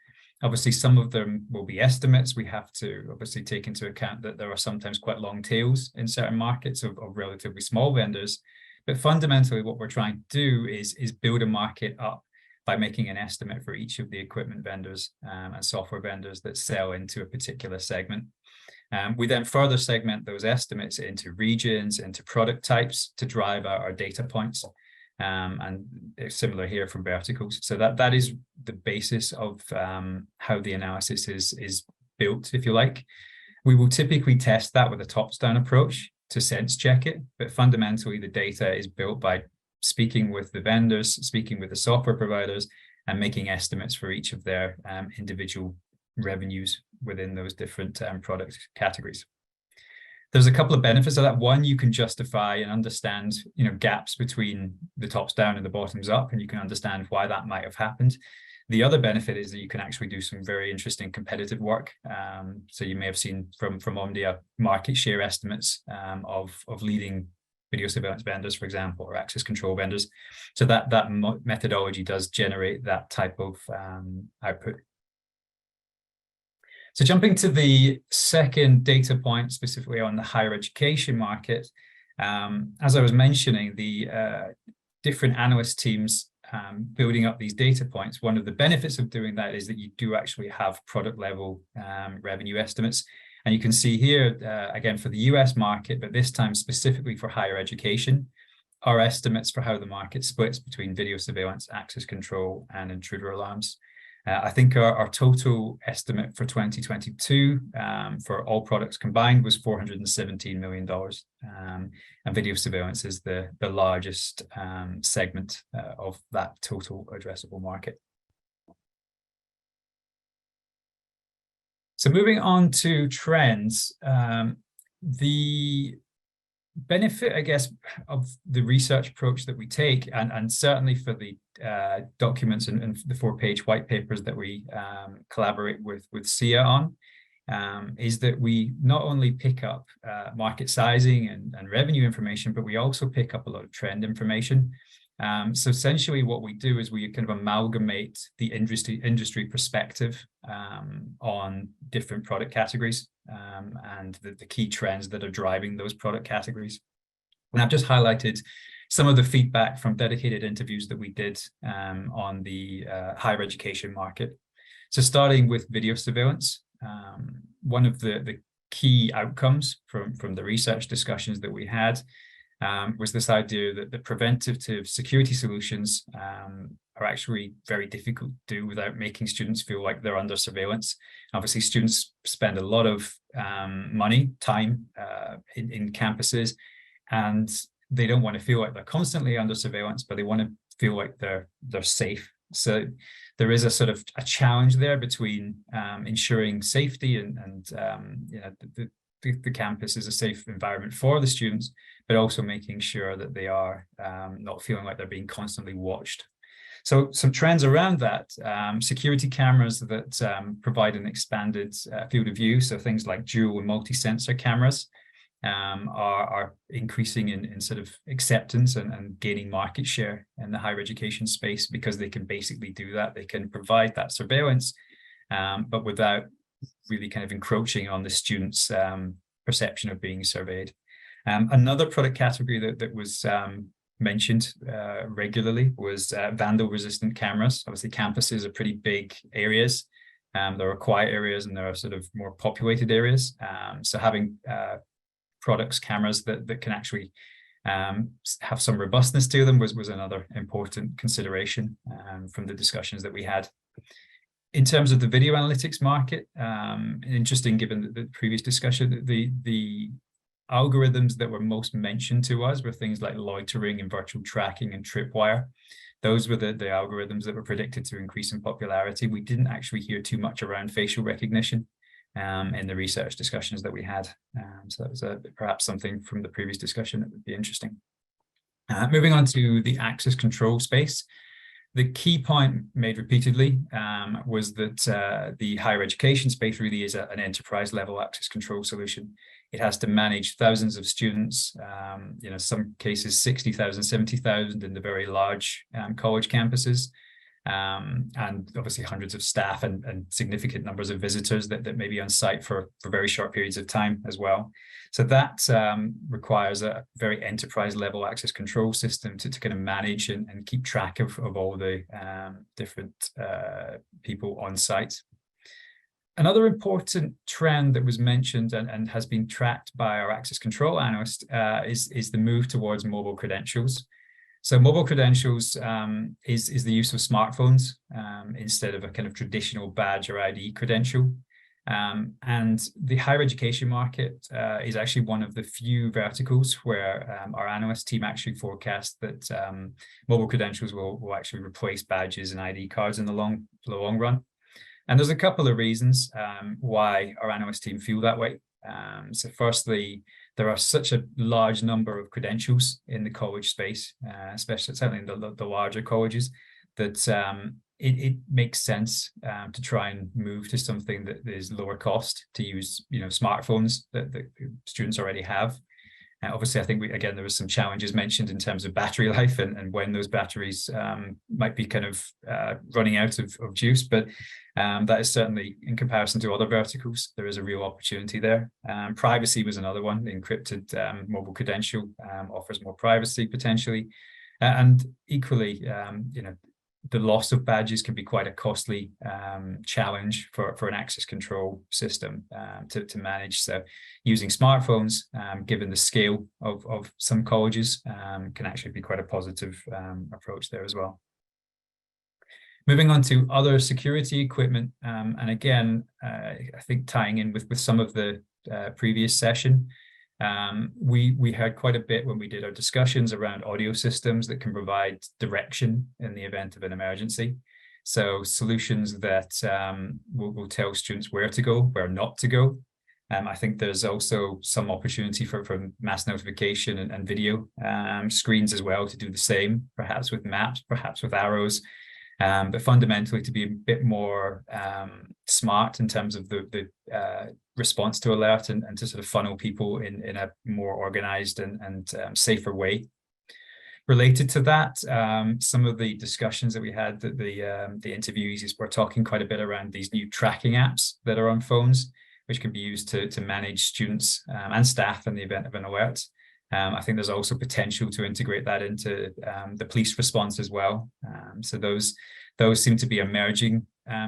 Obviously, some of them will be estimates. We have to obviously take into account that there are sometimes quite long tails in certain markets of relatively small vendors. But fundamentally, what we're trying to do is build a market up by making an estimate for each of the equipment vendors and software vendors that sell into a particular segment. We then further segment those estimates into regions, into product types to drive our data points. And it's similar here from verticals. So that is the basis of how the analysis is built, if you like. We will typically test that with a tops-down approach to sense check it, but fundamentally the data is built by speaking with the vendors, speaking with the software providers, and making estimates for each of their individual revenues within those different product categories. There's a couple of benefits of that. One, you can justify and understand, gaps between the tops down and the bottoms up, and you can understand why that might have happened. The other benefit is that you can actually do some very interesting competitive work. So you may have seen from Omdia market share estimates of leading video surveillance vendors, for example, or access control vendors. So that methodology does generate that type of output. So jumping to the second data point, specifically on the higher education market, as I was mentioning, the different analyst teams building up these data points, one of the benefits of doing that is that you do actually have product level revenue estimates. And you can see here, again, for the US market, but this time specifically for higher education, our estimates for how the market splits between video surveillance, access control, and intruder alarms. I think our total estimate for 2022 for all products combined was $417 million. And video surveillance is the largest segment of that total addressable market. So moving on to trends, the benefit, I guess, of the research approach that we take, and certainly for the documents and the 4-page white papers that we collaborate with SIA on, is that we not only pick up market sizing and revenue information, but we also pick up a lot of trend information. So essentially what we do is we kind of amalgamate the industry perspective on different product categories and the key trends that are driving those product categories. And I've just highlighted some of the feedback from dedicated interviews that we did on the higher education market. So starting with video surveillance, one of the key outcomes from the research discussions that we had was this idea that the preventative security solutions are actually very difficult to do without making students feel like they're under surveillance. Obviously, students spend a lot of money, time in campuses, and they don't want to feel like they're constantly under surveillance, but they want to feel like they're safe. So there is a sort of a challenge there between ensuring safety and you know, the campus is a safe environment for the students, but also making sure that they are not feeling like they're being constantly watched. So some trends around that, security cameras that provide an expanded field of view, so things like dual and multi-sensor cameras are increasing in sort of acceptance and gaining market share in the higher education space, because they can basically do that. They can provide that surveillance, but without really kind of encroaching on the students' perception of being surveyed. Another product category that was mentioned regularly was vandal-resistant cameras. Obviously, campuses are pretty big areas. There are quiet areas and there are sort of more populated areas. So having products, cameras that can actually have some robustness to them was another important consideration from the discussions that we had. In terms of the video analytics market, interesting given the previous discussion, the algorithms that were most mentioned to us were things like loitering and virtual tracking and tripwire. Those were the algorithms that were predicted to increase in popularity. We didn't actually hear too much around facial recognition in the research discussions that we had. So that was perhaps something from the previous discussion that would be interesting. Moving on to the access control space. The key point made repeatedly was that the higher education space really is an enterprise level access control solution. It has to manage thousands of students, you know, some cases 60,000, 70,000 in the very large college campuses, and obviously hundreds of staff and significant numbers of visitors that may be on site for very short periods of time as well. So that requires a very enterprise level access control system to kind of manage and keep track of all the different people on site. Another important trend that was mentioned and has been tracked by our access control analyst is the move towards mobile credentials. So mobile credentials is the use of smartphones instead of a kind of traditional badge or ID credential. And the higher education market is actually one of the few verticals where our analyst team actually forecast that mobile credentials will actually replace badges and ID cards in the long run. And there's a couple of reasons why our analyst team feel that way. So firstly, there are such a large number of credentials in the college space, especially certainly in the larger colleges, that it makes sense to try and move to something that is lower cost, to use, you know, smartphones that students already have. Obviously, I think again, there was some challenges mentioned in terms of battery life and when those batteries might be kind of running out of juice, but that is certainly, in comparison to other verticals, there is a real opportunity there. Privacy was another one. The encrypted mobile credential offers more privacy potentially, and equally, you know, the loss of badges can be quite a costly challenge for an access control system to manage. So using smartphones, given the scale of some colleges, can actually be quite a positive approach there as well. Moving on to other security equipment, and again, I think tying in with some of the previous session, we heard quite a bit when we did our discussions around audio systems that can provide direction in the event of an emergency. So solutions that will tell students where to go, where not to go. I think there's also some opportunity for mass notification and video screens as well to do the same, perhaps with maps, perhaps with arrows. But fundamentally to be a bit more smart in terms of the response to alert and to sort of funnel people in a more organized and safer way. Related to that, some of the discussions that we had, that the interviewees were talking quite a bit around these new tracking apps that are on phones, which can be used to manage students and staff in the event of an alert. I think there's also potential to integrate that into the police response as well. So those seem to be emerging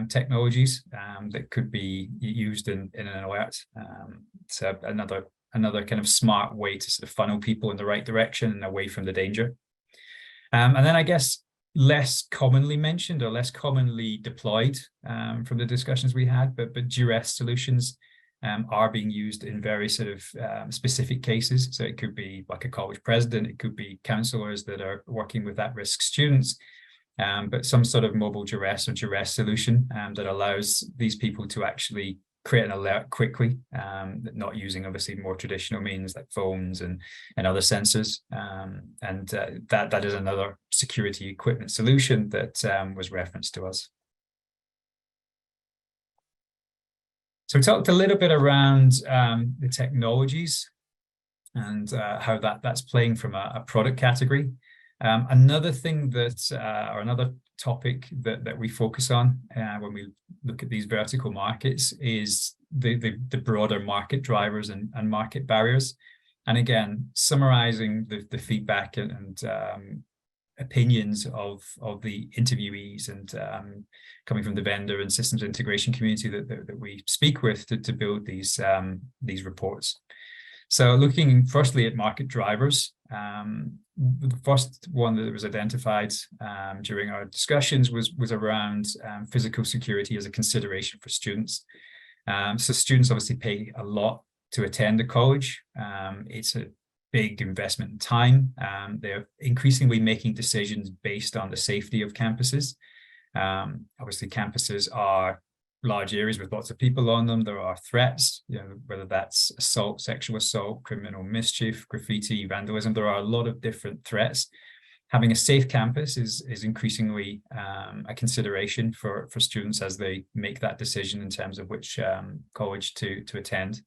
technologies that could be used in an alert. So another kind of smart way to sort of funnel people in the right direction and away from the danger. And then I guess less commonly mentioned or less commonly deployed from the discussions we had, but duress solutions are being used in very sort of specific cases. So it could be like a college president, it could be counselors that are working with at-risk students, but some sort of mobile duress or duress solution that allows these people to actually create an alert quickly, not using obviously more traditional means like phones and other sensors. That is another security equipment solution that was referenced to us. So we talked a little bit around the technologies and how that's playing from a product category. Another thing that, or another topic that we focus on when we look at these vertical markets is the broader market drivers and market barriers. And again, summarizing the feedback and opinions of the interviewees and coming from the vendor and systems integration community that we speak with to build these reports. So looking firstly at market drivers, the first one that was identified during our discussions was around physical security as a consideration for students. So students obviously pay a lot to attend a college. It's a big investment in time. They're increasingly making decisions based on the safety of campuses. Obviously, campuses are large areas with lots of people on them. There are threats, whether that's assault, sexual assault, criminal mischief, graffiti, vandalism. There are a lot of different threats. Having a safe campus is increasingly a consideration for students as they make that decision in terms of which college to attend.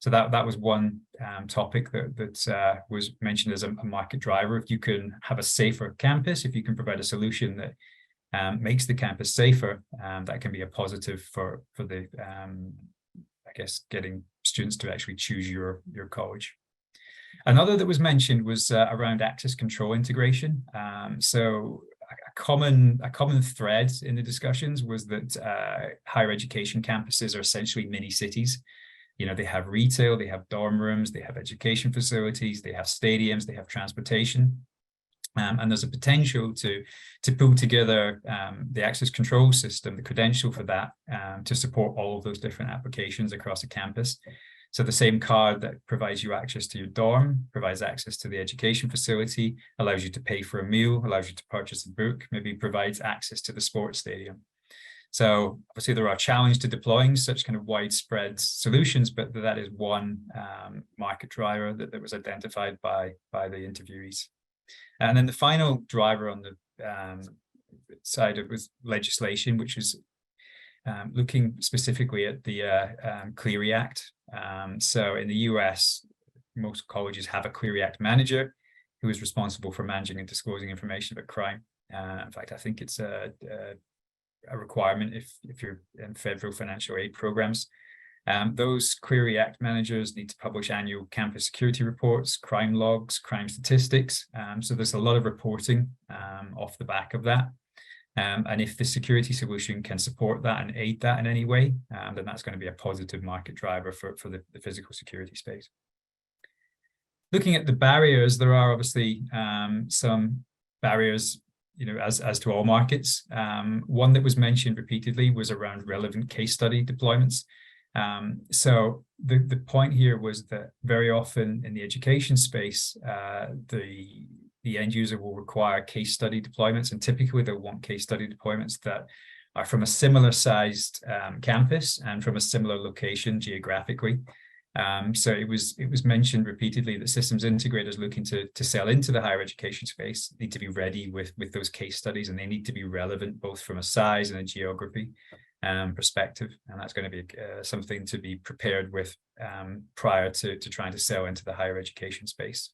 So that was one topic that was mentioned as a market driver. If you can have a safer campus, if you can provide a solution that makes the campus safer, that can be a positive for the, I guess, getting students to actually choose your college. Another that was mentioned was around access control integration. So a common thread in the discussions was that higher education campuses are essentially mini cities. They have retail, they have dorm rooms, they have education facilities, they have stadiums, they have transportation. And there's a potential to pull together the access control system, the credential for that, to support all of those different applications across a campus. So the same card that provides you access to your dorm, provides access to the education facility, allows you to pay for a meal, allows you to purchase a book, maybe provides access to the sports stadium. So obviously there are challenges to deploying such kind of widespread solutions, but that is one market driver that was identified by the interviewees. And then the final driver on the side of was legislation, which is looking specifically at the Clery Act. So in the US, most colleges have a Clery Act manager who is responsible for managing and disclosing information about crime. In fact, I think it's a requirement if you're in federal financial aid programs. Those Clery Act managers need to publish annual campus security reports, crime logs, crime statistics. So there's a lot of reporting off the back of that. And if the security solution can support that and aid that in any way, then that's going to be a positive market driver for the physical security space. Looking at the barriers, there are obviously some barriers as to all markets. One that was mentioned repeatedly was around relevant case study deployments. So the point here was that very often in the education space, the end user will require case study deployments, and typically they'll want case study deployments that are from a similar sized campus and from a similar location geographically. So it was mentioned repeatedly that systems integrators looking to sell into the higher education space need to be ready with those case studies, and they need to be relevant both from a size and a geography perspective. And that's going to be something to be prepared with prior to trying to sell into the higher education space.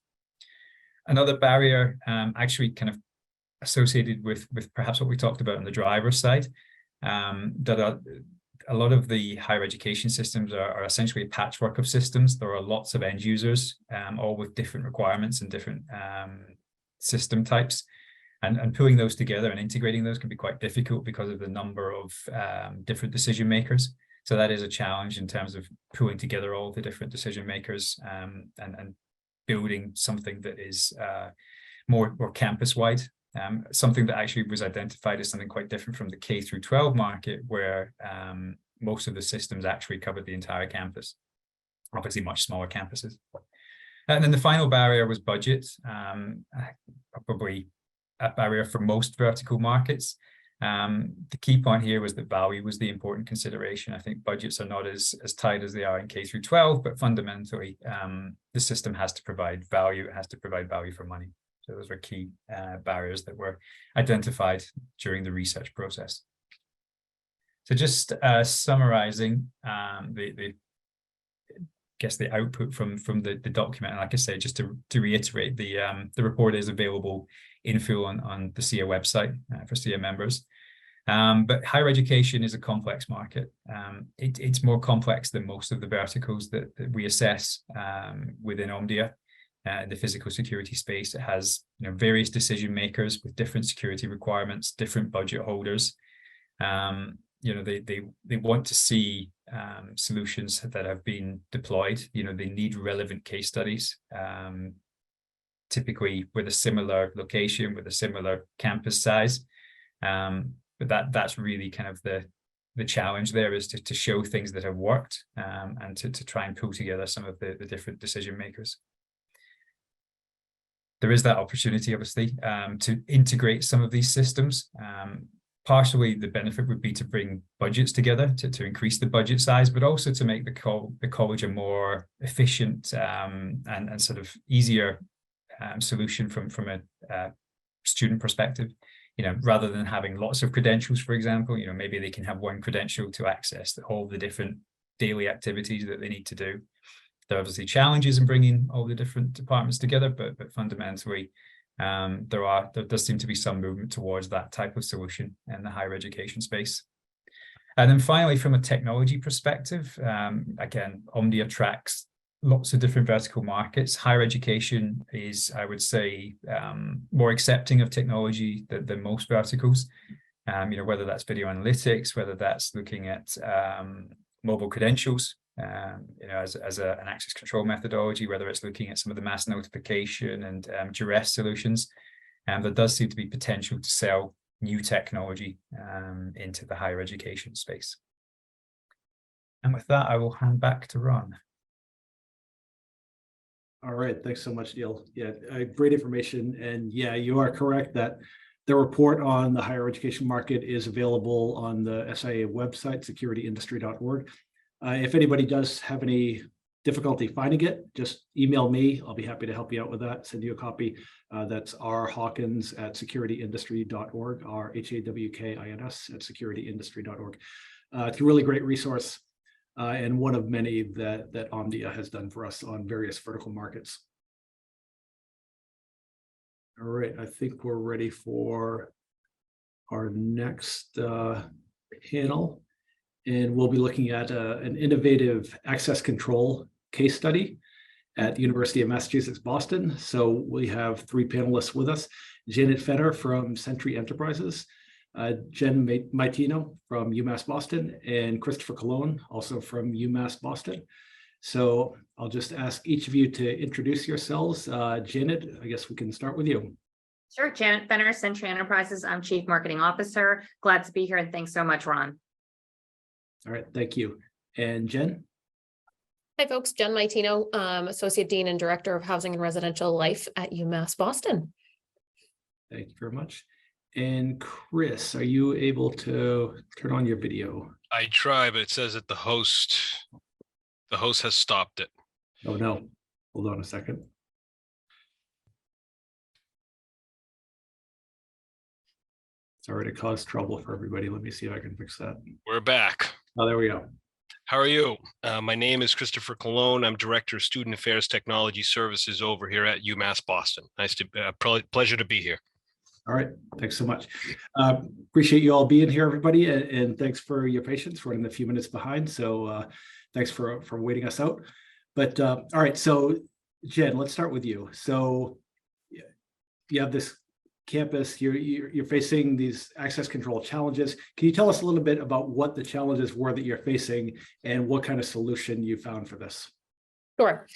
Another barrier actually kind of associated with perhaps what we talked about on the driver's side, that a lot of the higher education systems are essentially a patchwork of systems. There are lots of end users, all with different requirements and different system types. And pulling those together and integrating those can be quite difficult because of the number of different decision makers. So that is a challenge in terms of pulling together all the different decision makers and building something that is more campus-wide. Something that actually was identified as something quite different from the K through 12 market, where most of the systems actually covered the entire campus, obviously much smaller campuses. And then the final barrier was budget, probably a barrier for most vertical markets. The key point here was that value was the important consideration. I think budgets are not as tight as they are in K through 12, but fundamentally, the system has to provide value. It has to provide value for money. So those were key barriers that were identified during the research process. So just summarizing the output from the document, and like I say, just to reiterate, the report is available in full on the SIA website for SIA members. But higher education is a complex market. It's more complex than most of the verticals that we assess within Omdia. In the physical security space, it has various decision makers with different security requirements, different budget holders. They want to see solutions that have been deployed. They need relevant case studies, typically with a similar location, with a similar campus size. But that's really kind of the challenge there, is to show things that have worked and to try and pull together some of the different decision makers. There is that opportunity, obviously, to integrate some of these systems. Partially, the benefit would be to bring budgets together to increase the budget size, but also to make the college a more efficient and sort of easier solution from a student perspective. Rather than having lots of credentials, for example, maybe they can have one credential to access all the different daily activities that they need to do. There are obviously challenges in bringing all the different departments together, but fundamentally, there does seem to be some movement towards that type of solution in the higher education space. And then finally, from a technology perspective, again, Omdia tracks lots of different vertical markets. Higher education is, I would say, more accepting of technology than most verticals. Whether that's video analytics, whether that's looking at mobile credentials, as an access control methodology, whether it's looking at some of the mass notification and duress solutions. There does seem to be potential to sell new technology into the higher education space. And with that, I will hand back to Ron. All right, thanks so much, Neil. Yeah, great information. And yeah, you are correct that the report on the higher education market is available on the SIA website, securityindustry.org. If anybody does have any difficulty finding it, just email me. I'll be happy to help you out with that. Send you a copy. That's rhawkins@securityindustry.org, RHAWKINS at securityindustry.org. It's a really great resource and one of many that Omdia has done for us on various vertical markets. All right, I think we're ready for our next panel. And we'll be looking at an innovative access control case study at the University of Massachusetts, Boston. So we have three panelists with us: Janet Fenner from Sentry Enterprises, Jen Maitino from UMass Boston, and Christopher Colon, also from UMass Boston. So I'll just ask each of you to introduce yourselves. Janet, I guess we can start with you. Sure, Janet Fenner, Century Enterprises. I'm Chief Marketing Officer. Glad to be here, and thanks so much, Ron. All right, thank you. And Jen? Hi, folks. Jen Maitino, Associate Dean and Director of Housing and Residential Life at UMass Boston. Thank you very much. And Chris, are you able to turn on your video? I try, but it says that the host has stopped it. Oh, no. Hold on a second. Sorry to cause trouble for everybody. Let me see if I can fix that. We're back. Oh, there we go. How are you? My name is Christopher Colon. I'm Director of Student Affairs Technology Services over here at UMass Boston. Pleasure to be here. All right, thanks so much. Appreciate you all being here, everybody, and thanks for your patience. We're running a few minutes behind, so thanks for waiting us out. But all right, so Jen, let's start with you. So you have this campus, you're facing these access control challenges. Can you tell us a little bit about what the challenges were that you're facing and what kind of solution you found for this? Sure.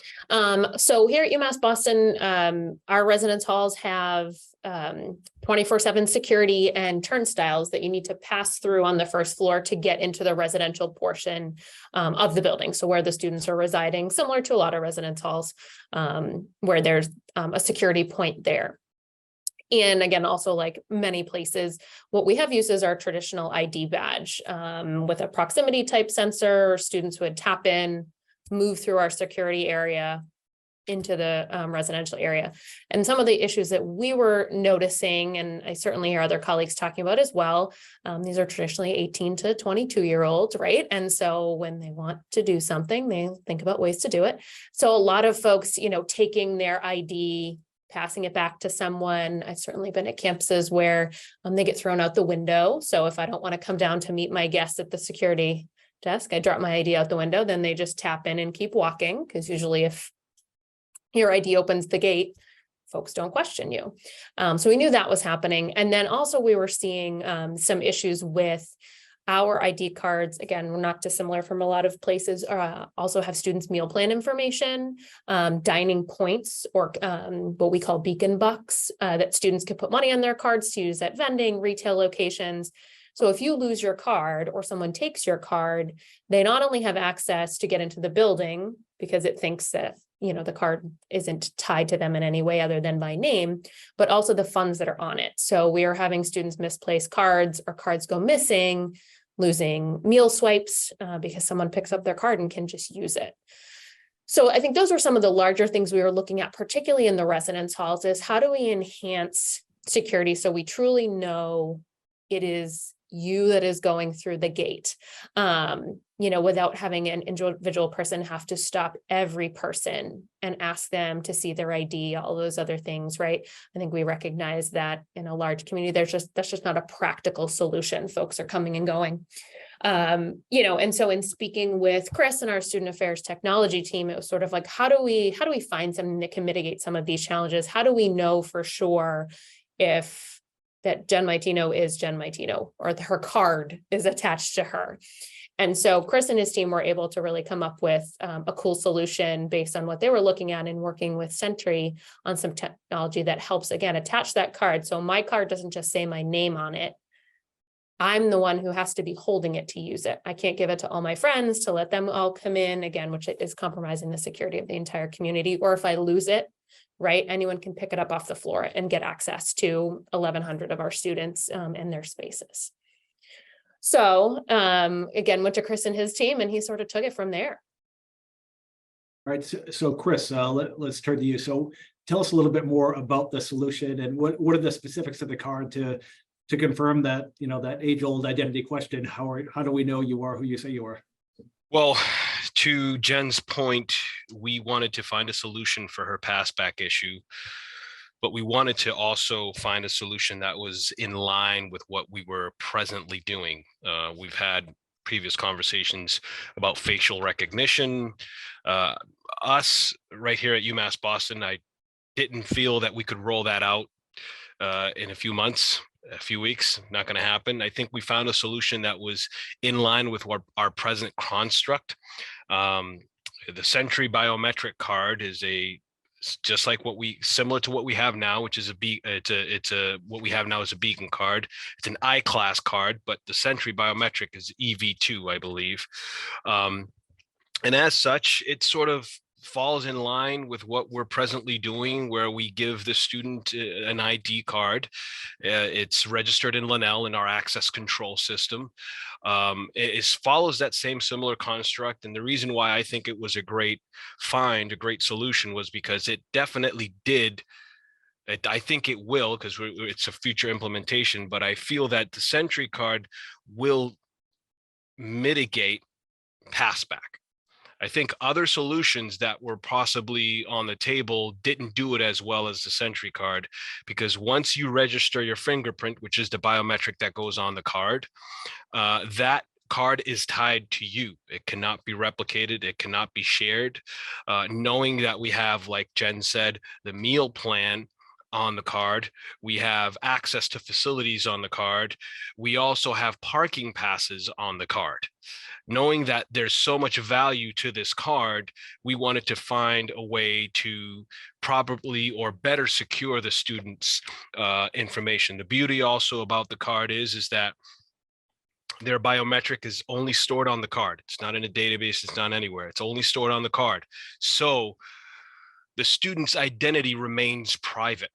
So here at UMass Boston, our residence halls have 24/7 security and turnstiles that you need to pass through on the first floor to get into the residential portion of the building. So where the students are residing, similar to a lot of residence halls, where there's a security point there. And again, also like many places, what we have used is our traditional ID badge with a proximity type sensor. Students would tap in, move through our security area into the residential area. And some of the issues that we were noticing, and I certainly hear other colleagues talking about as well, these are traditionally 18 to 22-year-olds, right? And so when they want to do something, they think about ways to do it. So a lot of folks, taking their ID, passing it back to someone. I've certainly been at campuses where they get thrown out the window. So if I don't want to come down to meet my guests at the security desk, I drop my ID out the window, then they just tap in and keep walking, because usually if your ID opens the gate, folks don't question you. So we knew that was happening. And then also we were seeing some issues with our ID cards. Again, we're not dissimilar from a lot of places, also have students' meal plan information, dining points, or what we call beacon bucks, that students can put money on their cards to use at vending, retail locations. So if you lose your card or someone takes your card, they not only have access to get into the building because it thinks that, the card isn't tied to them in any way other than by name, but also the funds that are on it. So we are having students misplace cards or cards go missing, losing meal swipes because someone picks up their card and can just use it. So I think those were some of the larger things we were looking at, particularly in the residence halls, is how do we enhance security so we truly know it is you that is going through the gate, without having an individual person have to stop every person and ask them to see their ID, all those other things, right? I think we recognize that in a large community, that's just not a practical solution. Folks are coming and going. And so in speaking with Chris and our student affairs technology team, it was sort of like, how do we find something that can mitigate some of these challenges? How do we know for sure if that Jen Maitino is Jen Maitino, or her card is attached to her? And so Chris and his team were able to really come up with a cool solution based on what they were looking at and working with Sentry on some technology that helps, again, attach that card. So my card doesn't just say my name on it. I'm the one who has to be holding it to use it. I can't give it to all my friends to let them all come in, again, which is compromising the security of the entire community. Or if I lose it, right, anyone can pick it up off the floor and get access to 1,100 of our students and their spaces. So again, went to Chris and his team, and he sort of took it from there. All right, so Chris, let's turn to you. So tell us a little bit more about the solution and what are the specifics of the card to confirm that, that age-old identity question, how do we know you are who you say you are? Well, to Jen's point, we wanted to find a solution for her passback issue, but we wanted to also find a solution that was in line with what we were presently doing. We've had previous conversations about facial recognition. Us right here at UMass Boston, I didn't feel that we could roll that out in a few months, a few weeks. Not going to happen. I think we found a solution that was in line with what our present construct. The Sentry biometric card is a just like similar to what we have now, which is what we have now is a beacon card. It's an I-class card, but the Sentry biometric is EV2, I believe. And as such, it sort of falls in line with what we're presently doing, where we give the student an ID card. It's registered in Linnell in our access control system. It follows that same similar construct. And the reason why I think it was a great find, a great solution, was because it definitely did. I think it will, because it's a future implementation, but I feel that the Sentry card will mitigate passback. I think other solutions that were possibly on the table didn't do it as well as the Sentry card, because once you register your fingerprint, which is the biometric that goes on the card, that card is tied to you. It cannot be replicated. It cannot be shared. Knowing that we have, like Jen said, the meal plan on the card, we have access to facilities on the card. We also have parking passes on the card. Knowing that there's so much value to this card, we wanted to find a way to properly or better secure the students' information. The beauty also about the card is that their biometric is only stored on the card. It's not in a database. It's not anywhere. It's only stored on the card. So the student's identity remains private,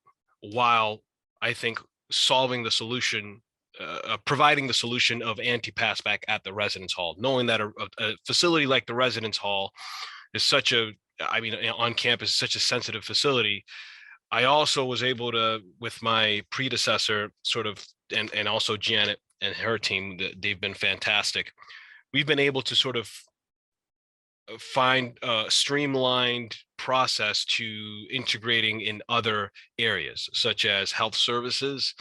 while I think solving the solution, providing the solution of anti-passback at the residence hall. Knowing that a facility like the residence hall is such a, on campus, is such a sensitive facility. I also was able to, with my predecessor, sort of, and also Janet and her team, they've been fantastic. We've been able to sort of find a streamlined process to integrating in other areas, such as health services,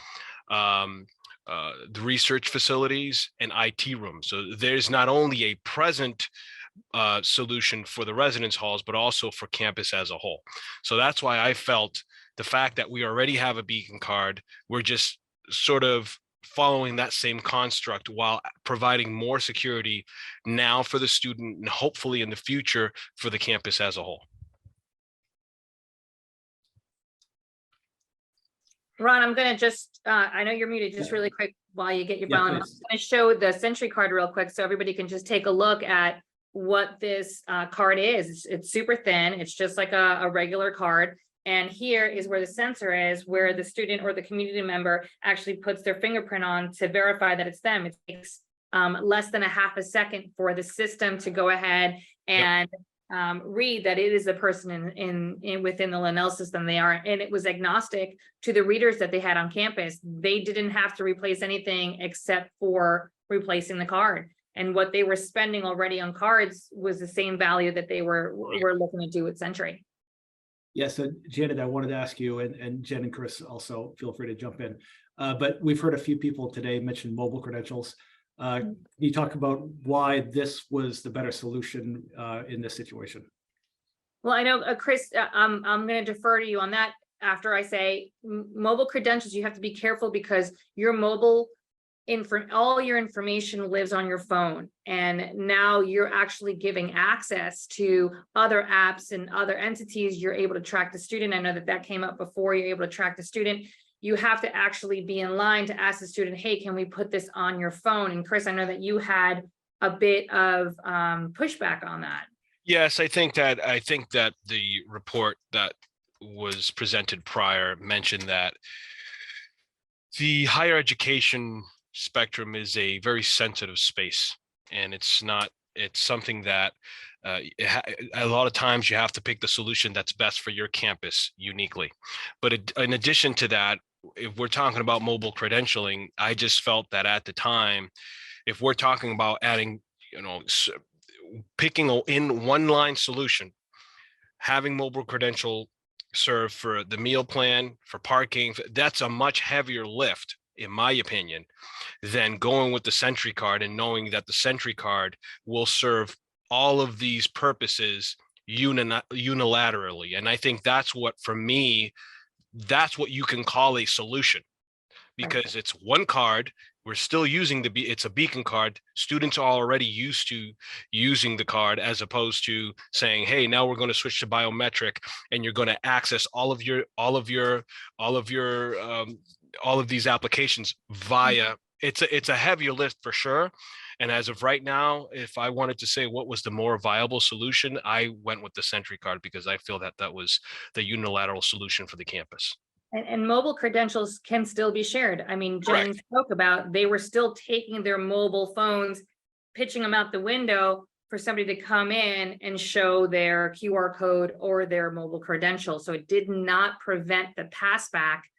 the research facilities, and IT rooms. So there's not only a present solution for the residence halls, but also for campus as a whole. So that's why I felt the fact that we already have a beacon card, we're just sort of following that same construct while providing more security now for the student, and hopefully in the future for the campus as a whole. Ron, I'm going to just, I know you're muted, just really quick while you get your Yeah, volume. I'm please. going to show the Sentry card real quick so everybody can just take a look at what this card is. It's super thin. It's just like a regular card. And here is where the sensor is, where the student or the community member actually puts their fingerprint on to verify that it's them. It takes less than a half a second for the system to go ahead and read that it is a person in within the Linnell system. They are, and it was agnostic to the readers that they had on campus. They didn't have to replace anything except for replacing the card. And what they were spending already on cards was the same value that they were looking to do with Sentry. Yeah, so Janet, I wanted to ask you, and Jen and Chris also feel free to jump in. But we've heard a few people today mention mobile credentials. Can you talk about why this was the better solution in this situation? Well, I know, Chris, I'm going to defer to you on that after I say mobile credentials. You have to be careful because your mobile all your information lives on your phone, and now you're actually giving access to other apps and other entities. You're able to track the student. I know that came up before. You're able to track the student. You have to actually be in line to ask the student, hey, can we put this on your phone? And Chris, I know that you had a bit of pushback on that. Yes, I think that the report that was presented prior mentioned that the higher education spectrum is a very sensitive space, and it's something that a lot of times you have to pick the solution that's best for your campus uniquely. But in addition to that, if we're talking about mobile credentialing, I just felt that at the time, if we're talking about adding, picking in one line solution, having mobile credential serve for the meal plan, for parking, that's a much heavier lift, in my opinion, than going with the Sentry card and knowing that the Sentry card will serve all of these purposes unilaterally. And I think that's what, for me, that's what you can call a solution, because it's one card, we're still using it's a beacon card. Students are already used to using the card, as opposed to saying, hey, now we're going to switch to biometric and you're going to access all of these applications via, it's a heavier lift for sure. And as of right now, if I wanted to say what was the more viable solution, I went with the Sentry card, because I feel that that was the unilateral solution for the campus. And mobile credentials can still be shared. I mean, Jen spoke about, they were still taking their mobile phones, pitching them out the window for somebody to come in and show their QR code or their mobile credential. So it did not prevent the pass back.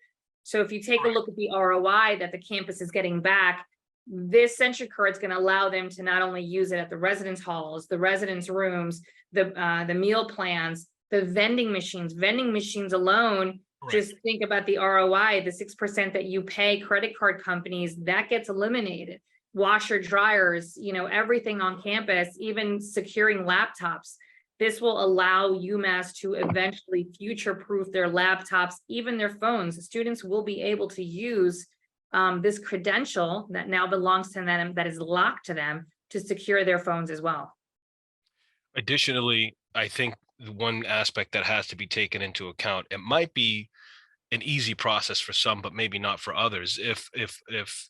So if you take a look at the ROI that the campus is getting back, this Sentry card is going to allow them to not only use it at the residence halls, the residence rooms, the meal plans, the vending machines alone. Just think about the ROI, the 6% that you pay credit card companies, that gets eliminated. Washer, dryers, you know, everything on campus, even securing laptops. This will allow UMass to eventually future-proof their laptops, even their phones. Students will be able to use this credential that now belongs to them, that is locked to them, to secure their phones as well. Additionally, I think the one aspect that has to be taken into account, it might be an easy process for some, but maybe not for others. If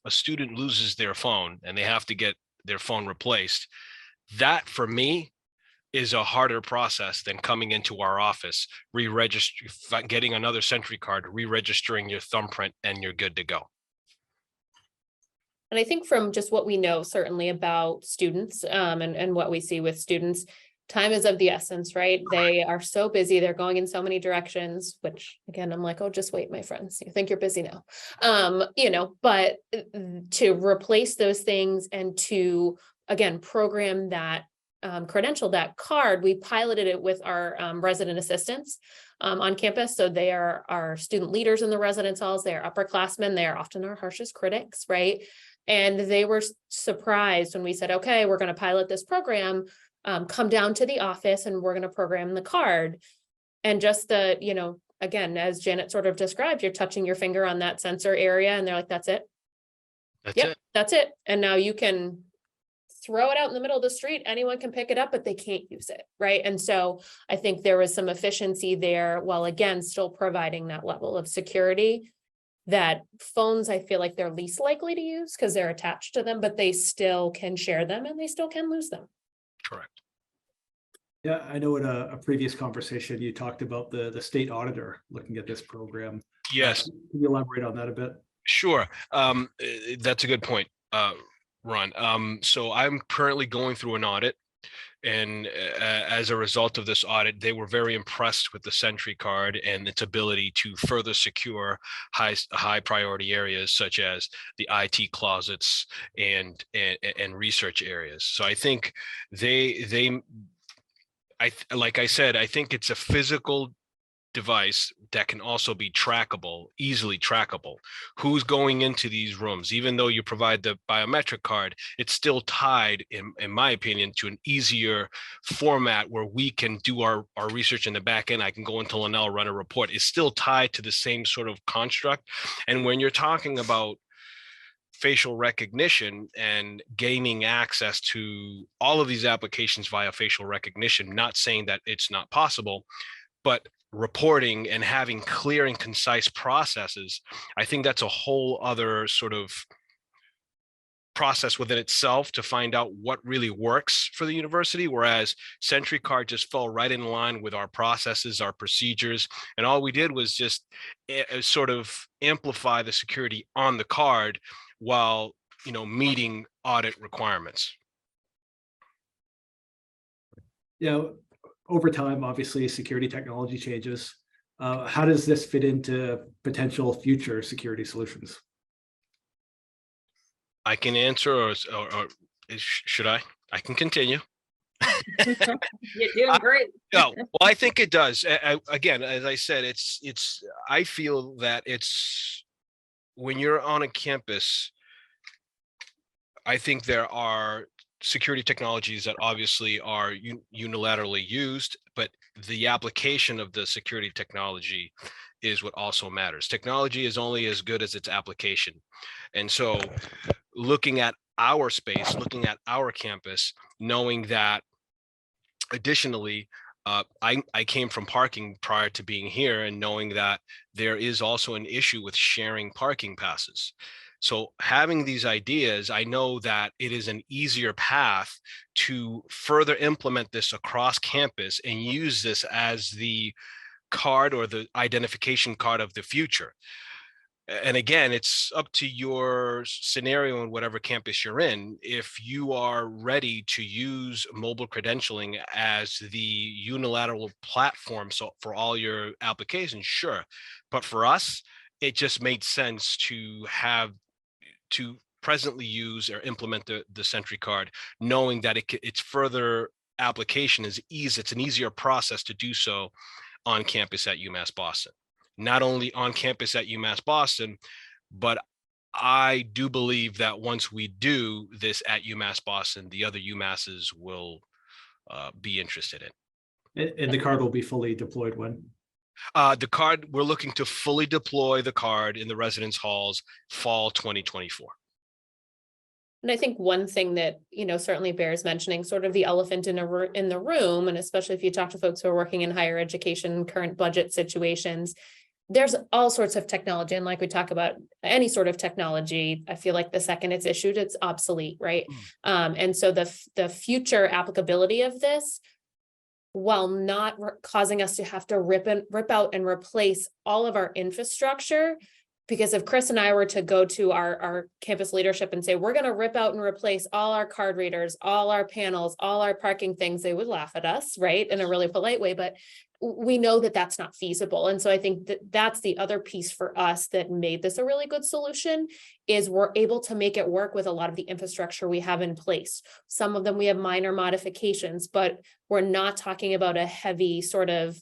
a student loses their phone and they have to get their phone replaced, that for me is a harder process than coming into our office, getting another Sentry card, re-registering your thumbprint, and you're good to go. And I think from just what we know, certainly about students and what we see with students, time is of the essence, right? They are so busy. They're going in so many directions, which again, I'm like, oh, just wait, my friends. You think you're busy now. You know, but to replace those things and to, again, program that credential, that card, we piloted it with our resident assistants on campus. So they are our student leaders in the residence halls. They are upperclassmen. They are often our harshest critics, right? And they were surprised when we said, okay, we're going to pilot this program. Come down to the office and we're going to program the card. And just the, you know, again, as Janet sort of described, you're touching your finger on that sensor area and they're like, that's it. That's it. And now you can throw it out in the middle of the street. Anyone can pick it up, but they can't use it. Right. And so I think there was some efficiency there, while again, still providing that level of security that phones, I feel like they're least likely to use because they're attached to them, but they still can share them and they still can lose them. Correct. Yeah, I know in a previous conversation, you talked about the state auditor looking at this program. Yes. Can you elaborate on that a bit? Sure. That's a good point, Ron. So I'm currently going through an audit. And as a result of this audit, they were very impressed with the Sentry card and its ability to further secure high priority areas such as the IT closets and research areas. So I think like I said, I think it's a physical device that can also be trackable, easily trackable. Who's going into these rooms? Even though you provide the biometric card, it's still tied, in my opinion, to an easier format where we can do our research in the back end. I can go into Linnell, run a report. It's still tied to the same sort of construct. And when you're talking about facial recognition and gaining access to all of these applications via facial recognition, not saying that it's not possible, but reporting and having clear and concise processes, I think that's a whole other sort of process within itself to find out what really works for the university. Whereas Sentry card just fell right in line with our processes, our procedures, and all we did was just sort of amplify the security on the card while, you know, meeting audit requirements. Yeah. Over time, obviously, security technology changes. How does this fit into potential future security solutions? I can answer, or should I? I can continue. You're doing great. No, well, I think it does. Again, as I said, I feel that it's when you're on a campus, I think there are security technologies that obviously are unilaterally used, but the application of the security technology is what also matters. Technology is only as good as its application. And so looking at our space, looking at our campus, knowing that additionally, I came from parking prior to being here, and knowing that there is also an issue with sharing parking passes. So having these ideas, I know that it is an easier path to further implement this across campus and use this as the card or the identification card of the future. And again, it's up to your scenario and whatever campus you're in. If you are ready to use mobile credentialing as the unilateral platform so for all your applications, sure. But for us, it just made sense to presently use or implement the Sentry card, knowing that its further application is easy. It's an easier process to do so on campus at UMass Boston. Not only on campus at UMass Boston, but I do believe that once we do this at UMass Boston, the other UMasses will be interested in. And the card will be fully deployed when? The card, we're looking to fully deploy the card in the residence halls fall 2024. And I think one thing that, certainly bears mentioning, sort of the elephant in the room, and especially if you talk to folks who are working in higher education, current budget situations, there's all sorts of technology. And like we talk about any sort of technology, I feel like the second it's issued, it's obsolete, right? And so the future applicability of this, while not causing us to have to rip out and replace all of our infrastructure, because if Chris and I were to go to our campus leadership and say, we're going to rip out and replace all our card readers, all our panels, all our parking things, they would laugh at us, right? In a really polite way, but we know that that's not feasible. And so I think that that's the other piece for us that made this a really good solution, is we're able to make it work with a lot of the infrastructure we have in place. Some of them we have minor modifications, but we're not talking about a heavy sort of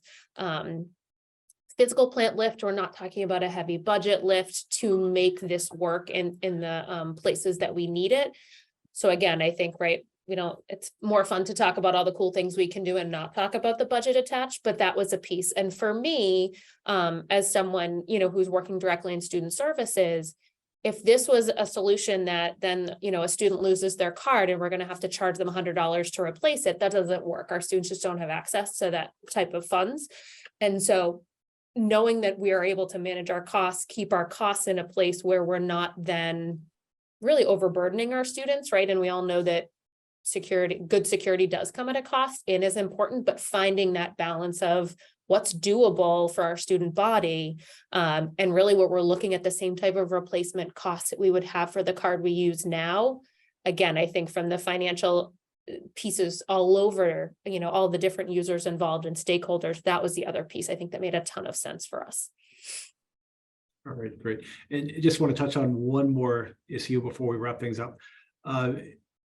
physical plant lift. We're not talking about a heavy budget lift to make this work in the places that we need it. So again, I think, right, it's more fun to talk about all the cool things we can do and not talk about the budget attached, but that was a piece. And for me, as someone, who's working directly in student services, if this was a solution that then, a student loses their card and we're going to have to charge them $100 to replace it, that doesn't work. Our students just don't have access to that type of funds. And so knowing that we are able to manage our costs, keep our costs in a place where we're not then really overburdening our students, right? And we all know that good security does come at a cost and is important, but finding that balance of what's doable for our student body, and really what we're looking at the same type of replacement costs that we would have for the card we use now. Again, I think from the financial pieces all over, all the different users involved and stakeholders, that was the other piece I think that made a ton of sense for us. All right, great. And I just want to touch on one more issue before we wrap things up.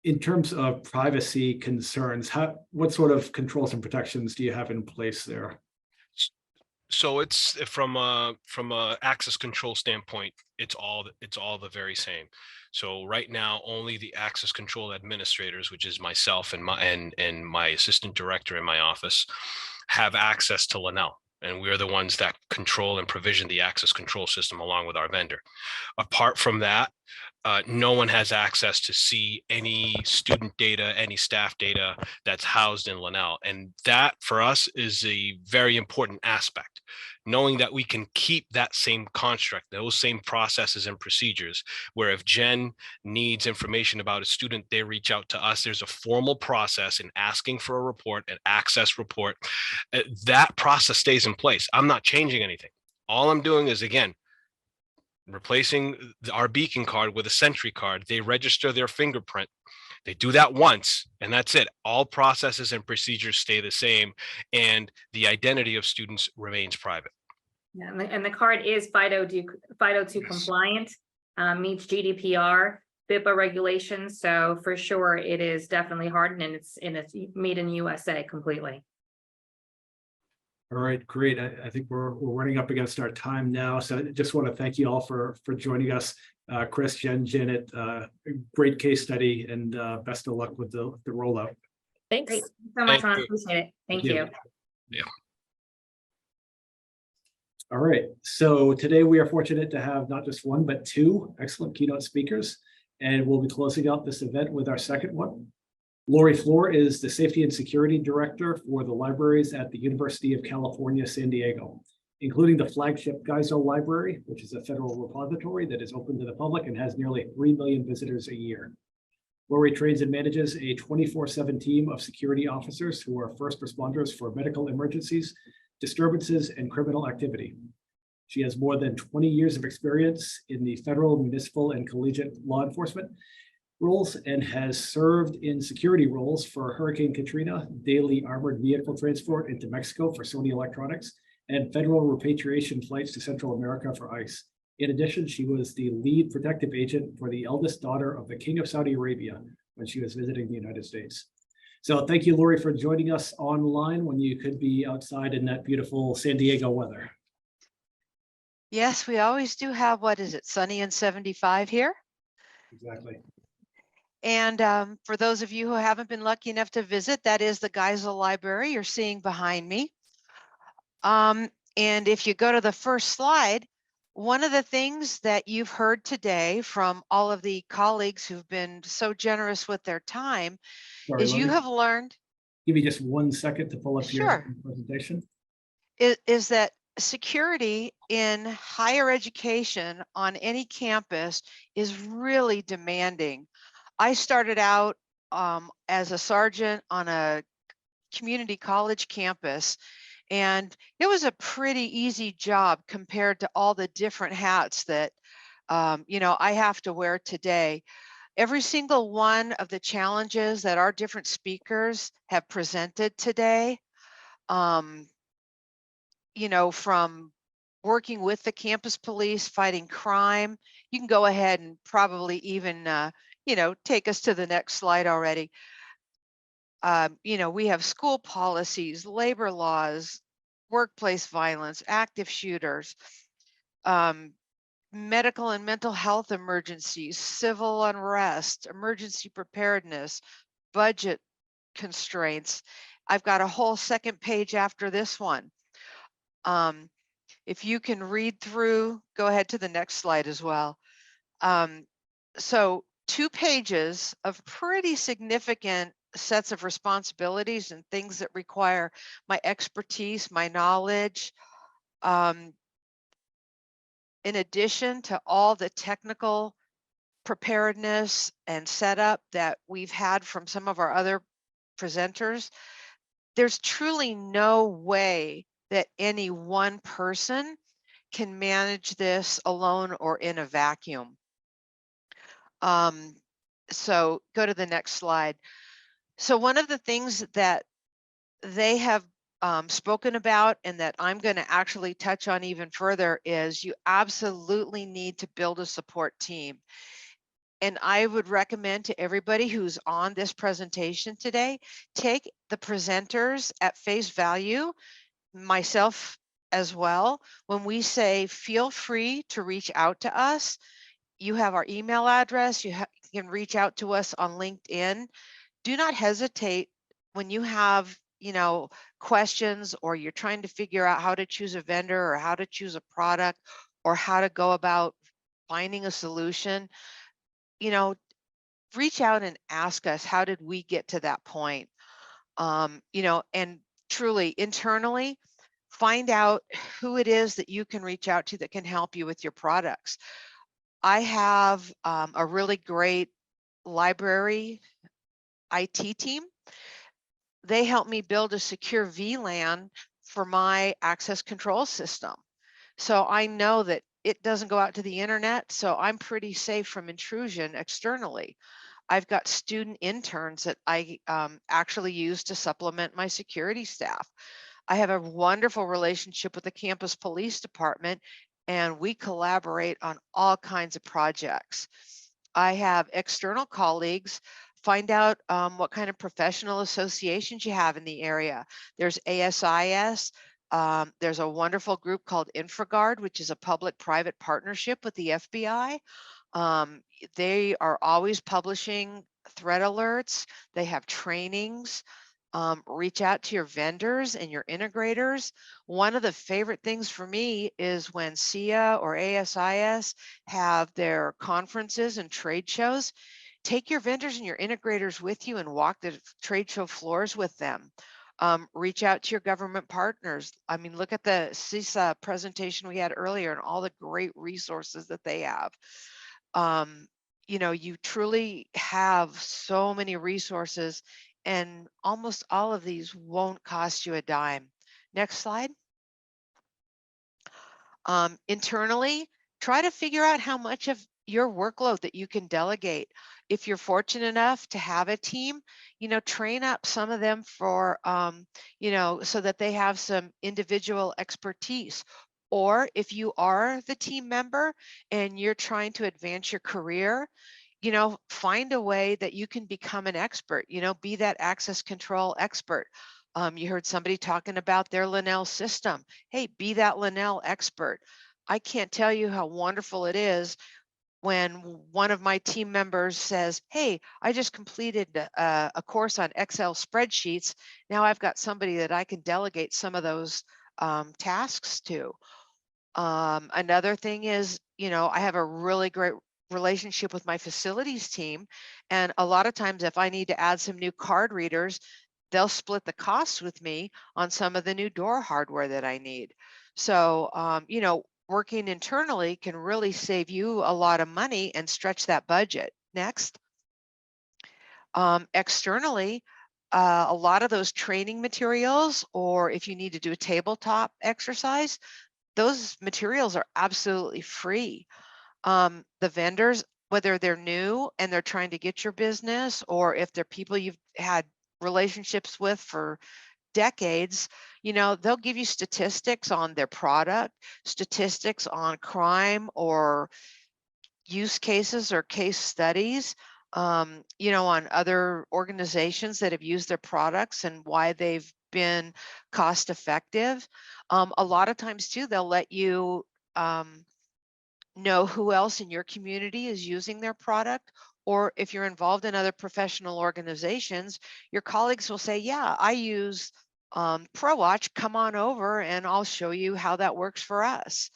In terms of privacy concerns, what sort of controls and protections do you have in place there? So it's from a access control standpoint, it's all the very same. So right now, only the access control administrators, which is myself and my assistant director in my office, have access to Linnell. And we're the ones that control and provision the access control system along with our vendor. Apart from that, no one has access to see any student data, any staff data that's housed in Linnell. And that for us is a very important aspect, knowing that we can keep that same construct, those same processes and procedures, where if Jen needs information about a student, they reach out to us. There's a formal process in asking for a report, an access report. That process stays in place. I'm not changing anything. All I'm doing is, again, replacing our beacon card with a Sentry card. They register their fingerprint. They do that once, and that's it. All processes and procedures stay the same, and the identity of students remains private. Yeah, and the card is FIDO2 Yes. compliant, meets GDPR, BIPA regulations. So for sure, it is definitely hardened, and it's made in USA completely. All right, great. I think we're running up against our time now. So I just want to thank you all for joining us. Chris, Jen, Janet, great case study, and best of luck with the rollout. Thanks. Great. Thanks so much, Thank Ron. you. Appreciate it. Thank you. Yeah. All right. So today we are fortunate to have not just one, but two excellent keynote speakers. And we'll be closing out this event with our second one. Lori Floor is the Safety and Security Director for the libraries at the University of California, San Diego, including the flagship Geisel Library, which is a federal repository that is open to the public and has nearly 3 million visitors a year. Lori trains and manages a 24/7 team of security officers who are first responders for medical emergencies, disturbances, and criminal activity. She has more than 20 years of experience in the federal, municipal, and collegiate law enforcement roles and has served in security roles for Hurricane Katrina, daily armored vehicle transport into Mexico for Sony Electronics, and federal repatriation flights to Central America for ICE. In addition, she was the lead protective agent for the eldest daughter of the King of Saudi Arabia when she was visiting the United States. So thank you, Lori, for joining us online when you could be outside in that beautiful San Diego weather. Yes, we always do have, what is it, sunny and 75 here? Exactly. And for those of you who haven't been lucky enough to visit, that is the Geisel Library you're seeing behind me. And if you go to the first slide, one of the things that you've heard today from all of the colleagues who've been so generous with their time is you have learned. Give me just 1 second to pull up your presentation. Is that security in higher education on any campus is really demanding. I started out as a sergeant on a community college campus, and it was a pretty easy job compared to all the different hats that I have to wear today. Every single one of the challenges that our different speakers have presented today, from working with the campus police, fighting crime. You can go ahead and probably even, take us to the next slide already. We have school policies, labor laws, workplace violence, active shooters, medical and mental health emergencies, civil unrest, emergency preparedness, budget constraints. I've got a whole second page after this one. If you can read through, go ahead to the next slide as well. So 2 pages of pretty significant sets of responsibilities and things that require my expertise, my knowledge, in addition to all the technical preparedness and setup that we've had from some of our other presenters. There's truly no way that any one person can manage this alone or in a vacuum. So go to the next slide. So one of the things that they have spoken about and that I'm going to actually touch on even further is you absolutely need to build a support team. And I would recommend to everybody who's on this presentation today, take the presenters at face value, myself as well. When we say feel free to reach out to us, you have our email address, you can reach out to us on LinkedIn. Do not hesitate when you have questions, or you're trying to figure out how to choose a vendor or how to choose a product or how to go about finding a solution. Reach out and ask us, how did we get to that point? And truly internally, find out who it is that you can reach out to that can help you with your products. I have a really great library IT team. They helped me build a secure VLAN for my access control system. So I know that it doesn't go out to the internet, so I'm pretty safe from intrusion externally. I've got student interns that I actually use to supplement my security staff. I have a wonderful relationship with the campus police department, and we collaborate on all kinds of projects. I have external colleagues. Find out what kind of professional associations you have in the area. There's ASIS. There's a wonderful group called InfraGard, which is a public-private partnership with the FBI. They are always publishing threat alerts. They have trainings. Reach out to your vendors and your integrators. One of the favorite things for me is when SIA or ASIS have their conferences and trade shows. Take your vendors and your integrators with you and walk the trade show floors with them. Reach out to your government partners. I mean, look at the CISA presentation we had earlier and all the great resources that they have. You know, you truly have so many resources, and almost all of these won't cost you a dime. Next slide. Internally, try to figure out how much of your workload that you can delegate. If you're fortunate enough to have a team, you know, train up some of them for, you know, so that they have some individual expertise. Or if you are the team member and you're trying to advance your career, you know, find a way that you can become an expert, you know, be that access control expert. You heard somebody talking about their Linnell system. Hey, be that Linnell expert. I can't tell you how wonderful it is when one of my team members says, hey, I just completed a course on Excel spreadsheets. Now I've got somebody that I can delegate some of those tasks to. Another thing is, you know, I have a really great relationship with my facilities team. And a lot of times if I need to add some new card readers, they'll split the costs with me on some of the new door hardware that I need. So, you know, working internally can really save you a lot of money and stretch that budget. Next. Externally, a lot of those training materials, or if you need to do a tabletop exercise, those materials are absolutely free. The vendors, whether they're new and they're trying to get your business, or if they're people you've had relationships with for decades, you know, they'll give you statistics on their product, statistics on crime or use cases or case studies, you know, on other organizations that have used their products and why they've been cost effective. A lot of times too, they'll let you know who else in your community is using their product, or if you're involved in other professional organizations, your colleagues will say, yeah, I use ProWatch, come on over and I'll show you how that works for us.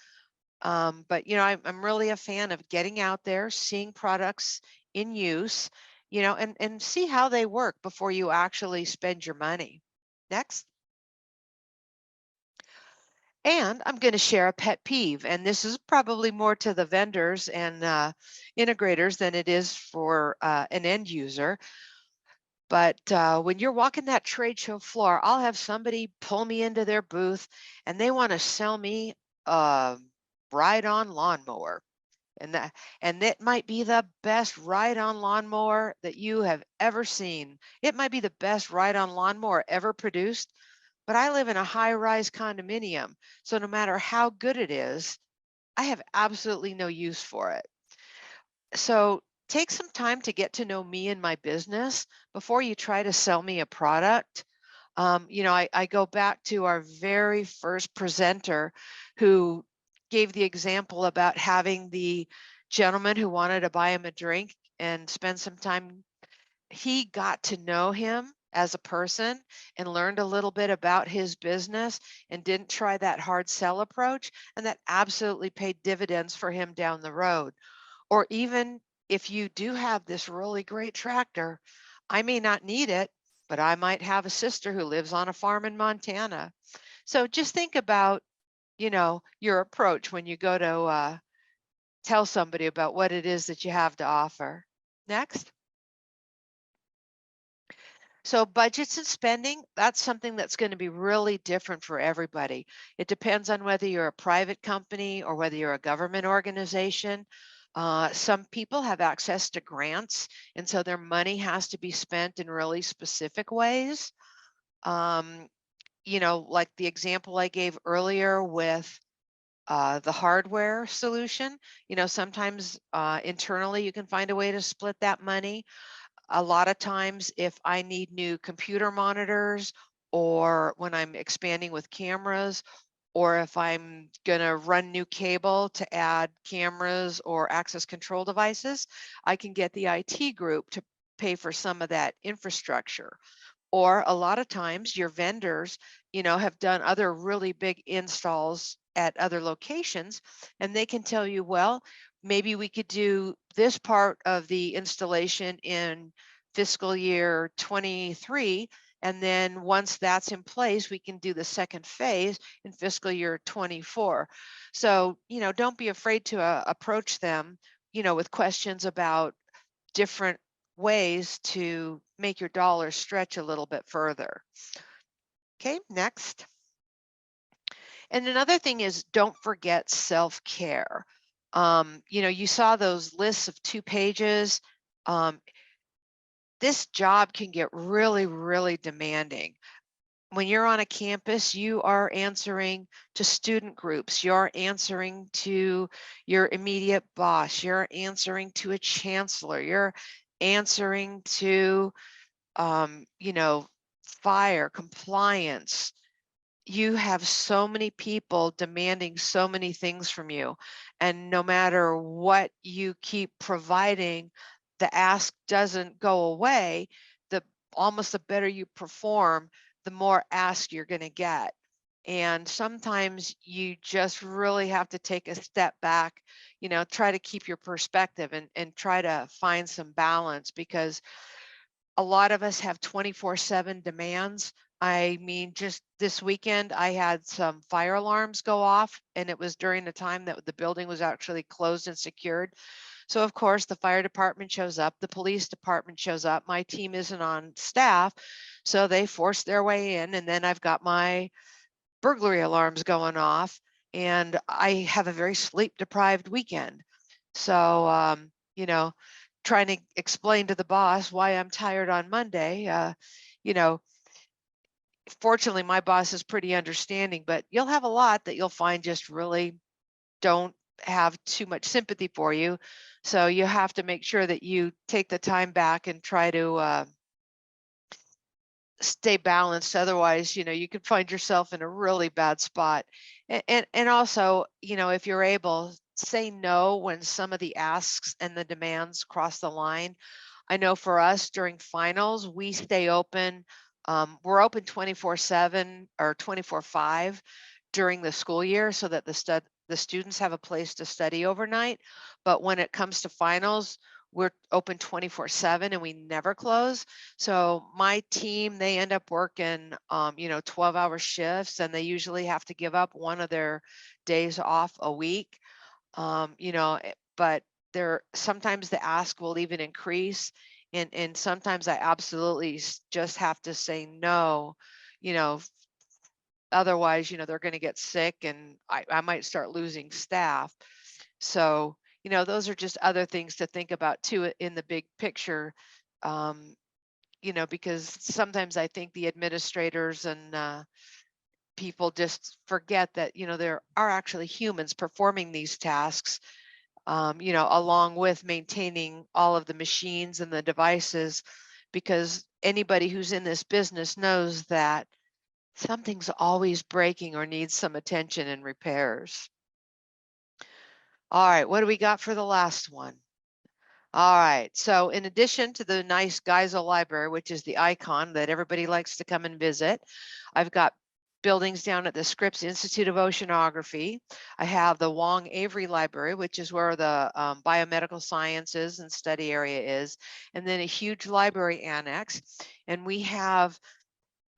But, you know, I'm really a fan of getting out there, seeing products in use, you know, and see how they work before you actually spend your money. Next. And I'm going to share a pet peeve, and this is probably more to the vendors and integrators than it is for an end user. But when you're walking that trade show floor, I'll have somebody pull me into their booth and they want to sell me a ride-on lawnmower. And it might be the best ride-on lawnmower that you have ever seen. It might be the best ride-on lawnmower ever produced. But I live in a high-rise condominium, so no matter how good it is, I have absolutely no use for it. So take some time to get to know me and my business before you try to sell me a product. You know, I go back to our very first presenter who gave the example about having the gentleman who wanted to buy him a drink and spend some time. He got to know him as a person and learned a little bit about his business and didn't try that hard sell approach. And that absolutely paid dividends for him down the road. Or even if you do have this really great tractor, I may not need it, but I might have a sister who lives on a farm in Montana. So just think about, you know, your approach when you go to tell somebody about what it is that you have to offer. Next. So budgets and spending, that's something that's going to be really different for everybody. It depends on whether you're a private company or whether you're a government organization. Some people have access to grants, and so their money has to be spent in really specific ways. You know, like the example I gave earlier with the hardware solution, you know, sometimes internally you can find a way to split that money. A lot of times if I need new computer monitors, or when I'm expanding with cameras, or if I'm going to run new cable to add cameras or access control devices, I can get the IT group to pay for some of that infrastructure. Or a lot of times your vendors, have done other really big installs at other locations, and they can tell you, well, maybe we could do this part of the installation in fiscal year 23. And then once that's in place, we can do the second phase in fiscal year 24. So, don't be afraid to approach them, with questions about different ways to make your dollar stretch a little bit further. Okay, next. And another thing is, don't forget self-care. You saw those lists of 2 pages. This job can get really, really demanding. When you're on a campus, you are answering to student groups, you're answering to your immediate boss, you're answering to a chancellor, you're answering to, fire, compliance. You have so many people demanding so many things from you. And no matter what you keep providing, the ask doesn't go away. Almost the better you perform, the more ask you're going to get. And sometimes you just really have to take a step back, try to keep your perspective and try to find some balance, because a lot of us have 24/7 demands. I mean, just this weekend, I had some fire alarms go off, and it was during the time that the building was actually closed and secured. So of course, the fire department shows up, the police department shows up, my team isn't on staff, so they force their way in, and then I've got my burglary alarms going off, and I have a very sleep-deprived weekend. So, trying to explain to the boss why I'm tired on Monday, fortunately, my boss is pretty understanding, but you'll have a lot that you'll find just really don't have too much sympathy for you. So you have to make sure that you take the time back and try to stay balanced. Otherwise, you could find yourself in a really bad spot. And also, if you're able, say no when some of the asks and the demands cross the line. I know for us during finals, we stay open. We're open 24/7 or 24/5 during the school year, so that the students have a place to study overnight. But when it comes to finals, we're open 24/7 and we never close. So my team, they end up working, 12-hour shifts, and they usually have to give up one of their days off a week. But sometimes the ask will even increase. And sometimes I absolutely just have to say no, otherwise, they're going to get sick, and I might start losing staff. So, those are just other things to think about too in the big picture, because sometimes I think the administrators and people just forget that, there are actually humans performing these tasks, along with maintaining all of the machines and the devices, because anybody who's in this business knows that something's always breaking or needs some attention and repairs. All right, what do we got for the last one? All right, so in addition to the nice Geisel Library, which is the icon that everybody likes to come and visit, I've got buildings down at the Scripps Institute of Oceanography. I have the Wong Avery Library, which is where the biomedical sciences and study area is, and then a huge library annex. And we have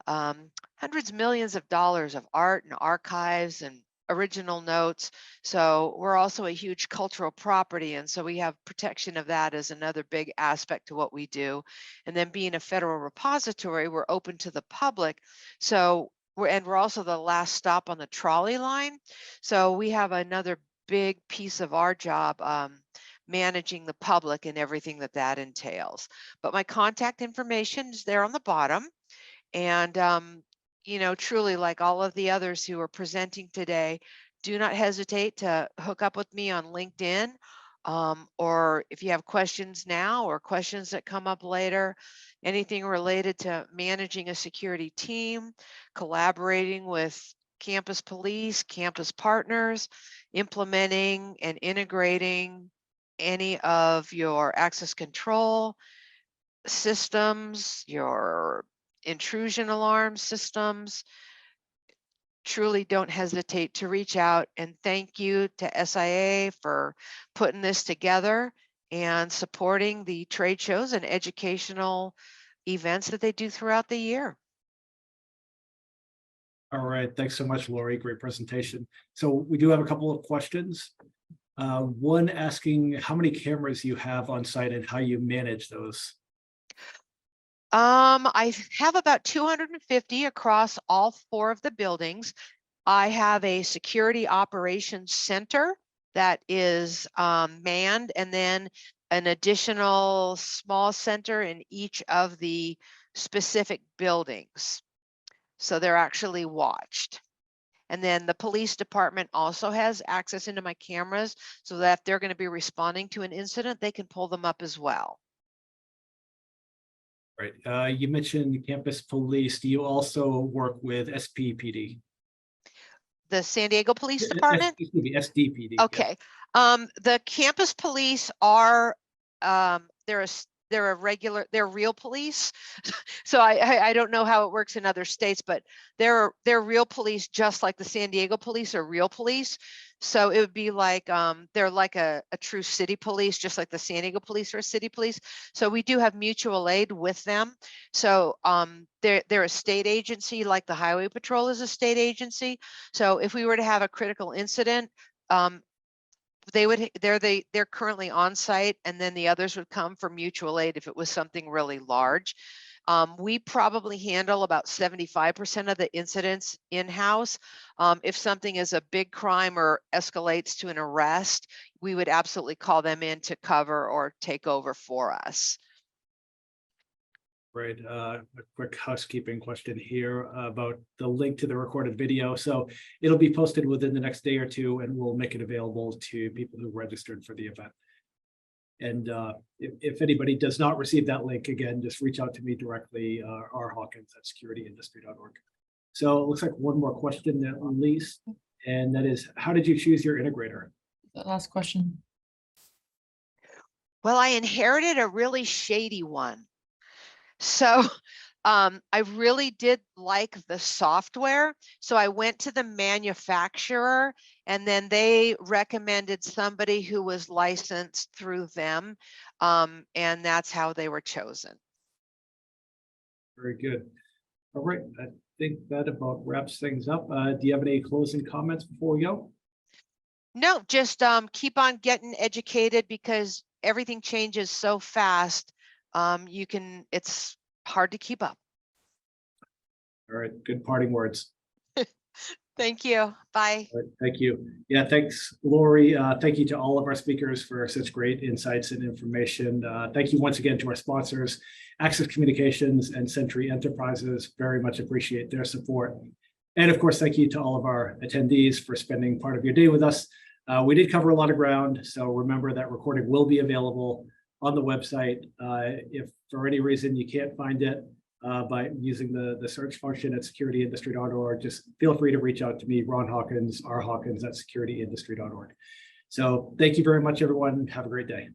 hundreds of millions of dollars of art and archives and original notes. So we're also a huge cultural property, and so we have protection of that as another big aspect to what we do. And then being a federal repository, we're open to the public. So we're also the last stop on the trolley line. So we have another big piece of our job, managing the public and everything that entails. But my contact information is there on the bottom. And, truly, like all of the others who are presenting today, do not hesitate to hook up with me on LinkedIn. Or if you have questions now or questions that come up later, anything related to managing a security team, collaborating with campus police, campus partners, implementing and integrating any of your access control systems, your intrusion alarm systems, truly don't hesitate to reach out. And thank you to SIA for putting this together and supporting the trade shows and educational events that they do throughout the year. All right, thanks so much, Lori. Great presentation. So we do have a couple of questions. One asking how many cameras you have on site and how you manage those. I have about 250 across all 4 of the buildings. I have a security operations center that is manned, and then an additional small center in each of the specific buildings. So they're actually watched. And then the police department also has access into my cameras so that if they're going to be responding to an incident, they can pull them up as well. Right. You mentioned campus police. Do you also work with SPPD? The San Diego Police Department? Excuse me, SDPD. Okay. The campus police are, they're real police. So I don't know how it works in other states, but they're real police, just like the San Diego police are real police. So it would be like, they're like a true city police, just like the San Diego police are a city police. So we do have mutual aid with them. So they're a state agency, like the Highway Patrol is a state agency. So if we were to have a critical incident, they're currently on site, and then the others would come for mutual aid if it was something really large. We probably handle about 75% of the incidents in-house. If something is a big crime or escalates to an arrest, we would absolutely call them in to cover or take over for us. Right. A quick housekeeping question here about the link to the recorded video. So it'll be posted within the next day or two, and we'll make it available to people who registered for the event. And if anybody does not receive that link, again, just reach out to me directly, rhawkins@securityindustry.org. So it looks like one more question at least, and that is, how did you choose your integrator? The last question. Well, I inherited a really shady one. So I really did like the software. So I went to the manufacturer, and then they recommended somebody who was licensed through them. And that's how they were chosen. Very good. All right. I think that about wraps things up. Do you have any closing comments before we go? No, just keep on getting educated, because everything changes so fast. It's hard to keep up. All right, good parting words. Thank you. Bye. All right, thank you. Yeah, thanks, Lori. Thank you to all of our speakers for such great insights and information. Thank you once again to our sponsors, Access Communications and Century Enterprises. Very much appreciate their support. And of course, thank you to all of our attendees for spending part of your day with us. We did cover a lot of ground, so remember that recording will be available on the website. If for any reason you can't find it by using the search function at securityindustry.org, just feel free to reach out to me, Ron Hawkins, rhawkins@securityindustry.org. So thank you very much, everyone. Have a great day.